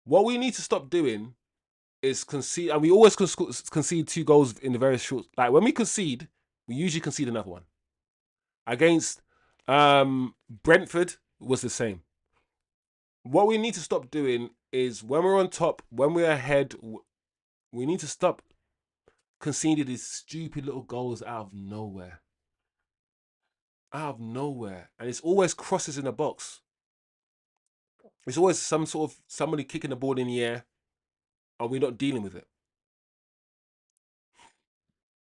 C: What we need to stop doing is concede, and we always concede 2 goals in the very short. Like when we concede, we usually concede another one. Against Brentford was the same. What we need to stop doing is when we're on top, when we're ahead, we need to stop conceding these stupid little goals out of nowhere. Out of nowhere. And it's always crosses in the box. It's always some sort of somebody kicking the ball in the air and we're not dealing with it.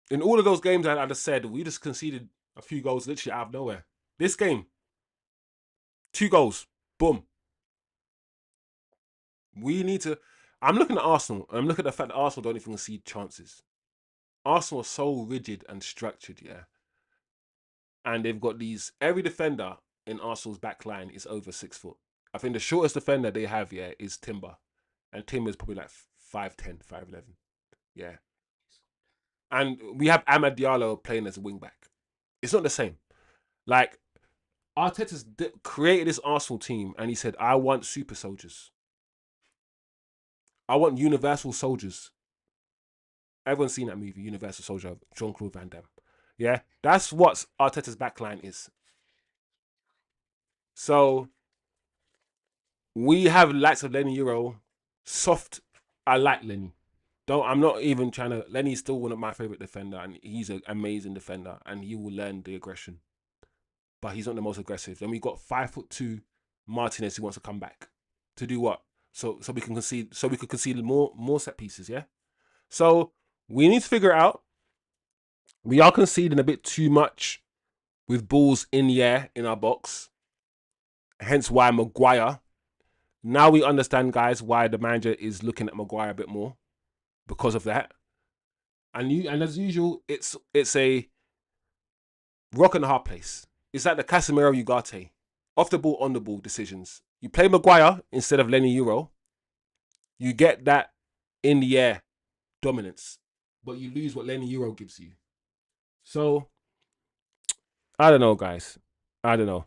C: In all of those games I just said, we just conceded a few goals literally out of nowhere. This game, 2 goals. Boom. We need to, I'm looking at Arsenal. And I'm looking at the fact that Arsenal don't even concede chances. Arsenal are so rigid and structured, yeah. And they've got these. Every defender in Arsenal's back line is over 6 foot. I think the shortest defender they have, yeah, is Timber, and Timber's probably like 5'10", 5'11". Yeah. And we have Amad Diallo playing as a wing back. It's not the same. Like, Arteta's created this Arsenal team, and he said, "I want super soldiers. I want universal soldiers." Everyone's seen that movie, Universal Soldier, Jean-Claude Van Damme. Yeah, that's what Arteta's backline is. So we have likes of Lenny Euro, soft. I like Lenny. Don't. I'm not even trying to. Lenny's still one of my favorite defender, and he's an amazing defender, and he will learn the aggression. But he's not the most aggressive. Then we got 5'2" Martinez who wants to come back to do what? So we can concede. So we could concede more set pieces. Yeah. So we need to figure it out. We are conceding a bit too much with balls in the air in our box. Hence why Maguire. Now we understand, guys, why the manager is looking at Maguire a bit more because of that. And as usual, it's a rock and a hard place. It's like the Casemiro Ugarte, off the ball, on the ball decisions. You play Maguire instead of Lenny Euro, you get that in the air dominance, but you lose what Lenny Euro gives you. So I don't know, guys. I don't know.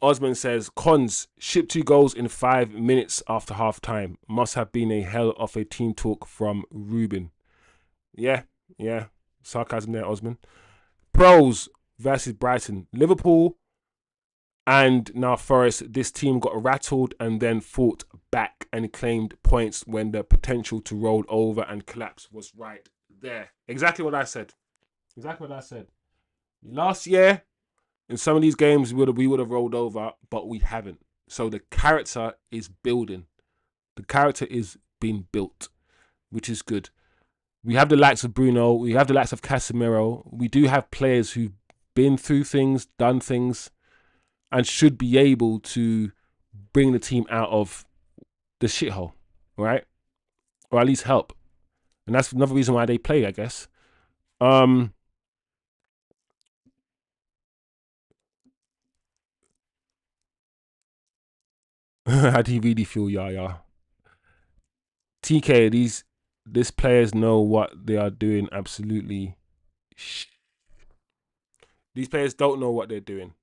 C: Osman says, cons, ship 2 goals in 5 minutes after half time. Must have been a hell of a team talk from Ruben. Yeah. Sarcasm there, Osman. Pros versus Brighton. Liverpool and now Forest. This team got rattled and then fought back and claimed points when the potential to roll over and collapse was right there. Exactly what I said. Last year, in some of these games, we would have rolled over, but we haven't. So the character is building. The character is being built, which is good. We have the likes of Bruno. We have the likes of Casemiro. We do have players who've been through things, done things, and should be able to bring the team out of the shithole, right? Or at least help. And that's another reason why they play, I guess. How do you really feel, Yaya? TK, these players know what they are doing. Absolutely. These players don't know what they're doing.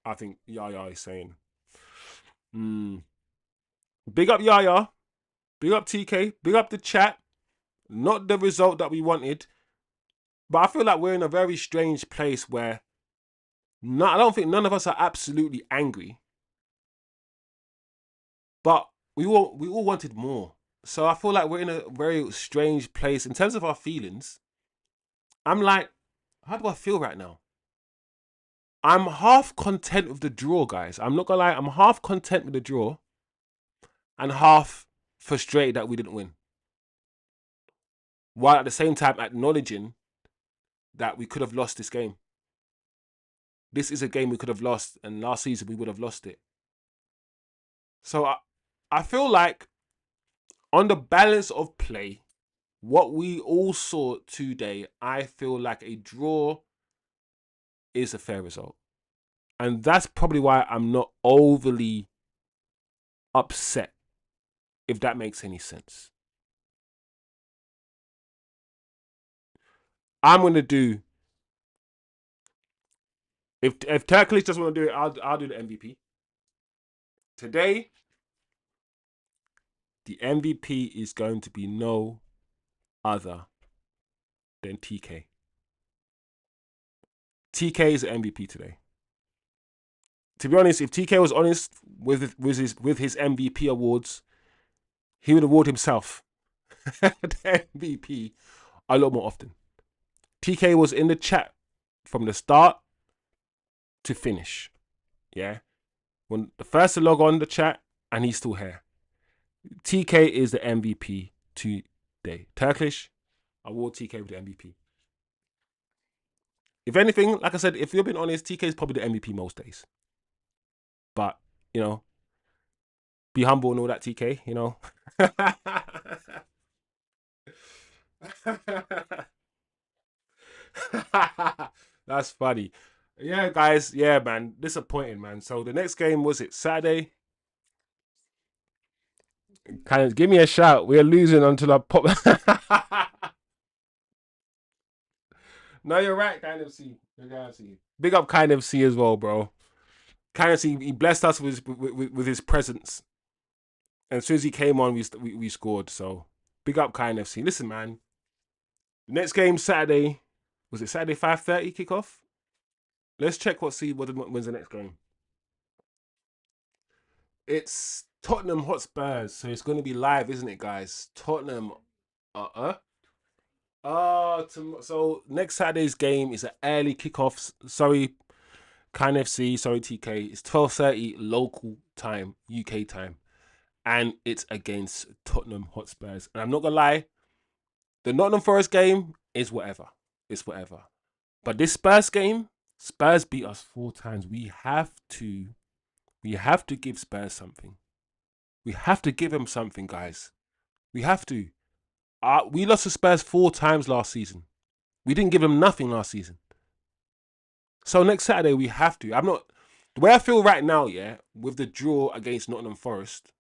C: I think Yaya is saying. Big up Yaya. Big up TK. Big up the chat. Not the result that we wanted. But I feel like we're in a very strange place where I don't think none of us are absolutely angry. But we all wanted more. So I feel like we're in a very strange place in terms of our feelings. I'm like, how do I feel right now? I'm half content with the draw, guys. I'm not gonna lie, I'm half content with the draw and half frustrated that we didn't win. While at the same time acknowledging that we could have lost this game. This is a game we could have lost, and last season we would have lost it. So I feel like on the balance of play, what we all saw today, I feel like a draw is a fair result. And that's probably why I'm not overly upset, if that makes any sense. I'm going to do, if Turkish just want to do it, I'll do the MVP. Today, the MVP is going to be no other than TK. TK is the MVP today. To be honest, if TK was honest with his MVP awards, he would award himself the MVP a lot more often. TK was in the chat from the start to finish. Yeah. When the first to log on the chat, and he's still here. TK is the MVP today. Turkish, award TK with the MVP. If anything, like I said, if you're being honest, TK is probably the MVP most days. But, be humble and all that, TK, you know. That's funny. Yeah, guys. Yeah, man. Disappointing, man. So the next game was it Saturday? Kind of give me a shout. We're losing until I pop. No, you're right, kind of see. Big up kind of see as well, bro. Kind of see. He blessed us with his presence, and as soon as he came on, we scored. So big up kind of see. Listen, man. Next game Saturday. Was it Saturday 5:30 kickoff? Let's check what wins the next game. It's Tottenham Hotspurs, so it's going to be live, isn't it, guys? Tottenham. So next Saturday's game is an early kickoff. Sorry, Kind FC. Sorry, TK. It's 12:30 local time, UK time, and it's against Tottenham Hotspurs. And I'm not gonna lie, the Nottingham Forest game is whatever. It's whatever. But this Spurs game, Spurs beat us 4 times. We have to give Spurs something. We have to give them something, guys. We have to. We lost to Spurs 4 times last season. We didn't give them nothing last season. So next Saturday we have to. The way I feel right now, yeah, with the draw against Nottingham Forest.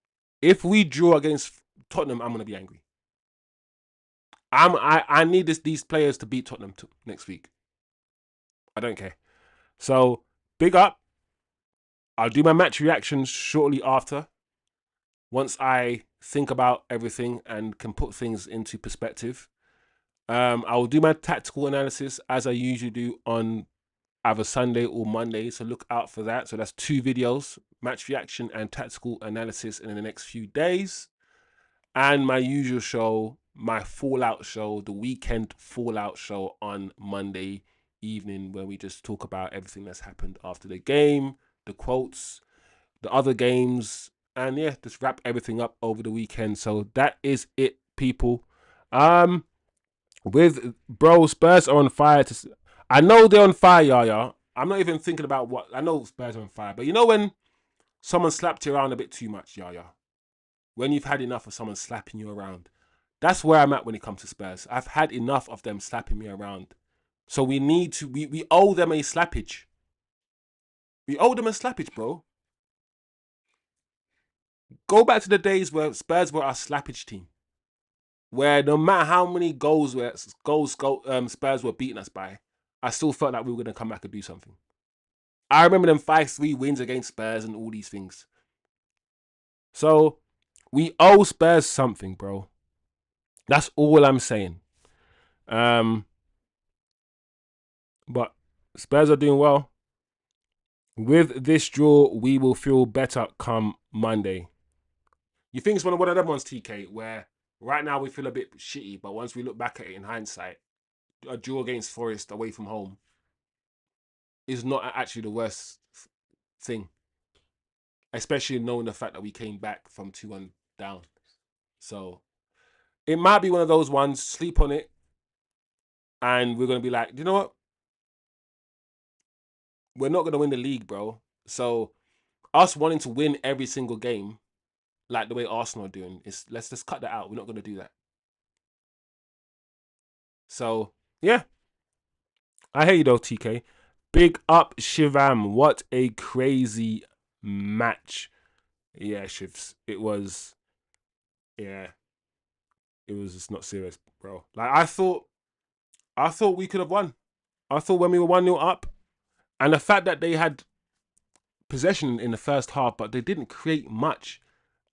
C: If we draw against Tottenham, I'm gonna be angry. I need these players to beat Tottenham next week. I don't care. So big up. I'll do my match reactions shortly after. Once I think about everything and can put things into perspective. I will do my tactical analysis as I usually do on either Sunday or Monday, so look out for that. So that's 2 videos, match reaction and tactical analysis in the next few days. And my usual show, my Fallout show, the weekend Fallout show on Monday evening, where we just talk about everything that's happened after the game, the quotes, the other games, and yeah, just wrap everything up over the weekend. So that is it, people. With bro, Spurs are on fire. I know they're on fire, Yaya. I'm not even thinking about what. I know Spurs are on fire, but you know when someone slapped you around a bit too much, Yaya. When you've had enough of someone slapping you around, that's where I'm at when it comes to Spurs. I've had enough of them slapping me around. So we need to. We owe them a slappage. We owe them a slappage, bro. Go back to the days where Spurs were our slappage team, where no matter how many goals Spurs were beating us by, I still felt like we were going to come back and do something. I remember them 5-3 wins against Spurs and all these things. So we owe Spurs something, bro. That's all I'm saying. But Spurs are doing well. With this draw, we will feel better come Monday. You think it's one of them ones, TK, where right now we feel a bit shitty, but once we look back at it in hindsight, a draw against Forest away from home is not actually the worst thing. Especially knowing the fact that we came back from 2-1 down. So it might be one of those ones, sleep on it, and we're going to be like, you know what? We're not going to win the league, bro. So us wanting to win every single game, like the way Arsenal are doing, let's just cut that out. We're not going to do that. So, yeah. I hear you though, TK. Big up, Shivam. What a crazy match. Yeah, Shivs. It was just not serious, bro. Like I thought we could have won. I thought when we were 1-0 up, and the fact that they had possession in the first half, but they didn't create much.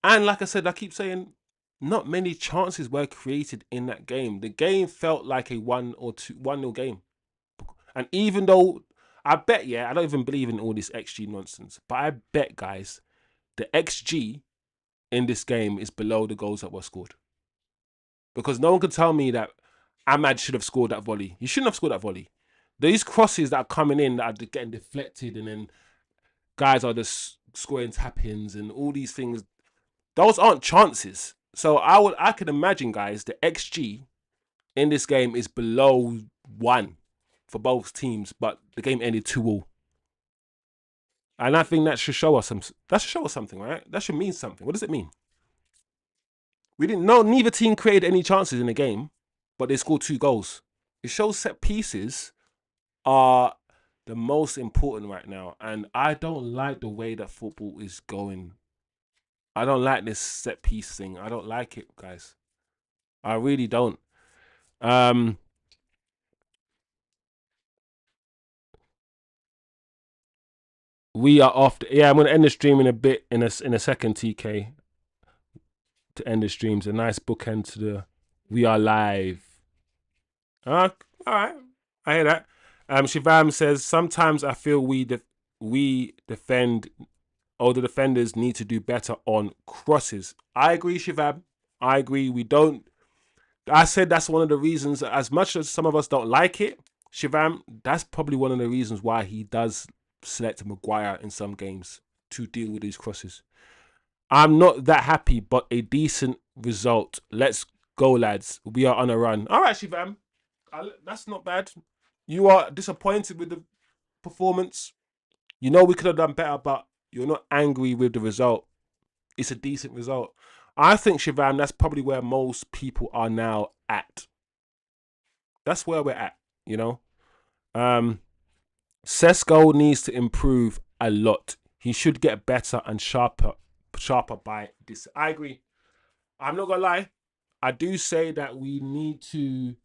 C: And like I said, I keep saying, not many chances were created in that game. The game felt like a 1-0 game. And even though I bet, I don't even believe in all this XG nonsense, but I bet, guys, the XG in this game is below the goals that were scored. Because no one could tell me that Ahmad should have scored that volley. He shouldn't have scored that volley. These crosses that are coming in that are getting deflected, and then guys are just scoring tap-ins and all these things. Those aren't chances. So I can imagine, guys, the XG in this game is below 1 for both teams, but the game ended 2-2. And I think that should show us something, right? That should mean something. What does it mean? We didn't know neither team created any chances in the game, but they scored 2 goals. It shows set pieces are the most important right now. And I don't like the way that football is going. I don't like this set piece thing. I don't like it, guys. I really don't. We are off. I'm gonna end the stream in a bit, in a second, TK. To end the streams, a nice bookend to the. We are live. All right, I hear that. Shivam says sometimes I feel we defend. Or the defenders need to do better on crosses. I agree, Shivam. I agree. We don't. I said that's one of the reasons. As much as some of us don't like it, Shivam, that's probably one of the reasons why he does select Maguire in some games to deal with these crosses. I'm not that happy, but a decent result. Let's go, lads. We are on a run. All right, Shivam. That's not bad. You are disappointed with the performance. You know we could have done better, but you're not angry with the result. It's a decent result. I think, Shivam, that's probably where most people are now at. That's where we're at, you know. Sesko needs to improve a lot. He should get better and sharper by this. I agree. I'm not gonna lie. I do say that we need to.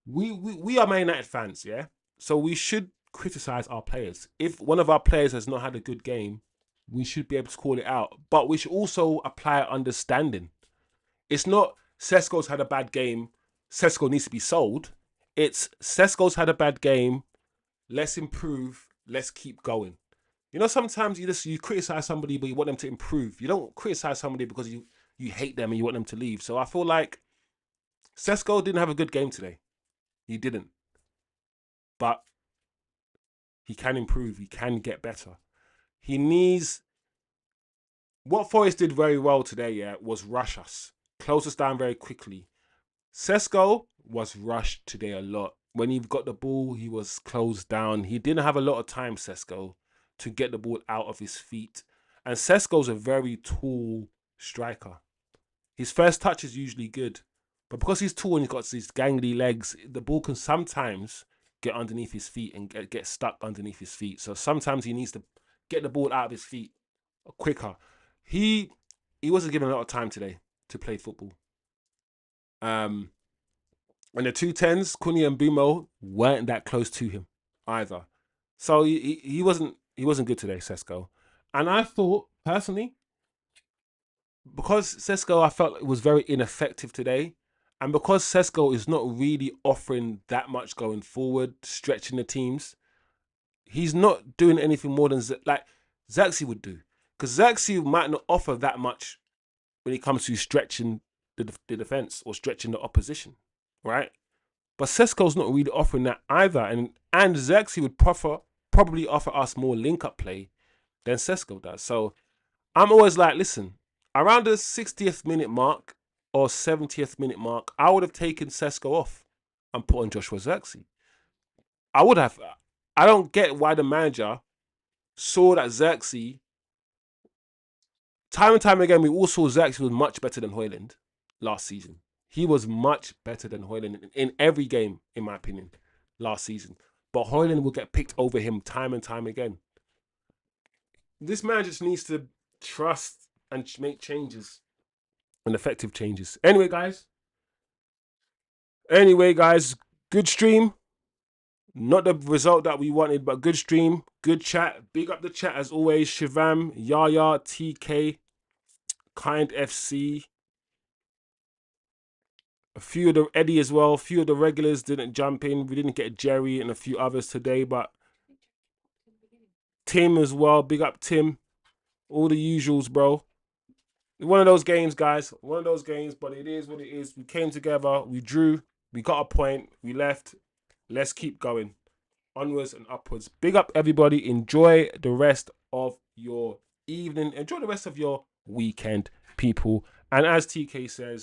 C: We are Man United fans, yeah. So we should criticize our players. If one of our players has not had a good game, we should be able to call it out. But we should also apply understanding. It's not Sesko's had a bad game, Sesko needs to be sold. It's Sesko's had a bad game, let's improve, let's keep going. You know, sometimes you criticize somebody, but you want them to improve. You don't criticize somebody because you hate them and you want them to leave. So I feel like Sesko didn't have a good game today. He didn't. But he can improve. He can get better. He needs... What Forest did very well today, yeah, was rush us. Close us down very quickly. Sesko was rushed today a lot. When he got the ball, he was closed down. He didn't have a lot of time, Sesko, to get the ball out of his feet. And Sesko's a very tall striker. His first touch is usually good. But because he's tall and he's got these gangly legs, the ball can sometimes get underneath his feet and get stuck underneath his feet. So sometimes he needs to get the ball out of his feet quicker. He wasn't given a lot of time today to play football. And the 210s, Cunha and Bumo, weren't that close to him either. So he wasn't good today, Sesko. And I thought, personally, because Sesko, I felt, was very ineffective today. And because Sesko is not really offering that much going forward, stretching the teams, he's not doing anything more than like Zaxi would do. Because Zaxi might not offer that much when it comes to stretching the defense or stretching the opposition, right? But Sesko's not really offering that either. And Zaxi would probably offer us more link-up play than Sesko does. So I'm always like, listen, around the 60th minute mark or 70th minute mark, I would have taken Sesko off and put on Joshua Zaxi. I would have. I don't get why the manager saw that Zaxi... Time and time again, we all saw Zaxi was much better than Højlund last season. He was much better than Højlund in every game, in my opinion, last season. But Højlund will get picked over him time and time again. This man just needs to trust and make changes, and effective changes. Anyway, guys, good stream. Not the result that we wanted, but good stream, good chat. Big up the chat as always. Shivam, Yaya, TK, Kind FC. A few of the Eddie as well. A few of the regulars didn't jump in. We didn't get Jerry and a few others today, but Tim as well. Big up Tim. All the usuals, bro. One of those games, guys. One of those games, but it is what it is. We came together. We drew. We got a point. We left. Let's keep going. Onwards and upwards. Big up, everybody. Enjoy the rest of your evening. Enjoy the rest of your weekend, people. And as TK says,